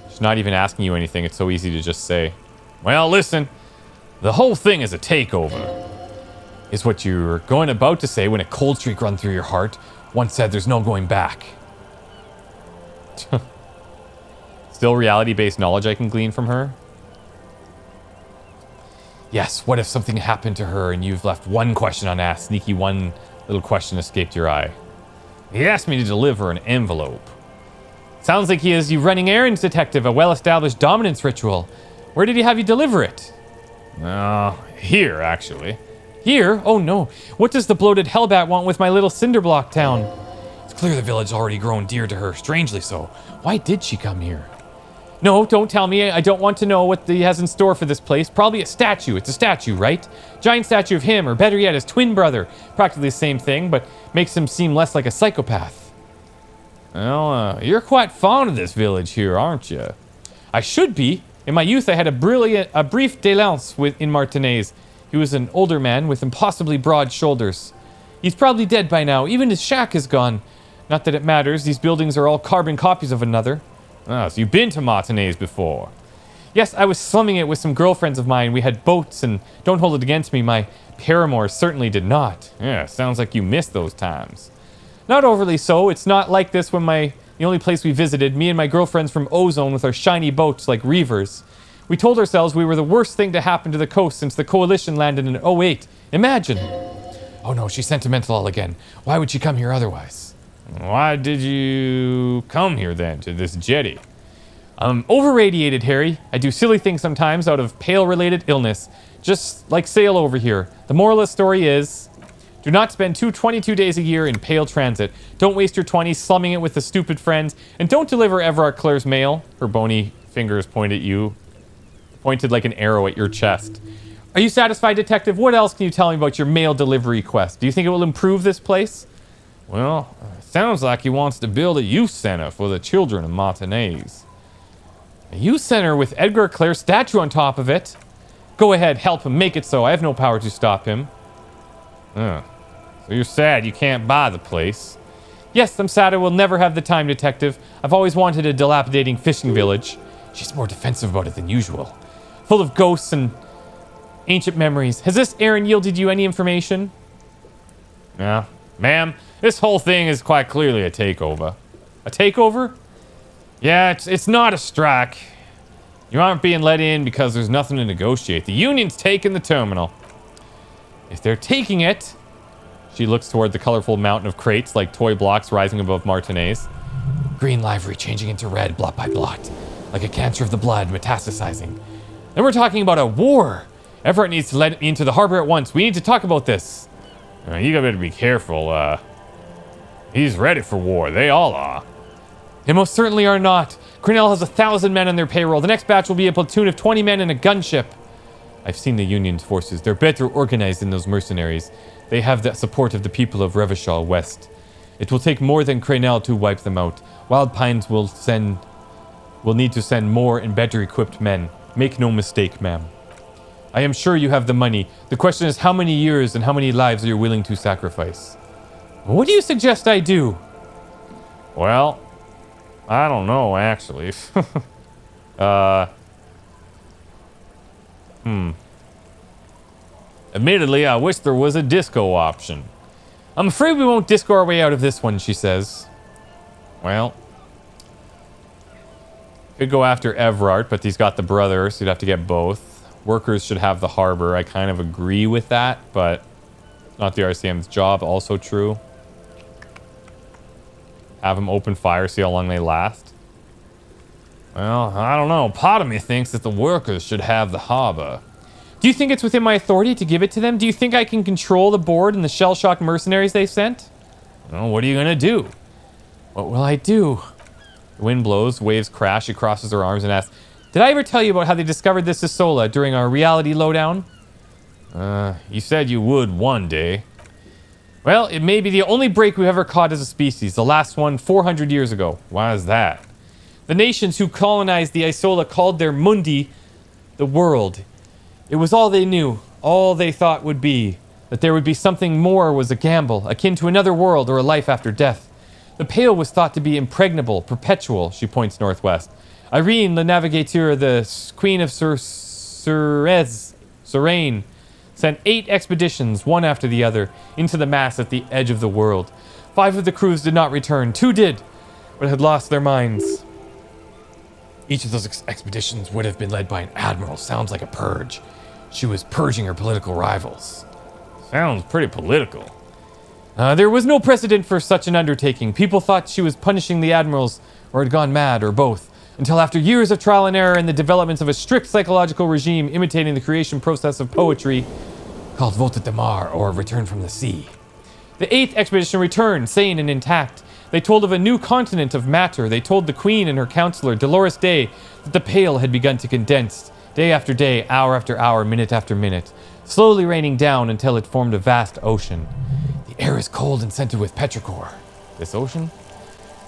Speaker 1: She's not even asking you anything. It's so easy to just say. Well, listen. The whole thing is a takeover. Is what you were about to say when a cold streak run through your heart. Once said there's no going back. Still reality-based knowledge I can glean from her? Yes, what if something happened to her and you've left one question unasked? Sneaky one little question escaped your eye. He asked me to deliver an envelope. Sounds like he is you running errands detective, a well-established dominance ritual. Where did he have you deliver it? Here, actually. Here? Oh no. What does the bloated hellbat want with my little cinderblock town? It's clear the village already grown dear to her, strangely so. Why did she come here? No, don't tell me. I don't want to know what he has in store for this place. Probably a statue. It's a statue, right? Giant statue of him, or better yet, his twin brother. Practically the same thing, but makes him seem less like a psychopath. Well, you're quite fond of this village here, aren't you? I should be. In my youth, I had a brief dalliance in Martinez. He was an older man with impossibly broad shoulders. He's probably dead by now. Even his shack is gone. Not that it matters. These buildings are all carbon copies of another. So you've been to Martinez before? Yes, I was slumming it with some girlfriends of mine. We had boats, and don't hold it against me, my paramour certainly did not. Yeah, sounds like you missed those times. Not overly so. It's not like this when the only place we visited, me and my girlfriends from Ozone with our shiny boats like reavers. We told ourselves we were the worst thing to happen to the coast since the Coalition landed in 2008. Imagine. Oh no, she's sentimental all again. Why would she come here otherwise? Why did you come here then, to this jetty? I'm overradiated, Harry. I do silly things sometimes out of pale-related illness. Just like sail over here. The moral of the story is, do not spend 22 days a year in pale transit. Don't waste your 20s slumming it with the stupid friends. And don't deliver Evrart Claire's mail. Her bony fingers point at you. Pointed like an arrow at your chest. Are you satisfied, detective? What else can you tell me about your mail delivery quest? Do you think it will improve this place? Well, sounds like he wants to build a youth center for the children of Martinez. A youth center with Edgar Claire's statue on top of it? Go ahead, help him, make it so. I have no power to stop him. So you're sad you can't buy the place. Yes, I'm sad I will never have the time, detective. I've always wanted a dilapidating fishing village. She's more defensive about it than usual. Full of ghosts and ancient memories. Has this errand yielded you any information? Yeah. Ma'am, this whole thing is quite clearly a takeover. A takeover? Yeah, it's not a strike. You aren't being let in because there's nothing to negotiate. The union's taking the terminal. If they're taking it... She looks toward the colorful mountain of crates like toy blocks rising above Martinez. Green livery changing into red blot by blot, like a cancer of the blood metastasizing. Then we're talking about a war. Evrart needs to let me into the harbor at once. We need to talk about this. You better be careful. He's ready for war. They all are. They most certainly are not. Crenel has 1,000 men on their payroll. The next batch will be a platoon of 20 men and a gunship. I've seen the Union's forces. They're better organized than those mercenaries. They have the support of the people of Revachol West. It will take more than Crenel to wipe them out. Wild Pines will need to send more and better equipped men. Make no mistake, ma'am. I am sure you have the money. The question is how many years and how many lives are you willing to sacrifice? What do you suggest I do? Well, I don't know, actually. Admittedly, I wish there was a disco option. I'm afraid we won't disco our way out of this one, she says. Well, could go after Evrart, but he's got the brother, so you'd have to get both. Workers should have the harbor. I kind of agree with that, but not the RCM's job. Also true. Have them open fire, see how long they last. Well, I don't know. Part of me thinks that the workers should have the harbor. Do you think it's within my authority to give it to them? Do you think I can control the board and the shell-shocked mercenaries they've sent? Well, what are you going to do? What will I do? The wind blows, waves crash. She crosses her arms and asks, did I ever tell you about how they discovered this Isola during our reality lowdown? You said you would one day. Well, it may be the only break we've ever caught as a species. The last one 400 years ago. Why is that? The nations who colonized the Isola called their mundi the world. It was all they knew, all they thought would be. That there would be something more was a gamble, akin to another world or a life after death. The Pale was thought to be impregnable, perpetual, she points northwest. Irene, the navigateur, the Queen of Surain, sent 8 expeditions, one after the other, into the mass at the edge of the world. 5 of the crews did not return. 2 did, but had lost their minds. Each of those expeditions would have been led by an admiral. Sounds like a purge. She was purging her political rivals. Sounds pretty political. There was no precedent for such an undertaking. People thought she was punishing the admirals, or had gone mad, or both. Until after years of trial and error and the developments of a strict psychological regime imitating the creation process of poetry, called Volta de Mar, or Return from the Sea. The 8th expedition returned, sane and intact. They told of a new continent of matter. They told the Queen and her counselor, Dolores Day, that the Pale had begun to condense, day after day, hour after hour, minute after minute, slowly raining down until it formed a vast ocean. The air is cold and scented with petrichor. This ocean?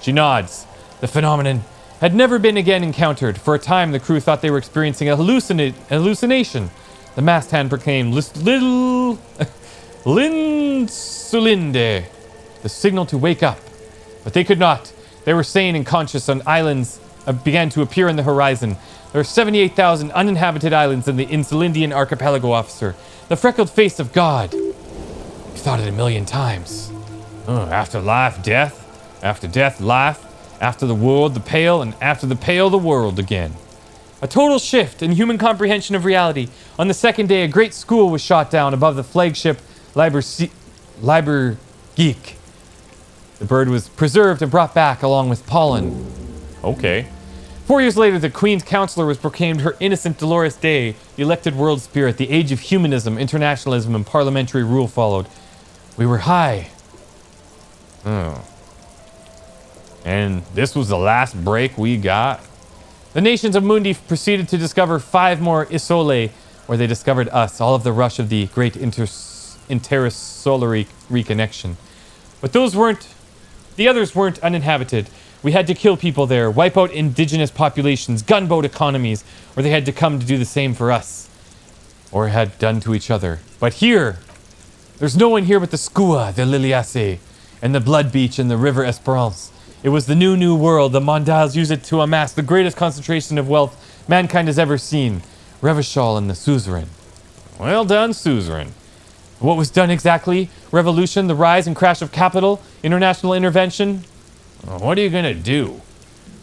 Speaker 1: She nods. The phenomenon had never been again encountered. For a time, the crew thought they were experiencing a hallucination. The mast hand proclaimed little Linsulinde, the signal to wake up. But they could not. They were sane and conscious on islands began to appear on the horizon. There are 78,000 uninhabited islands in the Insulindian archipelago, officer. The freckled face of God. You thought it 1,000,000 times. After life, death. After death, life. After the world, the Pale, and after the Pale, the world again. A total shift in human comprehension of reality. On the second day, a great school was shot down above the flagship Liber Geek. The bird was preserved and brought back along with pollen. Okay. 4 years later, the Queen's counselor was proclaimed her innocent Dolores Day, the elected world spirit. The age of humanism, internationalism, and parliamentary rule followed. We were high. And this was the last break we got? The nations of Mundi proceeded to discover 5 more Isole, where they discovered us, all of the rush of the great intersolar reconnection. But the others weren't uninhabited. We had to kill people there, wipe out indigenous populations, gunboat economies, or they had to come to do the same for us. Or had done to each other. But here, there's no one here but the Skua, the Liliace, and the Blood Beach and the River Esperance. It was the new world. The Mondials use it to amass the greatest concentration of wealth mankind has ever seen. Revachol and the suzerain. Well done, suzerain. What was done exactly? Revolution, the rise and crash of capital, international intervention? What are you gonna do?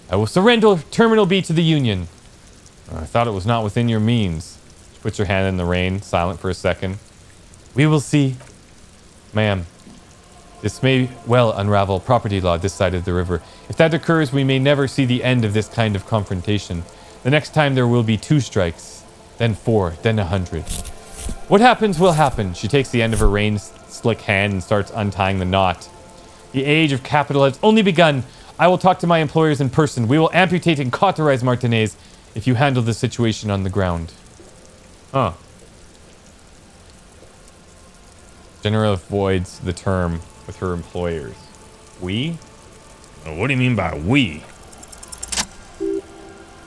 Speaker 1: I will surrender Terminal B to the Union. I thought it was not within your means. She puts her hand in the rain, silent for a second. We will see. Ma'am, This may well unravel property law this side of the river. If that occurs, we may never see the end of this kind of confrontation. The next time there will be 2 strikes, then 4, then 100. What happens will happen. She takes the end of her rain-slick hand and starts untying the knot. The age of capital has only begun. I will talk to my employers in person. We will amputate and cauterize Martinez if you handle the situation on the ground. Huh. General avoids the term with her employers. We? What do you mean by we?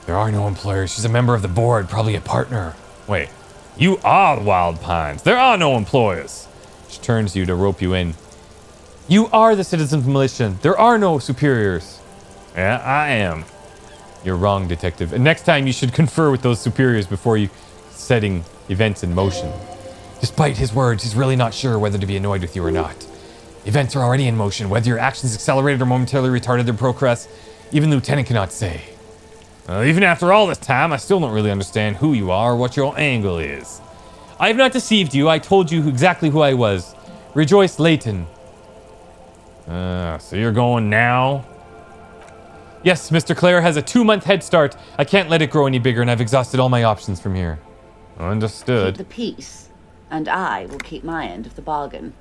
Speaker 1: There are no employers. She's a member of the board, probably a partner. Wait, you are the Wild Pines. There are no employers. She turns to you to rope you in. You are the citizens militia. There are no superiors. Yeah, I am. You're wrong, detective. And next time you should confer with those superiors before you setting events in motion. Despite his words, he's really not sure whether to be annoyed with you or not. Events are already in motion. Whether your actions accelerated or momentarily retarded their progress, even the lieutenant cannot say. Even after all this time, I still don't really understand who you are or what your angle is. I have not deceived you. I told you exactly who I was. Rejoice Layton. So you're going now? Yes, Mr. Clare has a 2-month head start. I can't let it grow any bigger, and I've exhausted all my options from here. Understood.
Speaker 10: Keep the peace, and I will keep my end of the bargain.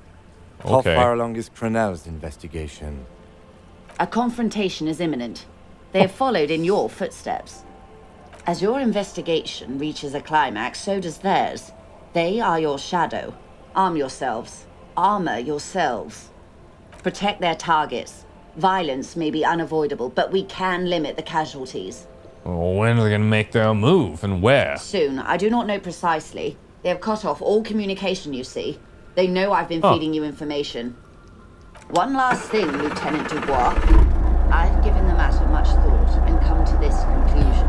Speaker 1: Okay.
Speaker 6: How far along is Crenell's investigation?
Speaker 10: A confrontation is imminent. They have followed in your footsteps. As your investigation reaches a climax, so does theirs. They are your shadow. Arm yourselves. Armor yourselves. Protect their targets. Violence may be unavoidable, but we can limit the casualties.
Speaker 1: Well, when are they going to make their move, and where?
Speaker 10: Soon. I do not know precisely. They have cut off all communication, you see. They know I've been feeding you information. One last thing, Lieutenant Dubois. I've given the matter much thought and come to this conclusion.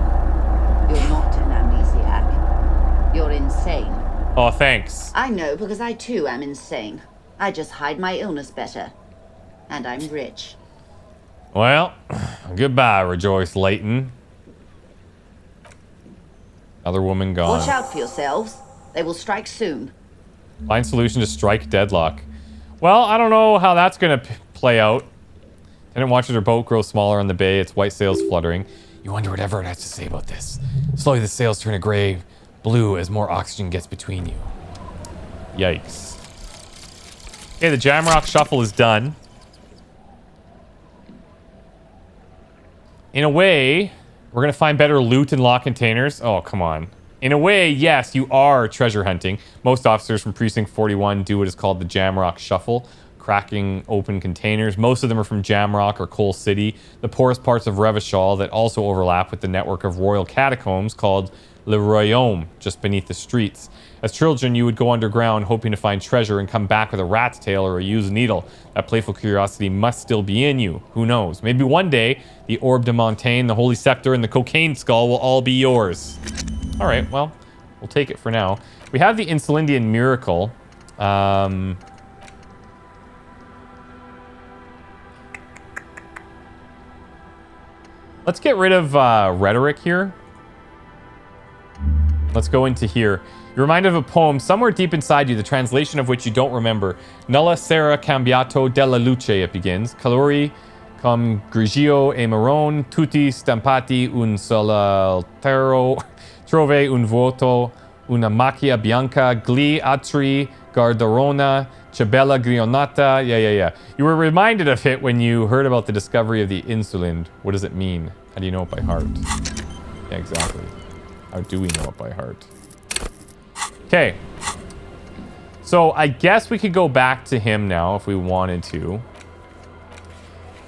Speaker 10: You're not an amnesiac. You're insane.
Speaker 1: Oh, thanks.
Speaker 10: I know, because I too am insane. I just hide my illness better. And I'm rich.
Speaker 1: Well, goodbye, Rejoice Layton. Other woman gone.
Speaker 10: Watch out for yourselves. They will strike soon.
Speaker 1: Find solution to strike deadlock. Well, I don't know how that's going to play out. Tenant watches her boat grow smaller on the bay, its white sails fluttering. You wonder what Evrart has to say about this. Slowly the sails turn a gray blue as more oxygen gets between you. Yikes. Okay, the Jamrock Shuffle is done. In a way, we're going to find better loot and lock containers. Oh, come on. In a way, yes, you are treasure hunting. Most officers from Precinct 41 do what is called the Jamrock Shuffle, cracking open containers. Most of them are from Jamrock or Coal City, the poorest parts of Revachol that also overlap with the network of royal catacombs called Le Royaume, just beneath the streets. As children, you would go underground hoping to find treasure and come back with a rat's tail or a used needle. That playful curiosity must still be in you. Who knows? Maybe one day, the Orbe de Montaigne, the Holy Scepter, and the Cocaine Skull will all be yours. All right, well, we'll take it for now. We have the Insulindian Miracle. Let's get rid of rhetoric here. Let's go into here. You're reminded of a poem somewhere deep inside you, the translation of which you don't remember. Nulla sera cambiato della luce, it begins. Calori com grigio e marron, tutti stampati un solo altero, trove un vuoto, una macchia bianca, gli atri, gardarona, cebella grionata. Yeah. You were reminded of it when you heard about the discovery of the Insulind. What does it mean? How do you know it by heart? Yeah, exactly. How do we know it by heart? Okay. So I guess we could go back to him now if we wanted to.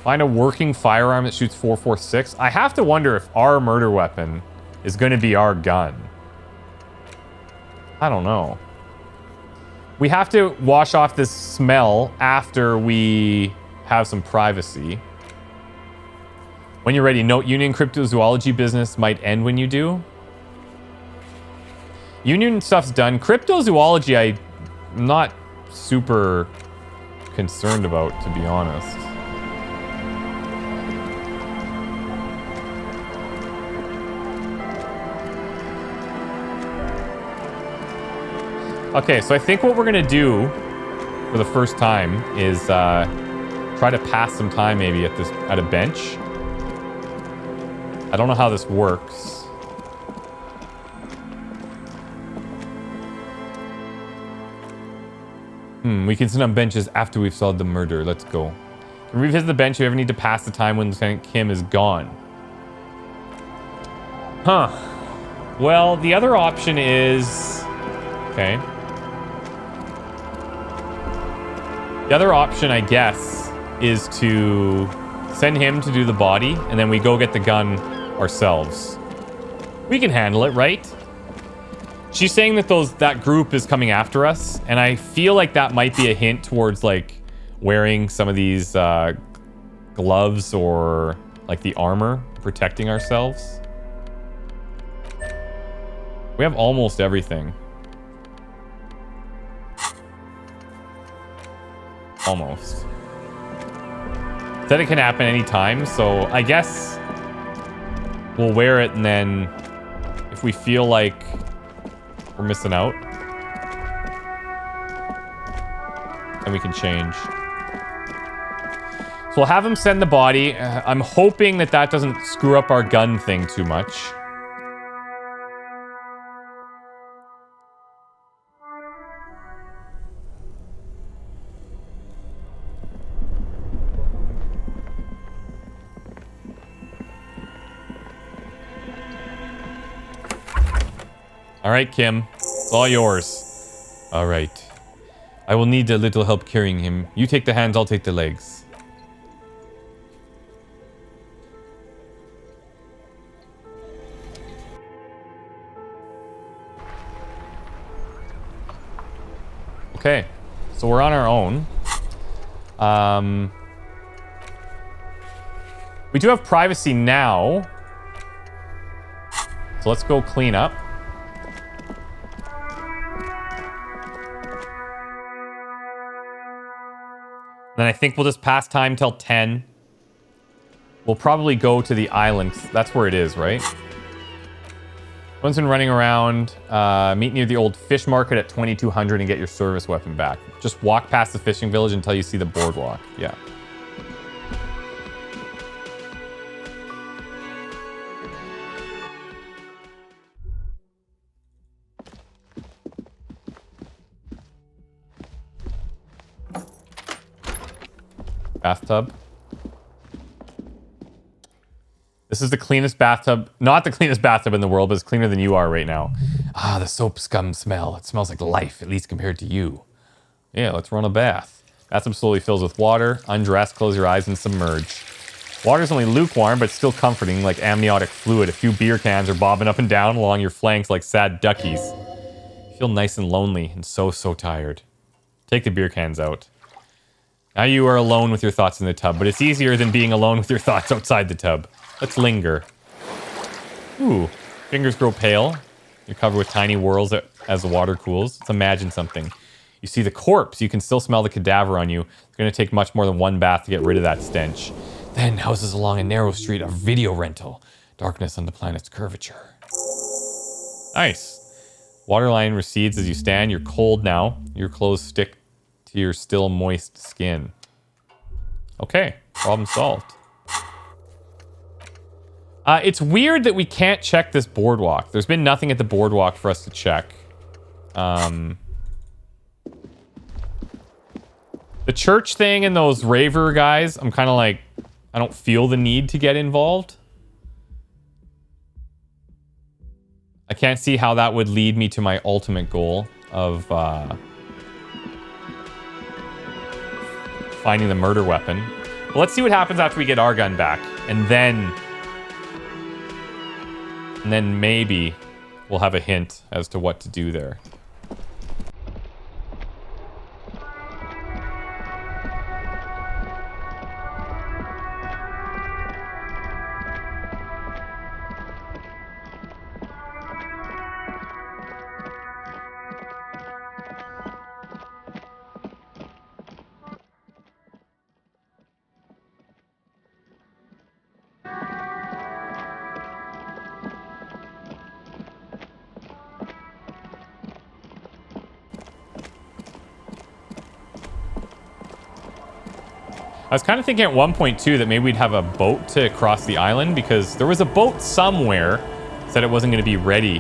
Speaker 1: Find a working firearm that shoots 4.46. I have to wonder if our murder weapon is going to be our gun. I don't know. We have to wash off this smell after we have some privacy. When you're ready, note Union cryptozoology business might end when you do. Union stuff's done. Cryptozoology, I'm not super concerned about, to be honest. Okay, so I think what we're gonna do for the first time is try to pass some time maybe at a bench. I don't know how this works. We can sit on benches after we've solved the murder. Let's go. Revisit the bench if you ever need to pass the time when Lieutenant Kim is gone. Huh. Well, the other option is... Okay. The other option, I guess, is to send him to do the body, and then we go get the gun ourselves. We can handle it, right? She's saying that that group is coming after us, and I feel like that might be a hint towards, like, wearing some of these gloves or, like, the armor, protecting ourselves. We have almost everything. Almost. Said it can happen anytime, so I guess we'll wear it, and then if we feel like we're missing out, and we can change. So we'll have him send the body. I'm hoping that doesn't screw up our gun thing too much. All right, Kim. It's all yours. All right. I will need a little help carrying him. You take the hands, I'll take the legs. Okay. So we're on our own. We do have privacy now. So let's go clean up. Then I think we'll just pass time till 10. We'll probably go to the island. That's where it is, right? One's been running around. Meet near the old fish market at 2200 and get your service weapon back. Just walk past the fishing village until you see the boardwalk. Yeah. Bathtub. This is the cleanest bathtub. Not the cleanest bathtub in the world, but it's cleaner than you are right now. Ah, the soap scum smell. It smells like life, at least compared to you. Yeah, let's run a bath. Bathtub slowly fills with water. Undress, close your eyes, and submerge. Water's only lukewarm, but still comforting, like amniotic fluid. A few beer cans are bobbing up and down along your flanks like sad duckies. You feel nice and lonely and so tired. Take the beer cans out. Now you are alone with your thoughts in the tub, but it's easier than being alone with your thoughts outside the tub. Let's linger. Ooh, fingers grow pale. You're covered with tiny whirls as the water cools. Let's imagine something. You see the corpse. You can still smell the cadaver on you. It's going to take much more than one bath to get rid of that stench. Then houses along a narrow street of video rental. Darkness on the planet's curvature. Nice. Waterline recedes as you stand. You're cold now. Your clothes stick to your still moist skin. Okay, problem solved. It's weird that we can't check this boardwalk. There's been nothing at the boardwalk for us to check. The church thing and those raver guys, I'm kind of like, I don't feel the need to get involved. I can't see how that would lead me to my ultimate goal of finding the murder weapon. But let's see what happens after we get our gun back. And then maybe we'll have a hint as to what to do there. I was kind of thinking at 1.2 that maybe we'd have a boat to cross the island because there was a boat somewhere said it wasn't going to be ready.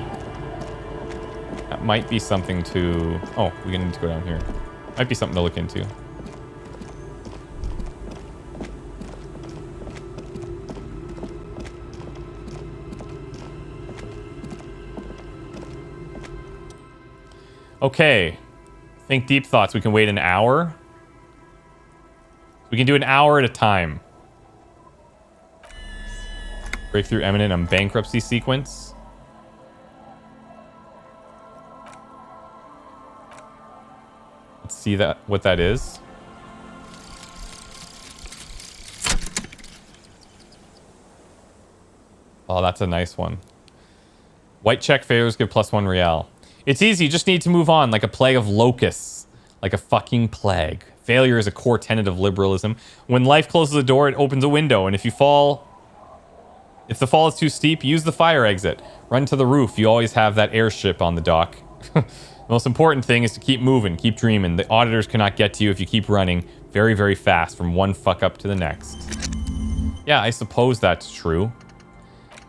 Speaker 1: That might be something to... Oh, we're going to need to go down here. Might be something to look into. Okay. Think deep thoughts. We can wait an hour. We can do an hour at a time. Breakthrough imminent on bankruptcy sequence. Let's see what that is. Oh, that's a nice one. White check failures give +1 real. It's easy, you just need to move on like a plague of locusts. Like a fucking plague. Failure is a core tenet of liberalism. When life closes a door, it opens a window, and if the fall is too steep, use the fire exit. Run to the roof. You always have that airship on the dock. The most important thing is to keep moving, keep dreaming. The auditors cannot get to you if you keep running very, very fast from one fuck up to the next. Yeah, I suppose that's true.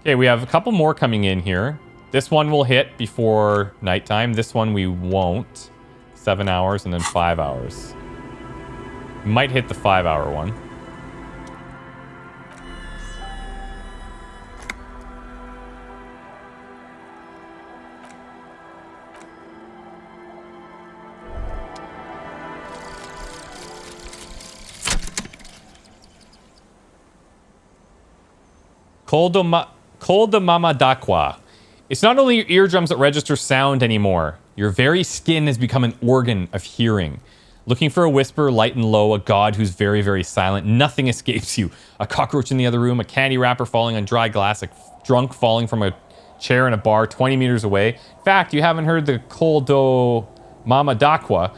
Speaker 1: Okay, we have a couple more coming in here. This one will hit before nighttime. This one we won't. 7 hours and then 5 hours. Might hit the 5-hour one. Col de Mama d'Aqua. It's not only your eardrums that register sound anymore. Your very skin has become an organ of hearing. Looking for a whisper, light and low, a god who's very, very silent. Nothing escapes you. A cockroach in the other room, a candy wrapper falling on dry glass, a drunk falling from a chair in a bar 20 meters away. In fact, you haven't heard the Col de Mama d'Aqua,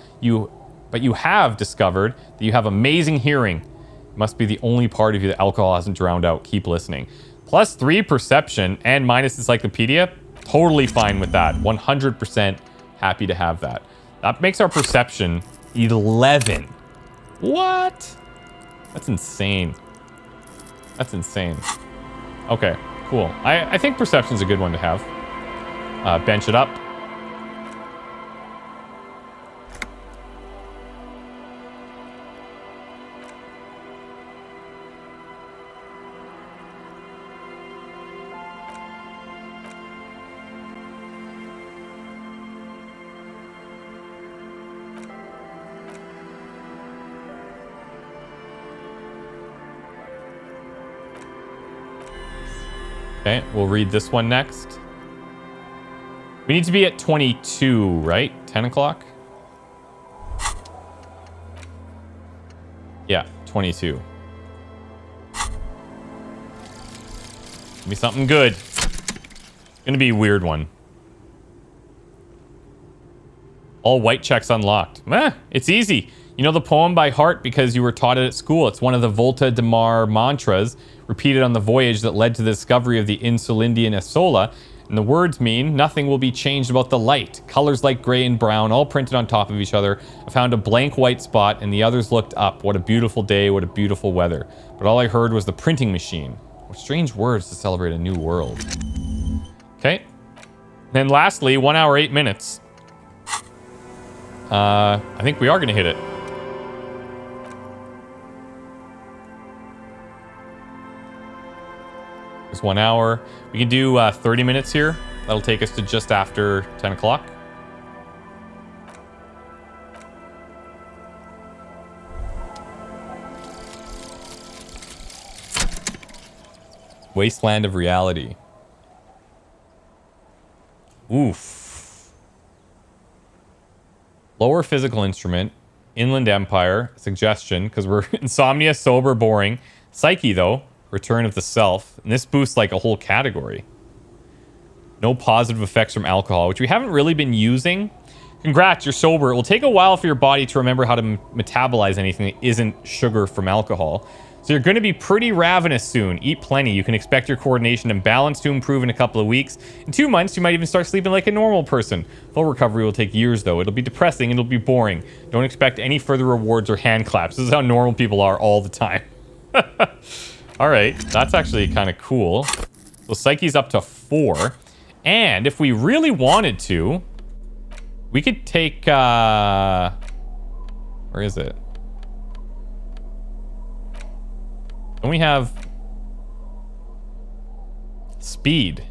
Speaker 1: but you have discovered that you have amazing hearing. It must be the only part of you that alcohol hasn't drowned out. Keep listening. +3 perception and minus encyclopedia. Totally fine with that. 100% happy to have that. That makes our perception 11. What? That's insane. That's insane. Okay, cool. I think perception's a good one to have. Bench it up. Okay, we'll read this one next. We need to be at 22, right? 10 o'clock? Yeah, 22. Give me something good. It's gonna be a weird one. All white checks unlocked. It's easy. You know the poem by heart because you were taught it at school. It's one of the Volta de Mar mantras repeated on the voyage that led to the discovery of the Insulindian Isola. And the words mean, nothing will be changed about the light. Colors like gray and brown, all printed on top of each other. I found a blank white spot and the others looked up. What a beautiful day, what a beautiful weather. But all I heard was the printing machine. What strange words to celebrate a new world. Okay. And then lastly, 1 hour, 8 minutes. I think we are going to hit it. It's 1 hour. We can do 30 minutes here. That'll take us to just after 10 o'clock. Wasteland of Reality. Oof. Lower physical instrument. Inland Empire. Suggestion, because we're insomnia, sober, boring. Psyche, though. Return of the Self. And this boosts like a whole category. No positive effects from alcohol, which we haven't really been using. Congrats, you're sober. It will take a while for your body to remember how to metabolize anything that isn't sugar from alcohol. So you're going to be pretty ravenous soon. Eat plenty. You can expect your coordination and balance to improve in a couple of weeks. In 2 months, you might even start sleeping like a normal person. Full recovery will take years, though. It'll be depressing. It'll be boring. Don't expect any further rewards or hand claps. This is how normal people are all the time. All right. That's actually kind of cool. So Psyche's up to 4. And if we really wanted to, we could take... where is it? Don't we have speed?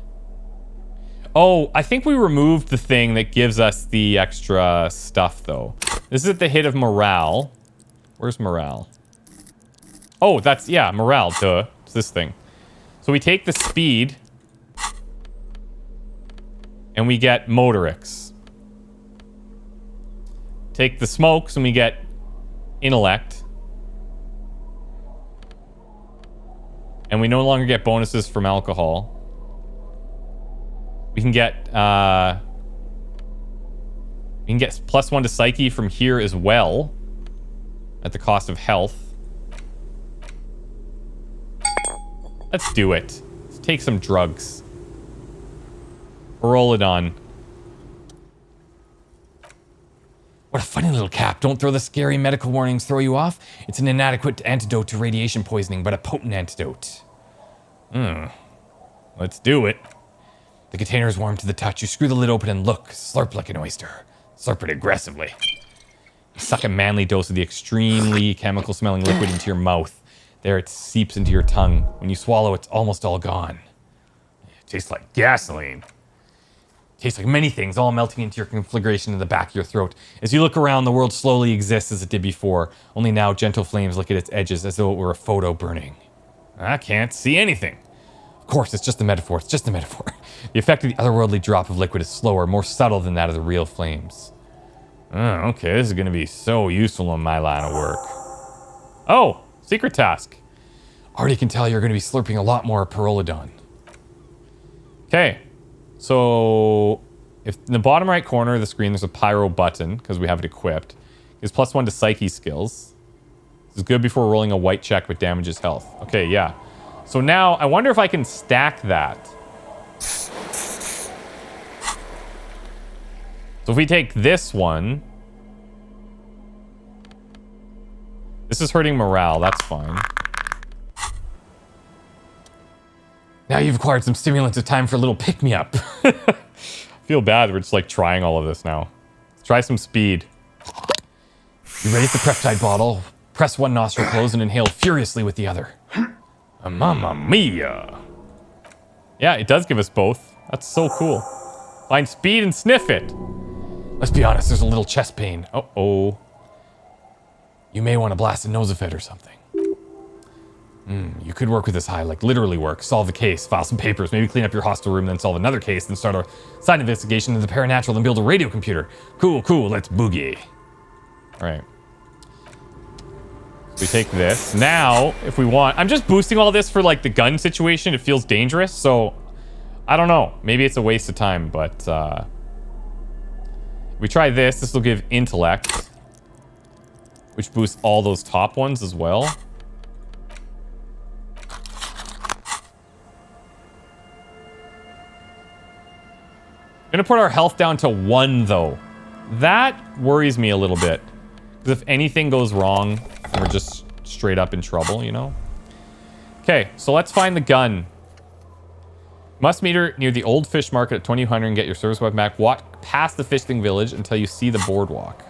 Speaker 1: Oh, I think we removed the thing that gives us the extra stuff, though. This is at the hit of morale. Where's morale? Oh, that's, yeah, morale, duh. It's this thing. So we take the speed, and we get motorics. Take the smokes, and we get intellect. And we no longer get bonuses from alcohol. We can get +1 to psyche from here as well, at the cost of health. Let's do it. Let's take some drugs. Roll it on. What a funny little cap. Don't throw the scary medical warnings throw you off. It's an inadequate antidote to radiation poisoning, but a potent antidote. Let's do it. The container is warm to the touch. You screw the lid open and look. Slurp like an oyster. Slurp it aggressively. You suck a manly dose of the extremely chemical-smelling liquid into your mouth. There it seeps into your tongue. When you swallow, it's almost all gone. It tastes like gasoline. Tastes like many things, all melting into your conflagration in the back of your throat. As you look around, the world slowly exists as it did before. Only now, gentle flames lick at its edges as though it were a photo burning. I can't see anything. Of course, it's just a metaphor. It's just a metaphor. The effect of the otherworldly drop of liquid is slower, more subtle than that of the real flames. Oh, okay, this is going to be so useful in my line of work. Oh, secret task. Already can tell you're going to be slurping a lot more Pyrrolidon. Okay. So, if in the bottom right corner of the screen there's a pyro button, because we have it equipped, gives +1 to psyche skills. This is good before rolling a white check but damages health. Okay, yeah. So now, I wonder if I can stack that. So if we take this one... This is hurting morale, that's fine. Now you've acquired some stimulants, it's time for a little pick-me-up. I feel bad we're just like trying all of this now. Let's try some speed. You raise the peptide bottle, press one nostril closed and inhale furiously with the other. Mamma mia. Yeah, it does give us both. That's so cool. Find speed and sniff it. Let's be honest, there's a little chest pain. Uh-oh. You may want to blast a nosophed or something. You could work with this high, like literally work, solve the case, file some papers, maybe clean up your hostel room, then solve another case, then start a side investigation into the paranatural, then build a radio computer. Cool, cool, let's boogie. All right. So we take this. Now, if we want, I'm just boosting all this for like the gun situation. It feels dangerous, so I don't know. Maybe it's a waste of time, but we try this. This will give intellect, which boosts all those top ones as well. Gonna put our health down to 1 though. That worries me a little bit. Because if anything goes wrong, we're just straight up in trouble, you know? Okay, so let's find the gun. Must meet her near the old fish market at 2000 and get your service weapon back. Walk past the fishing village until you see the boardwalk.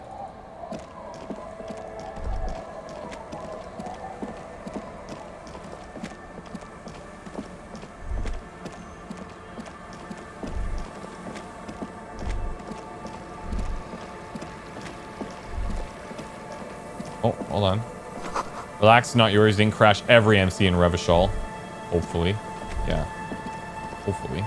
Speaker 1: Oh, hold on. Relax, not yours. Didn't crash every MC in Revachol. Hopefully. Yeah. Hopefully.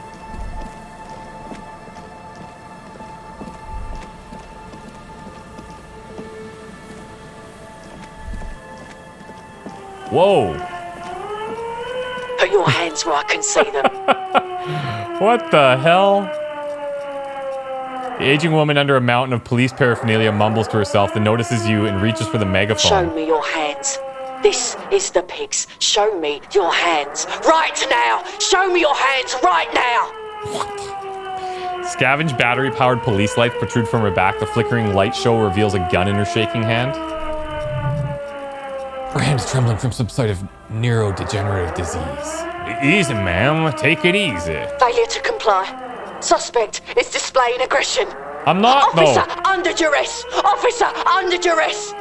Speaker 1: Whoa.
Speaker 12: Put your hands where I can see them.
Speaker 1: What the hell? The aging woman under a mountain of police paraphernalia mumbles to herself, then notices you and reaches for the megaphone.
Speaker 12: Show me your hands. This is the pigs. Show me your hands right now. Show me your hands right now.
Speaker 1: Scavenge battery-powered police lights protrude from her back. The flickering light show reveals a gun in her shaking hand. Her hand is trembling from some sort of neurodegenerative disease. Easy, ma'am. Take it easy.
Speaker 12: Failure to comply. Suspect is displaying aggression.
Speaker 1: I'm not,
Speaker 12: Officer,
Speaker 1: no.
Speaker 12: under duress. Officer, under duress.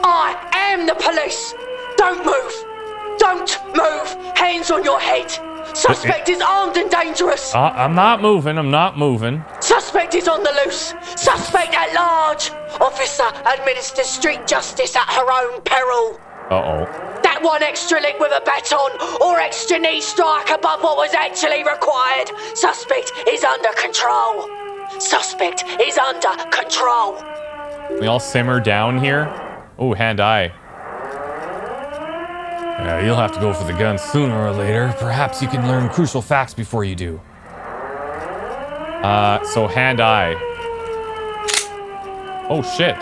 Speaker 12: I am the police. Don't move. Don't move. Hands on your head. Suspect is armed and dangerous.
Speaker 1: I'm not moving. I'm not moving.
Speaker 12: Suspect is on the loose. Suspect at large. Officer administers street justice at her own peril.
Speaker 1: Uh-oh.
Speaker 12: That one extra lick with a baton or extra knee strike above what was actually required. Suspect is under control. Suspect is under control.
Speaker 1: We all simmer down here. Oh, hand-eye. You'll have to go for the gun sooner or later. Perhaps you can learn crucial facts before you do. So hand-eye. Oh, shit.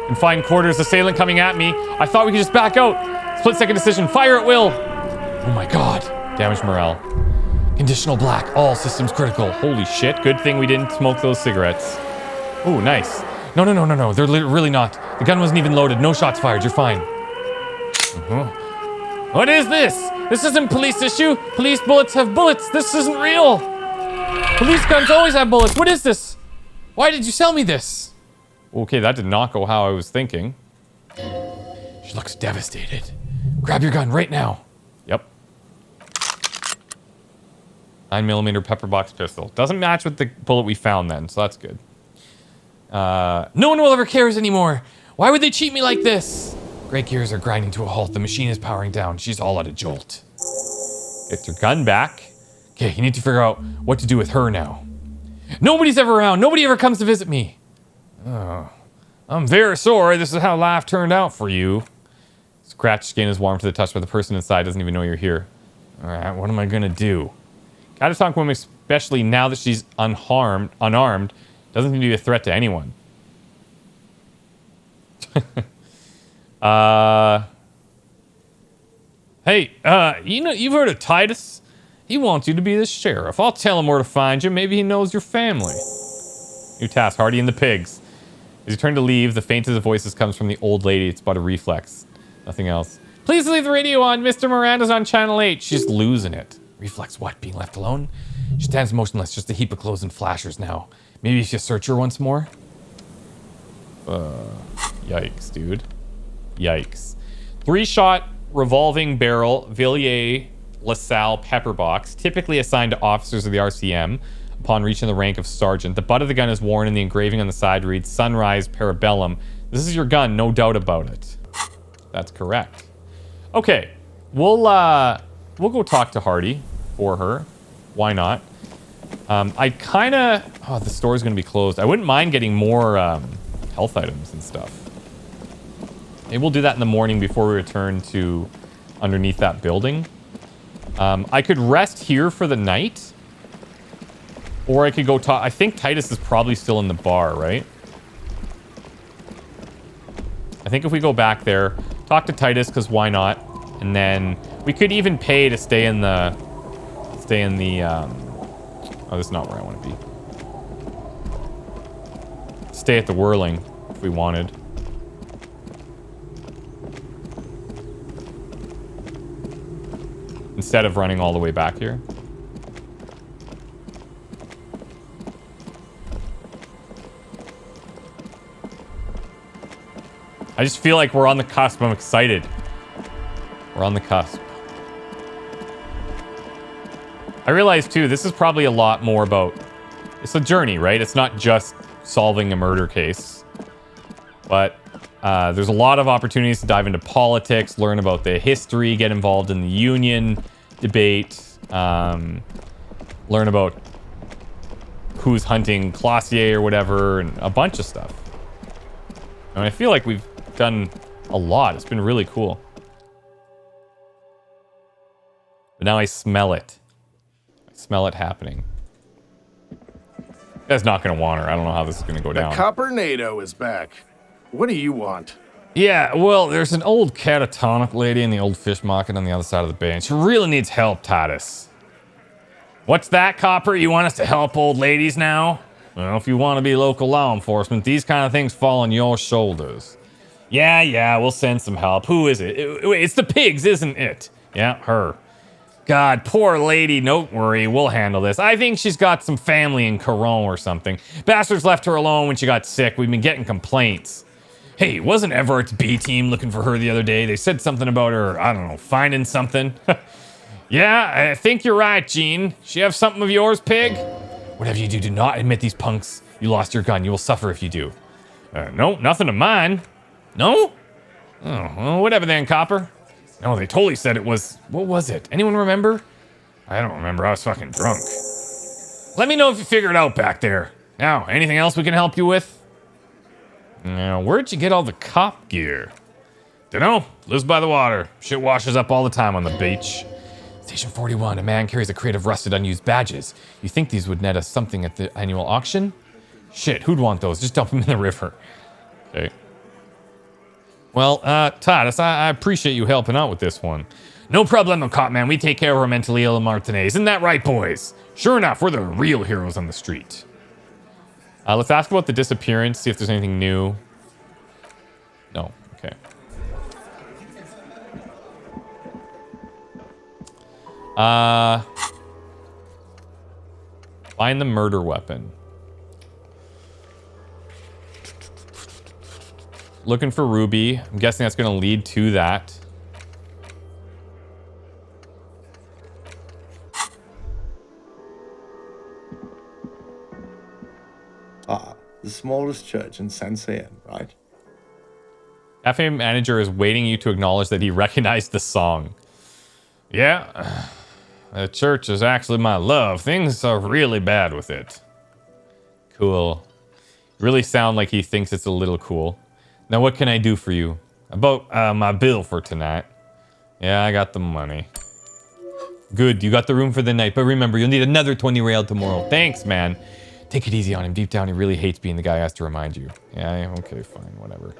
Speaker 1: Confined quarters, assailant coming at me. I thought we could just back out. Split-second decision. Fire at will. Oh my god. Damage morale. Conditional black. All systems critical. Holy shit. Good thing we didn't smoke those cigarettes. Oh, nice. No. They're really not. The gun wasn't even loaded. No shots fired. You're fine. What is this? This isn't police issue. Police bullets have bullets. This isn't real. Police guns always have bullets. What is this? Why did you sell me this? Okay, that did not go how I was thinking. She looks devastated. Grab your gun right now. Yep. 9mm pepper box pistol. Doesn't match with the bullet we found then, so that's good. No one will ever cares anymore. Why would they cheat me like this? Great gears are grinding to a halt. The machine is powering down. She's all out of jolt. Get your gun back. Okay, you need to figure out what to do with her now. Nobody's ever around. Nobody ever comes to visit me. Oh, I'm very sorry. This is how life turned out for you. Scratched skin is warm to the touch, but the person inside doesn't even know you're here. All right, what am I gonna do? Gotta talk to women, especially now that she's unarmed. Doesn't seem to be a threat to anyone. Hey, you've heard of Titus? He wants you to be the sheriff. I'll tell him where to find you. Maybe he knows your family. New task, Hardy and the Pigs. As you turn to leave, the faintest of voices comes from the old lady. It's but a reflex. Nothing else. Please leave the radio on. Mr. Miranda's on channel 8. She's losing it. Reflex what? Being left alone? She stands motionless, just a heap of clothes and flashers now. Maybe if you search her once more? Yikes, dude. Yikes. 3-shot revolving barrel Villiers LaSalle pepper box, typically assigned to officers of the RCM upon reaching the rank of sergeant. The butt of the gun is worn and the engraving on the side reads Sunrise Parabellum. This is your gun, no doubt about it. That's correct. Okay, we'll go talk to Hardy for her. Why not? I kind of... Oh, the store's going to be closed. I wouldn't mind getting more health items and stuff. Maybe we'll do that in the morning before we return to underneath that building. I could rest here for the night. Or I could go talk... I think Titus is probably still in the bar, right? I think if we go back there, talk to Titus, because why not? And then we could even pay to stay in the... Oh, this is not where I want to be. Stay at the Whirling, if we wanted. Instead of running all the way back here. I just feel like we're on the cusp. I'm excited. We're on the cusp. I realize, too, this is probably a lot more about... It's a journey, right? It's not just solving a murder case. But there's a lot of opportunities to dive into politics, learn about the history, get involved in the union debate, learn about who's hunting Classier or whatever, and a bunch of stuff. And I feel like we've done a lot. It's been really cool. But now I smell it. I smell it happening. That's not going to want her. I don't know how this is going to go down.
Speaker 7: The Coppernato is back. What do you want?
Speaker 1: Yeah, well, there's an old catatonic lady in the old fish market on the other side of the bay, and she really needs help, Titus. What's that, Copper? You want us to help old ladies now? Well, if you want to be local law enforcement, these kind of things fall on your shoulders. Yeah, we'll send some help. Who is it? It's the pigs, isn't it? Yeah, her. God, poor lady, don't worry, we'll handle this. I think she's got some family in Coron or something. Bastards left her alone when she got sick. We've been getting complaints. Hey, wasn't Everart's B team looking for her the other day? They said something about her, I don't know, finding something. Yeah, I think you're right, Gene. She have something of yours, pig? Whatever you do not admit these punks. You lost your gun. You will suffer if you do. No, nothing of mine. No? Oh, well, whatever then, Copper. No, they totally said it was... What was it? Anyone remember? I don't remember. I was fucking drunk. Let me know if you figure it out back there. Now, anything else we can help you with? Now, where'd you get all the cop gear? Dunno. Lives by the water. Shit washes up all the time on the beach. Station 41. A man carries a crate of rusted, unused badges. You think these would net us something at the annual auction? Shit, who'd want those? Just dump them in the river. Okay. Well, Titus, I appreciate you helping out with this one. No problemo, cop man. We take care of our mentally ill Martinez. Isn't that right, boys? Sure enough, we're the real heroes on the street. Let's ask about the disappearance, see if there's anything new. No, okay. Find the murder weapon. Looking for Ruby. I'm guessing that's going to lead to that.
Speaker 13: The smallest church in Sansean, right?
Speaker 1: Cafe manager is waiting you to acknowledge that he recognized the song. Yeah, the church is actually my love. Things are really bad with it. Cool. Really sound like he thinks it's a little cool. Now what can I do for you? About my bill for tonight. Yeah, I got the money. Good, you got the room for the night, but remember, you'll need another 20 real tomorrow. Thanks, man. Take it easy on him. Deep down, he really hates being the guy who has to remind you. Yeah, okay, fine, whatever.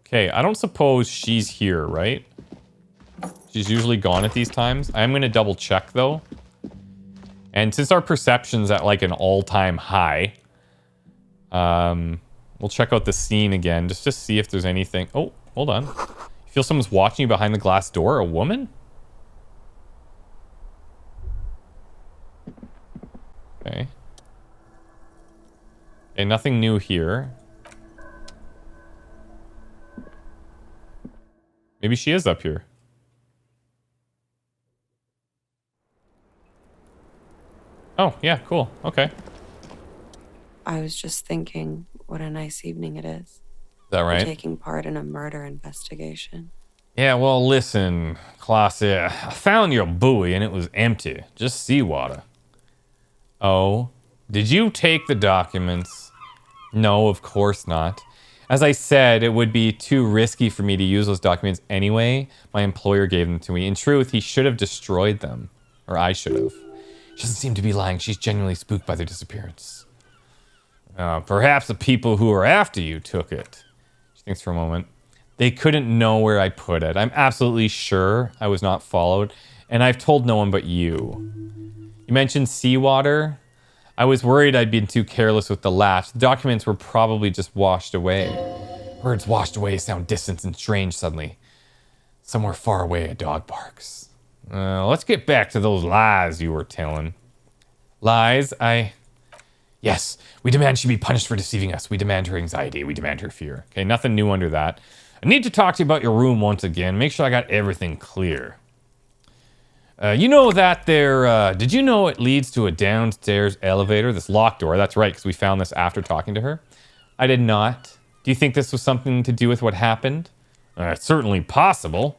Speaker 1: Okay, I don't suppose she's here, right? She's usually gone at these times. I'm going to double check, though. And since our perception's at, like, an all-time high, we'll check out the scene again, just to see if there's anything... Oh, hold on. You feel someone's watching you behind the glass door? A woman? Okay. Okay, nothing new here. Maybe she is up here. Oh, yeah, cool. Okay.
Speaker 14: I was just thinking what a nice evening it is.
Speaker 1: Is that right?
Speaker 14: Taking part in a murder investigation.
Speaker 1: Yeah, well, listen, Klaus, I found your buoy and it was empty. Just seawater. Oh, did you take the documents? No, of course not. As I said, it would be too risky for me to use those documents anyway. My employer gave them to me. In truth, he should have destroyed them. Or I should have. She doesn't seem to be lying. She's genuinely spooked by their disappearance. Perhaps the people who are after you took it. She thinks for a moment. They couldn't know where I put it. I'm absolutely sure I was not followed. And I've told no one but you. You mentioned seawater. I was worried I'd been too careless with the latch. The documents were probably just washed away. Words washed away sound distant and strange suddenly. Somewhere far away, a dog barks. Let's get back to those lies you were telling. Lies? Yes, we demand she be punished for deceiving us. We demand her anxiety. We demand her fear. Okay, nothing new under that. I need to talk to you about your room once again. Make sure I got everything clear. You know that there, did you know it leads to a downstairs elevator? This locked door. That's right, because we found this after talking to her. I did not. Do you think this was something to do with what happened? It's certainly possible.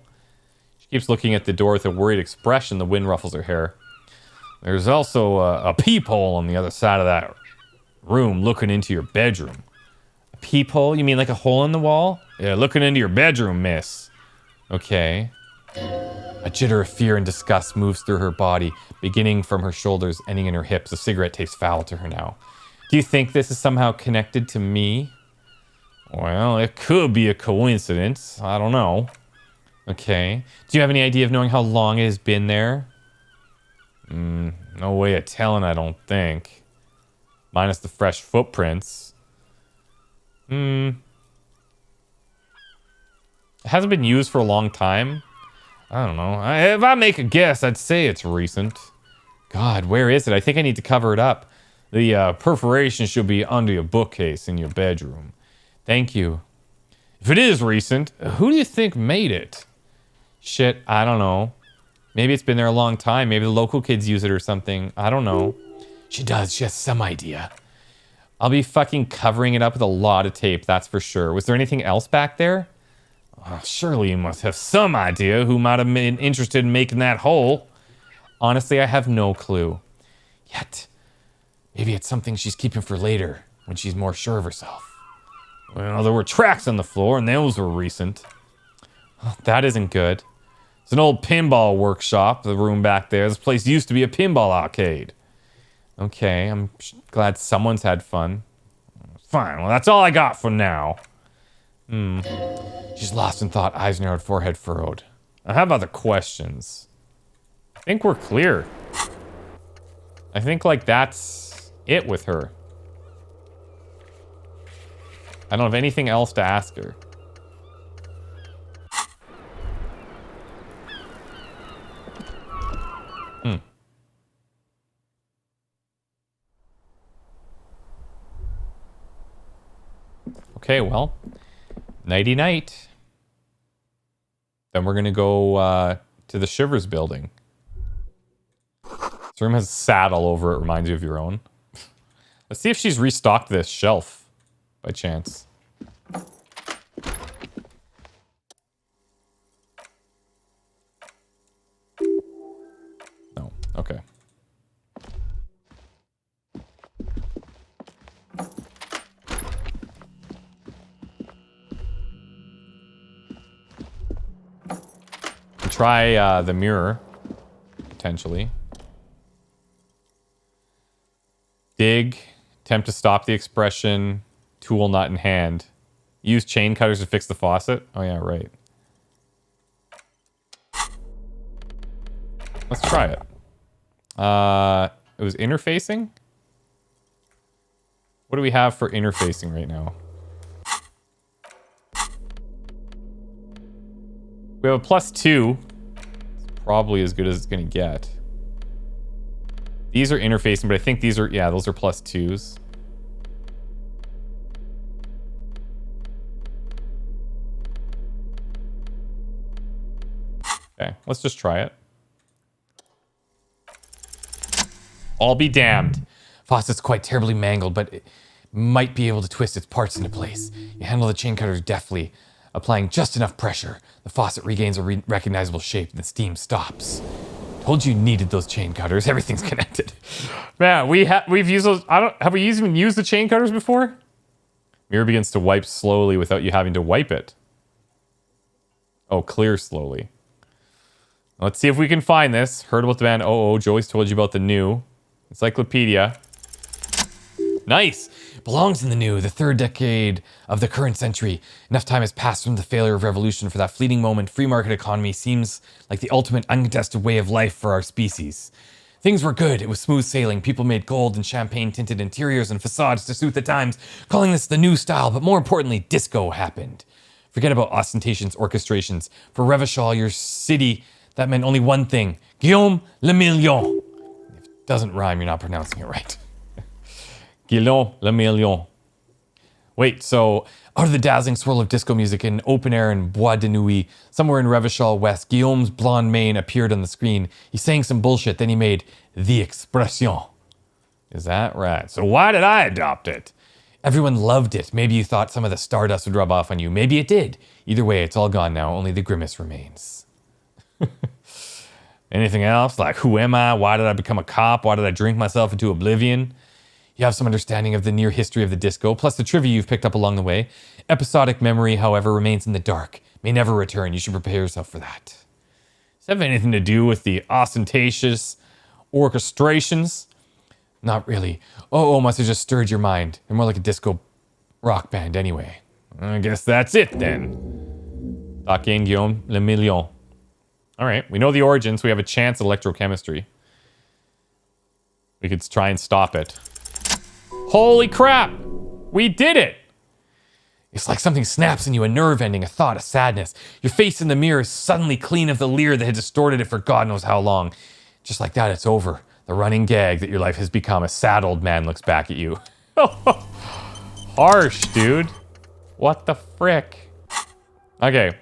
Speaker 1: She keeps looking at the door with a worried expression. The wind ruffles her hair. There's also a peephole on the other side of that room looking into your bedroom. A peephole? You mean like a hole in the wall? Yeah, looking into your bedroom, miss. Okay. A jitter of fear and disgust moves through her body, beginning from her shoulders, ending in her hips. A cigarette tastes foul to her now. Do you think this is somehow connected to me? Well, it could be a coincidence. I don't know. Okay. Do you have any idea of knowing how long it has been there? No way of telling, I don't think. Minus the fresh footprints. It hasn't been used for a long time. I don't know. If I make a guess, I'd say it's recent. God, where is it? I think I need to cover it up. The perforation should be under your bookcase in your bedroom. Thank you. If it is recent, who do you think made it? Shit, I don't know. Maybe it's been there a long time. Maybe the local kids use it or something. I don't know. She does. She has some idea. I'll be fucking covering it up with a lot of tape, that's for sure. Was there anything else back there? Oh, surely you must have some idea who might have been interested in making that hole. Honestly, I have no clue. Yet, maybe it's something she's keeping for later, when she's more sure of herself. Well, there were tracks on the floor, and those were recent. Oh, that isn't good. It's an old pinball workshop, the room back there. This place used to be a pinball arcade. Okay, I'm glad someone's had fun. Fine, well, that's all I got for now. She's lost in thought, eyes narrowed, forehead furrowed. I have other questions. I think we're clear. I think, like, that's it with her. I don't have anything else to ask her. Okay, well, nighty night. Then we're gonna go to the Shivers building. This room has a saddle over it, reminds you of your own. Let's see if she's restocked this shelf by chance. No, okay. Try the mirror, potentially. Dig, attempt to stop the expression, tool not in hand. Use chain cutters to fix the faucet. Oh yeah, right. Let's try it. It was interfacing? What do we have for interfacing right now? We have a +2. It's probably as good as it's going to get. These are interfacing, but I think these are... Yeah, those are +2s. Okay, let's just try it. I'll be damned. Faucet's quite terribly mangled, but it might be able to twist its parts into place. You handle the chain cutters deftly, applying just enough pressure. The faucet regains a recognizable shape and the steam stops. Told you needed those chain cutters. Everything's connected. Man, we've used those. Have we even used the chain cutters before? Mirror begins to wipe slowly without you having to wipe it. Oh, clear slowly. Let's see if we can find this. Heard about the band Joyce told you about the new encyclopedia. Nice. Belongs in the new, the third decade of the current century. Enough time has passed from the failure of revolution for that fleeting moment. Free market economy seems like the ultimate uncontested way of life for our species. Things were good. It was smooth sailing. People made gold and champagne tinted interiors and facades to suit the times, calling this the new style. But more importantly, disco happened. Forget about ostentations, orchestrations. For Revachol, your city, that meant only one thing. Guillaume le Million. If it doesn't rhyme, you're not pronouncing it right. Guillaume le Million. Wait, so out of the dazzling swirl of disco music in open air in Bois de Nuit, somewhere in Revachol West, Guillaume's blonde mane appeared on the screen. He sang some bullshit, then he made the expression. Is that right? So why did I adopt it? Everyone loved it. Maybe you thought some of the stardust would rub off on you. Maybe it did. Either way, it's all gone now. Only the grimace remains. Anything else? Like, who am I? Why did I become a cop? Why did I drink myself into oblivion? You have some understanding of the near history of the disco, plus the trivia you've picked up along the way. Episodic memory, however, remains in the dark. May never return. You should prepare yourself for that. have anything to do with the ostentatious orchestrations? Not really. Oh, must have just stirred your mind. They're more like a disco rock band anyway. I guess that's it then. Daquin Guillaume Le Million. All right, we know the origins. We have a chance at electrochemistry. We could try and stop it. Holy crap! We did it! It's like something snaps in you, a nerve ending, a thought, a sadness. Your face in the mirror is suddenly clean of the leer that had distorted it for God knows how long. Just like that, it's over. The running gag that your life has become. A sad old man looks back at you. Harsh, dude. What the frick? Okay.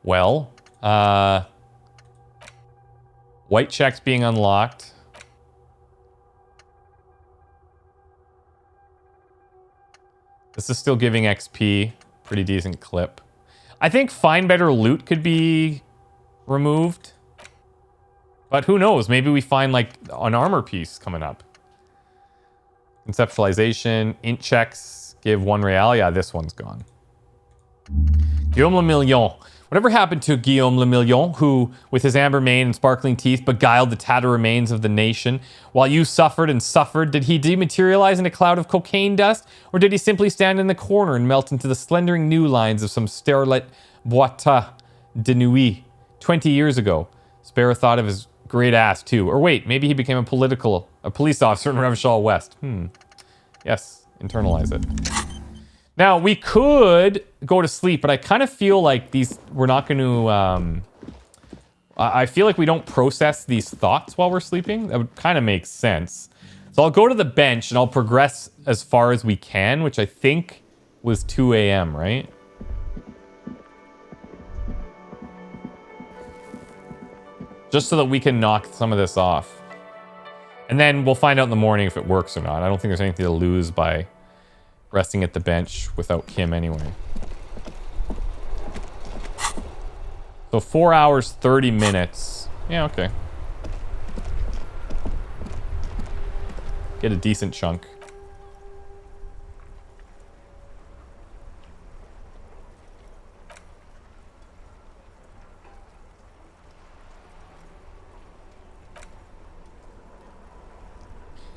Speaker 1: Well, white checks being unlocked. This is still giving XP. Pretty decent clip. I think find better loot could be removed. But who knows? Maybe we find like an armor piece coming up. Conceptualization. Int checks give 1 real. Yeah, this one's gone. Guillaume Le Million. Whatever happened to Guillaume Le Million, who, with his amber mane and sparkling teeth, beguiled the tattered remains of the nation? While you suffered and suffered, did he dematerialize in a cloud of cocaine dust? Or did he simply stand in the corner and melt into the slendering new lines of some starlit boîte de nuit 20 years ago? Sparrow thought of his great ass, too. Or wait, maybe he became a police officer in Revachol West. Yes, internalize it. Now, we could go to sleep, but I kind of feel like we're not going to, I feel like we don't process these thoughts while we're sleeping. That would kind of make sense. So I'll go to the bench and I'll progress as far as we can, which I think was 2 a.m., right? Just so that we can knock some of this off. And then we'll find out in the morning if it works or not. I don't think there's anything to lose by resting at the bench without Kim anyway. So 4 hours, 30 minutes. Yeah, okay. Get a decent chunk.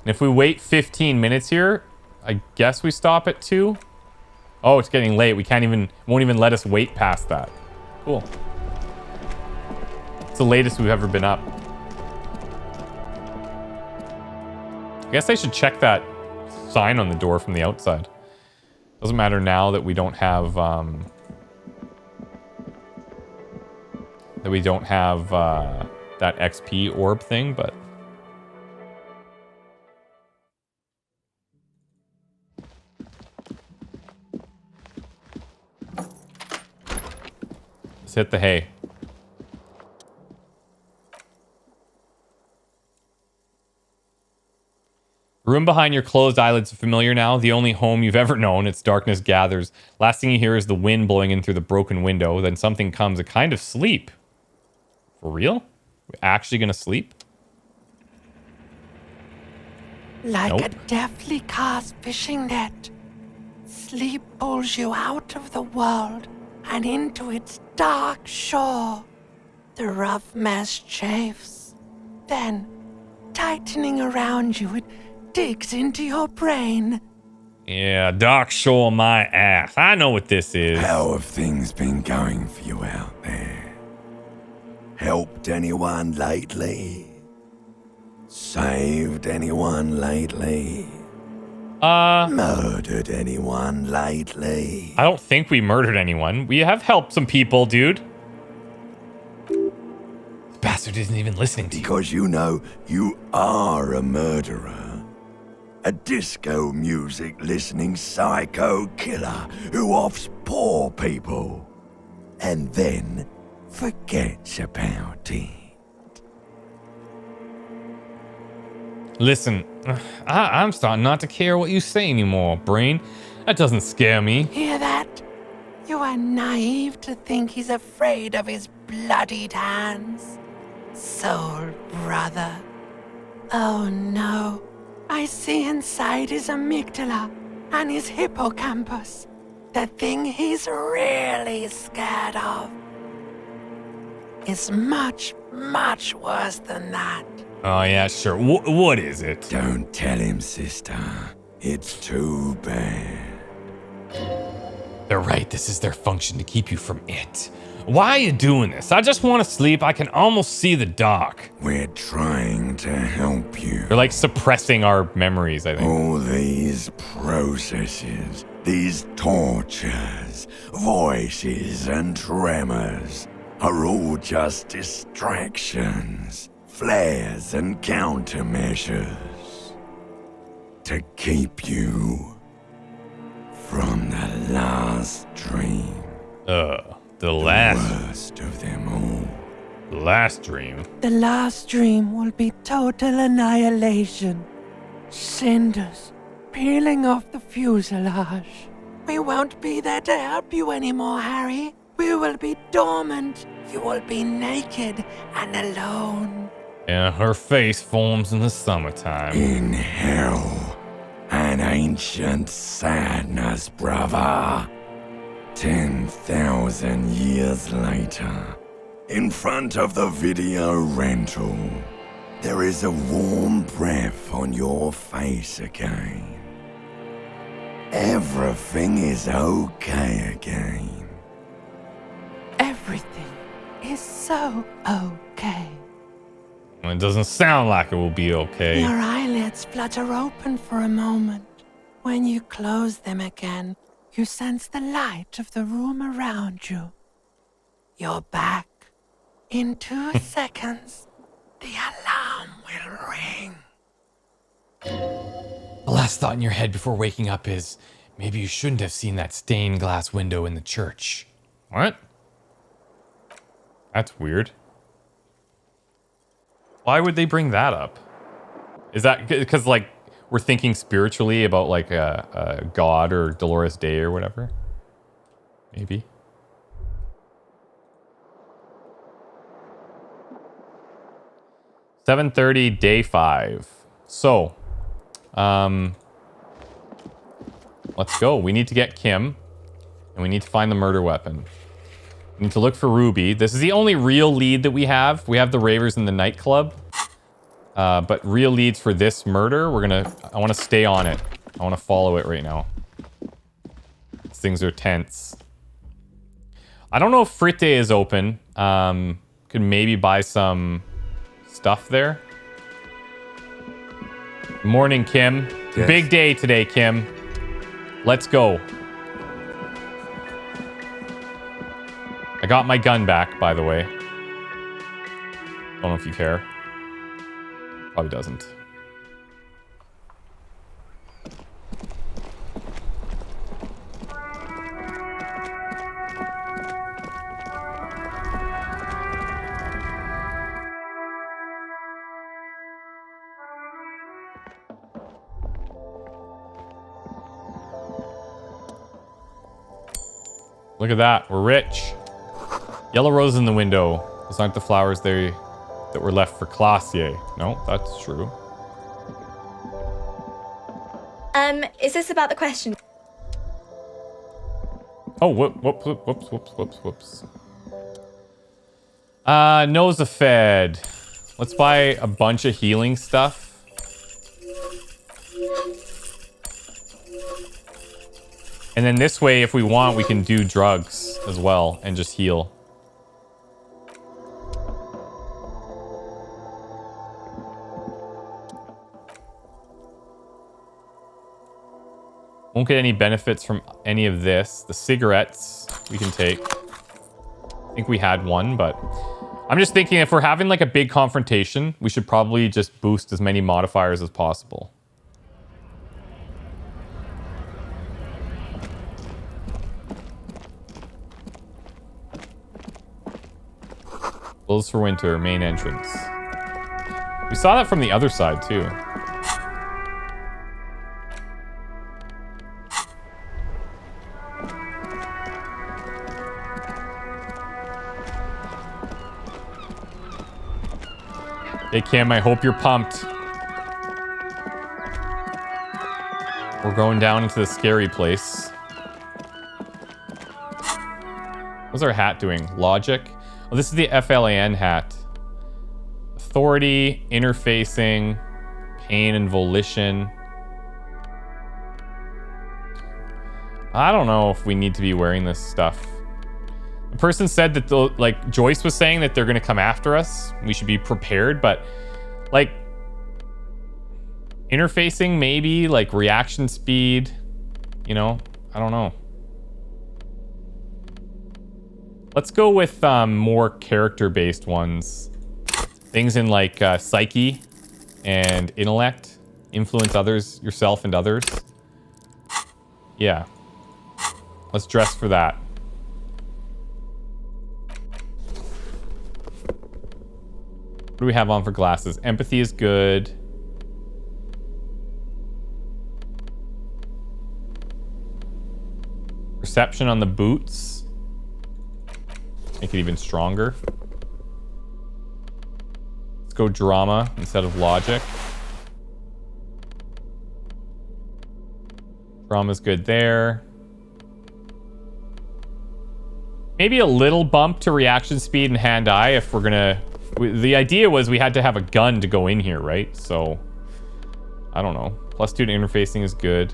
Speaker 1: And if we wait 15 minutes here, I guess we stop at 2. Oh, it's getting late. We won't even let us wait past that. Cool. It's the latest we've ever been up. I guess I should check that sign on the door from the outside. Doesn't matter now that we don't have, that XP orb thing, but let's hit the hay. Room behind your closed eyelids familiar now. The only home you've ever known. Its darkness gathers. Last thing you hear is the wind blowing in through the broken window. Then something comes. A kind of sleep. For real? We're actually gonna sleep?
Speaker 15: Like
Speaker 1: Nope.
Speaker 15: a deftly cast fishing net, sleep pulls you out of the world and into its dark shore. The rough mesh chafes. Then, tightening around you, it digs into your brain.
Speaker 1: Yeah, dark shore my ass. I know what this is.
Speaker 16: How have things been going for you out there? Helped anyone lately? Saved anyone lately? Murdered anyone lately?
Speaker 1: I don't think we murdered anyone. We have helped some people, dude. The bastard isn't even listening to you.
Speaker 16: Because you know you are a murderer. A disco music listening psycho killer who offs poor people and then forgets about it.
Speaker 1: Listen, I'm starting not to care what you say anymore, brain. That doesn't scare me.
Speaker 15: Hear that? You are naive to think he's afraid of his bloodied hands. Soul brother. Oh no. I see inside his amygdala and his hippocampus. The thing he's really scared of. is much, much worse than that.
Speaker 1: Oh, yeah, sure. What is it?
Speaker 16: Don't tell him, sister. It's too bad.
Speaker 1: They're right. This is their function, to keep you from it. Why are you doing this? I just want to sleep. I can almost see the dark.
Speaker 16: We're trying to help you.
Speaker 1: They're like suppressing our memories, I think.
Speaker 16: All these processes, these tortures, voices and tremors are all just distractions, flares and countermeasures to keep you from the last dream.
Speaker 1: The last.
Speaker 16: Worst of them all.
Speaker 1: The last dream.
Speaker 15: The last dream will be total annihilation. Cinders peeling off the fuselage. We won't be there to help you anymore, Harry. We will be dormant. You will be naked and alone.
Speaker 1: And her face forms in the summertime.
Speaker 16: In hell. An ancient sadness, brother. 10,000 years later, in front of the video rental, there is a warm breath on your face again. Everything is okay again.
Speaker 15: Everything is so okay.
Speaker 1: It doesn't sound like it will be okay.
Speaker 15: Your eyelids flutter open for a moment. When you close them again, you sense the light of the room around you. You're back. In 2 seconds, the alarm will ring.
Speaker 1: The last thought in your head before waking up is, maybe you shouldn't have seen that stained glass window in the church. What? That's weird. Why would they bring that up? Is that because, like, we're thinking spiritually about, like, a god or Dolores Day or whatever? Maybe. $7:30, day 5. So, let's go. We need to get Kim, and we need to find the murder weapon. We need to look for Ruby. This is the only real lead that we have. We have the Ravers in the nightclub. But real leads for this murder, I want to stay on it. I want to follow it right now. These things are tense. I don't know if Fritte is open. Could maybe buy some stuff there. Morning, Kim.
Speaker 6: Yes.
Speaker 1: Big day today, Kim. Let's go. I got my gun back, by the way. Don't know if you care. Probably doesn't. Look at that. We're rich. Yellow rose in the window. Those aren't the flowers that were left for Classier. No, that's true.
Speaker 17: Is this about the question?
Speaker 1: Oh, whoops. Nosafed. Let's buy a bunch of healing stuff. And then this way, if we want, we can do drugs as well and just heal. Won't get any benefits from any of this. The cigarettes we can take. I think we had one, but I'm just thinking if we're having like a big confrontation, we should probably just boost as many modifiers as possible. Clothes for winter, main entrance. We saw that from the other side too. Hey Kim, I hope you're pumped. We're going down into the scary place. What's our hat doing? Logic? Well, this is the FLAN hat. Authority, interfacing, pain and volition. I don't know if we need to be wearing this stuff. The person said that, like, Joyce was saying that they're going to come after us. We should be prepared, but, like, interfacing maybe, like, reaction speed, you know? I don't know. Let's go with more character-based ones. Things in, like, psyche and intellect. Influence others, yourself and others. Yeah. Let's dress for that. What do we have on for glasses? Empathy is good. Perception on the boots. Make it even stronger. Let's go drama instead of logic. Drama's good there. Maybe a little bump to reaction speed and hand-eye if we're gonna... The idea was we had to have a gun to go in here, right? So, I don't know. +2 to interfacing is good.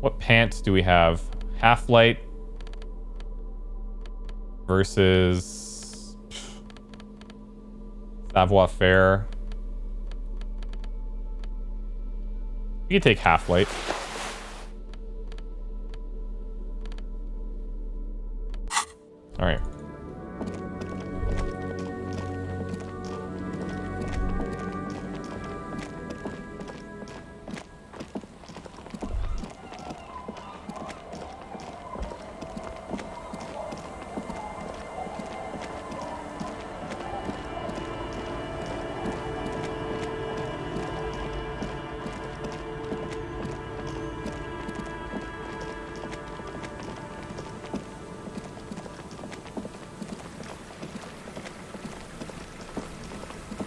Speaker 1: What pants do we have? Half-light versus savoir-faire. You can take half-light. All right.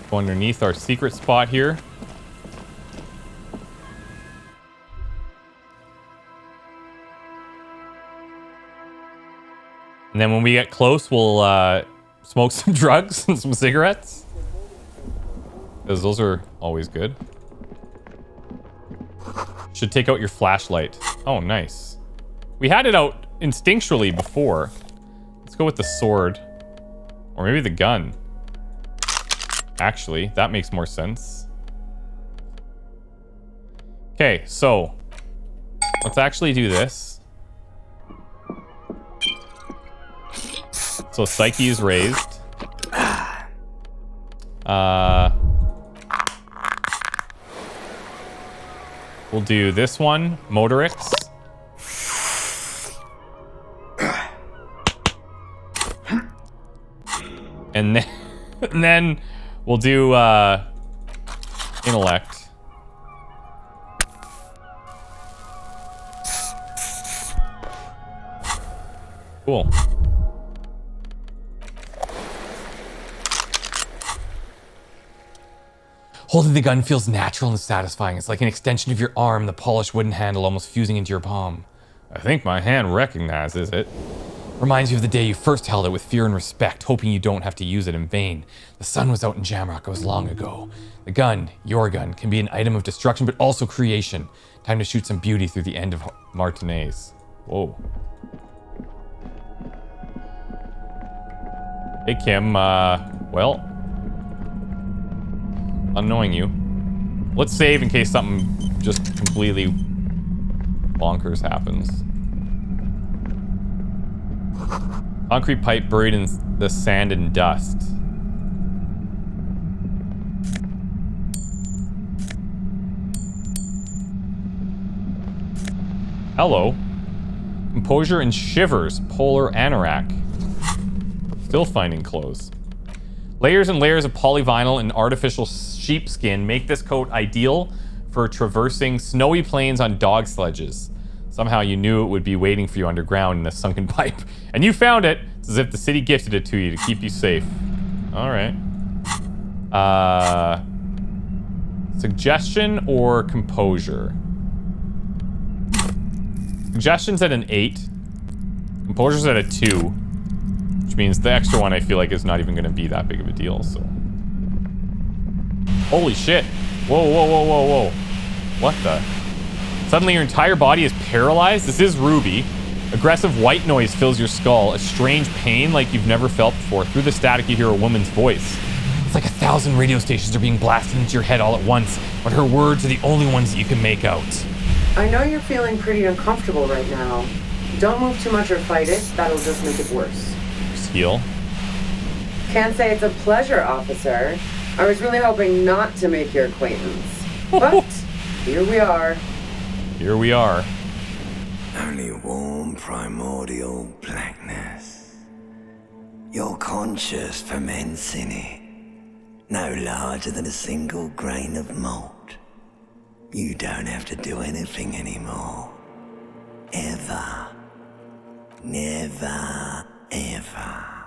Speaker 1: Go underneath our secret spot here. And then when we get close, we'll smoke some drugs and some cigarettes. Because those are always good. Should take out your flashlight. Oh, nice. We had it out instinctually before. Let's go with the sword. Or maybe the gun. Actually, that makes more sense. Okay, so let's actually do this. So psyche is raised. We'll do this one, motorics. And then we'll do intellect. Cool. Holding the gun feels natural and satisfying. It's like an extension of your arm, the polished wooden handle almost fusing into your palm. I think my hand recognizes it. Reminds you of the day you first held it with fear and respect, hoping you don't have to use it in vain. The sun was out in Jamrock, it was long ago. The gun, your gun, can be an item of destruction, but also creation. Time to shoot some beauty through the end of Martinez. Whoa. Hey, Kim, well, unknowing you. Let's save in case something just completely bonkers happens. Concrete pipe buried in the sand and dust. Hello. Composure and shivers. Polar anorak. Still finding clothes. Layers and layers of polyvinyl and artificial sheepskin make this coat ideal for traversing snowy plains on dog sledges. Somehow you knew it would be waiting for you underground in a sunken pipe. And you found it! It's as if the city gifted it to you to keep you safe. Alright. Suggestion or composure? Suggestion's at an 8. Composure's at a 2. Which means the extra one I feel like is not even going to be that big of a deal, so. Holy shit. Whoa, whoa, whoa, whoa, whoa. What the? Suddenly your entire body is paralyzed? This is Ruby. Aggressive white noise fills your skull. A strange pain like you've never felt before. Through the static you hear a woman's voice. It's like 1,000 radio stations are being blasted into your head all at once, but her words are the only ones that you can make out.
Speaker 18: I know you're feeling pretty uncomfortable right now. Don't move too much or fight it. That'll just make it worse.
Speaker 1: Heal.
Speaker 18: Can't say it's a pleasure, officer. I was really hoping not to make your acquaintance. But here we are.
Speaker 1: Here we are.
Speaker 16: Only warm primordial blackness. Your conscious ferments in it. No larger than a single grain of malt. You don't have to do anything anymore. Ever. Never, ever.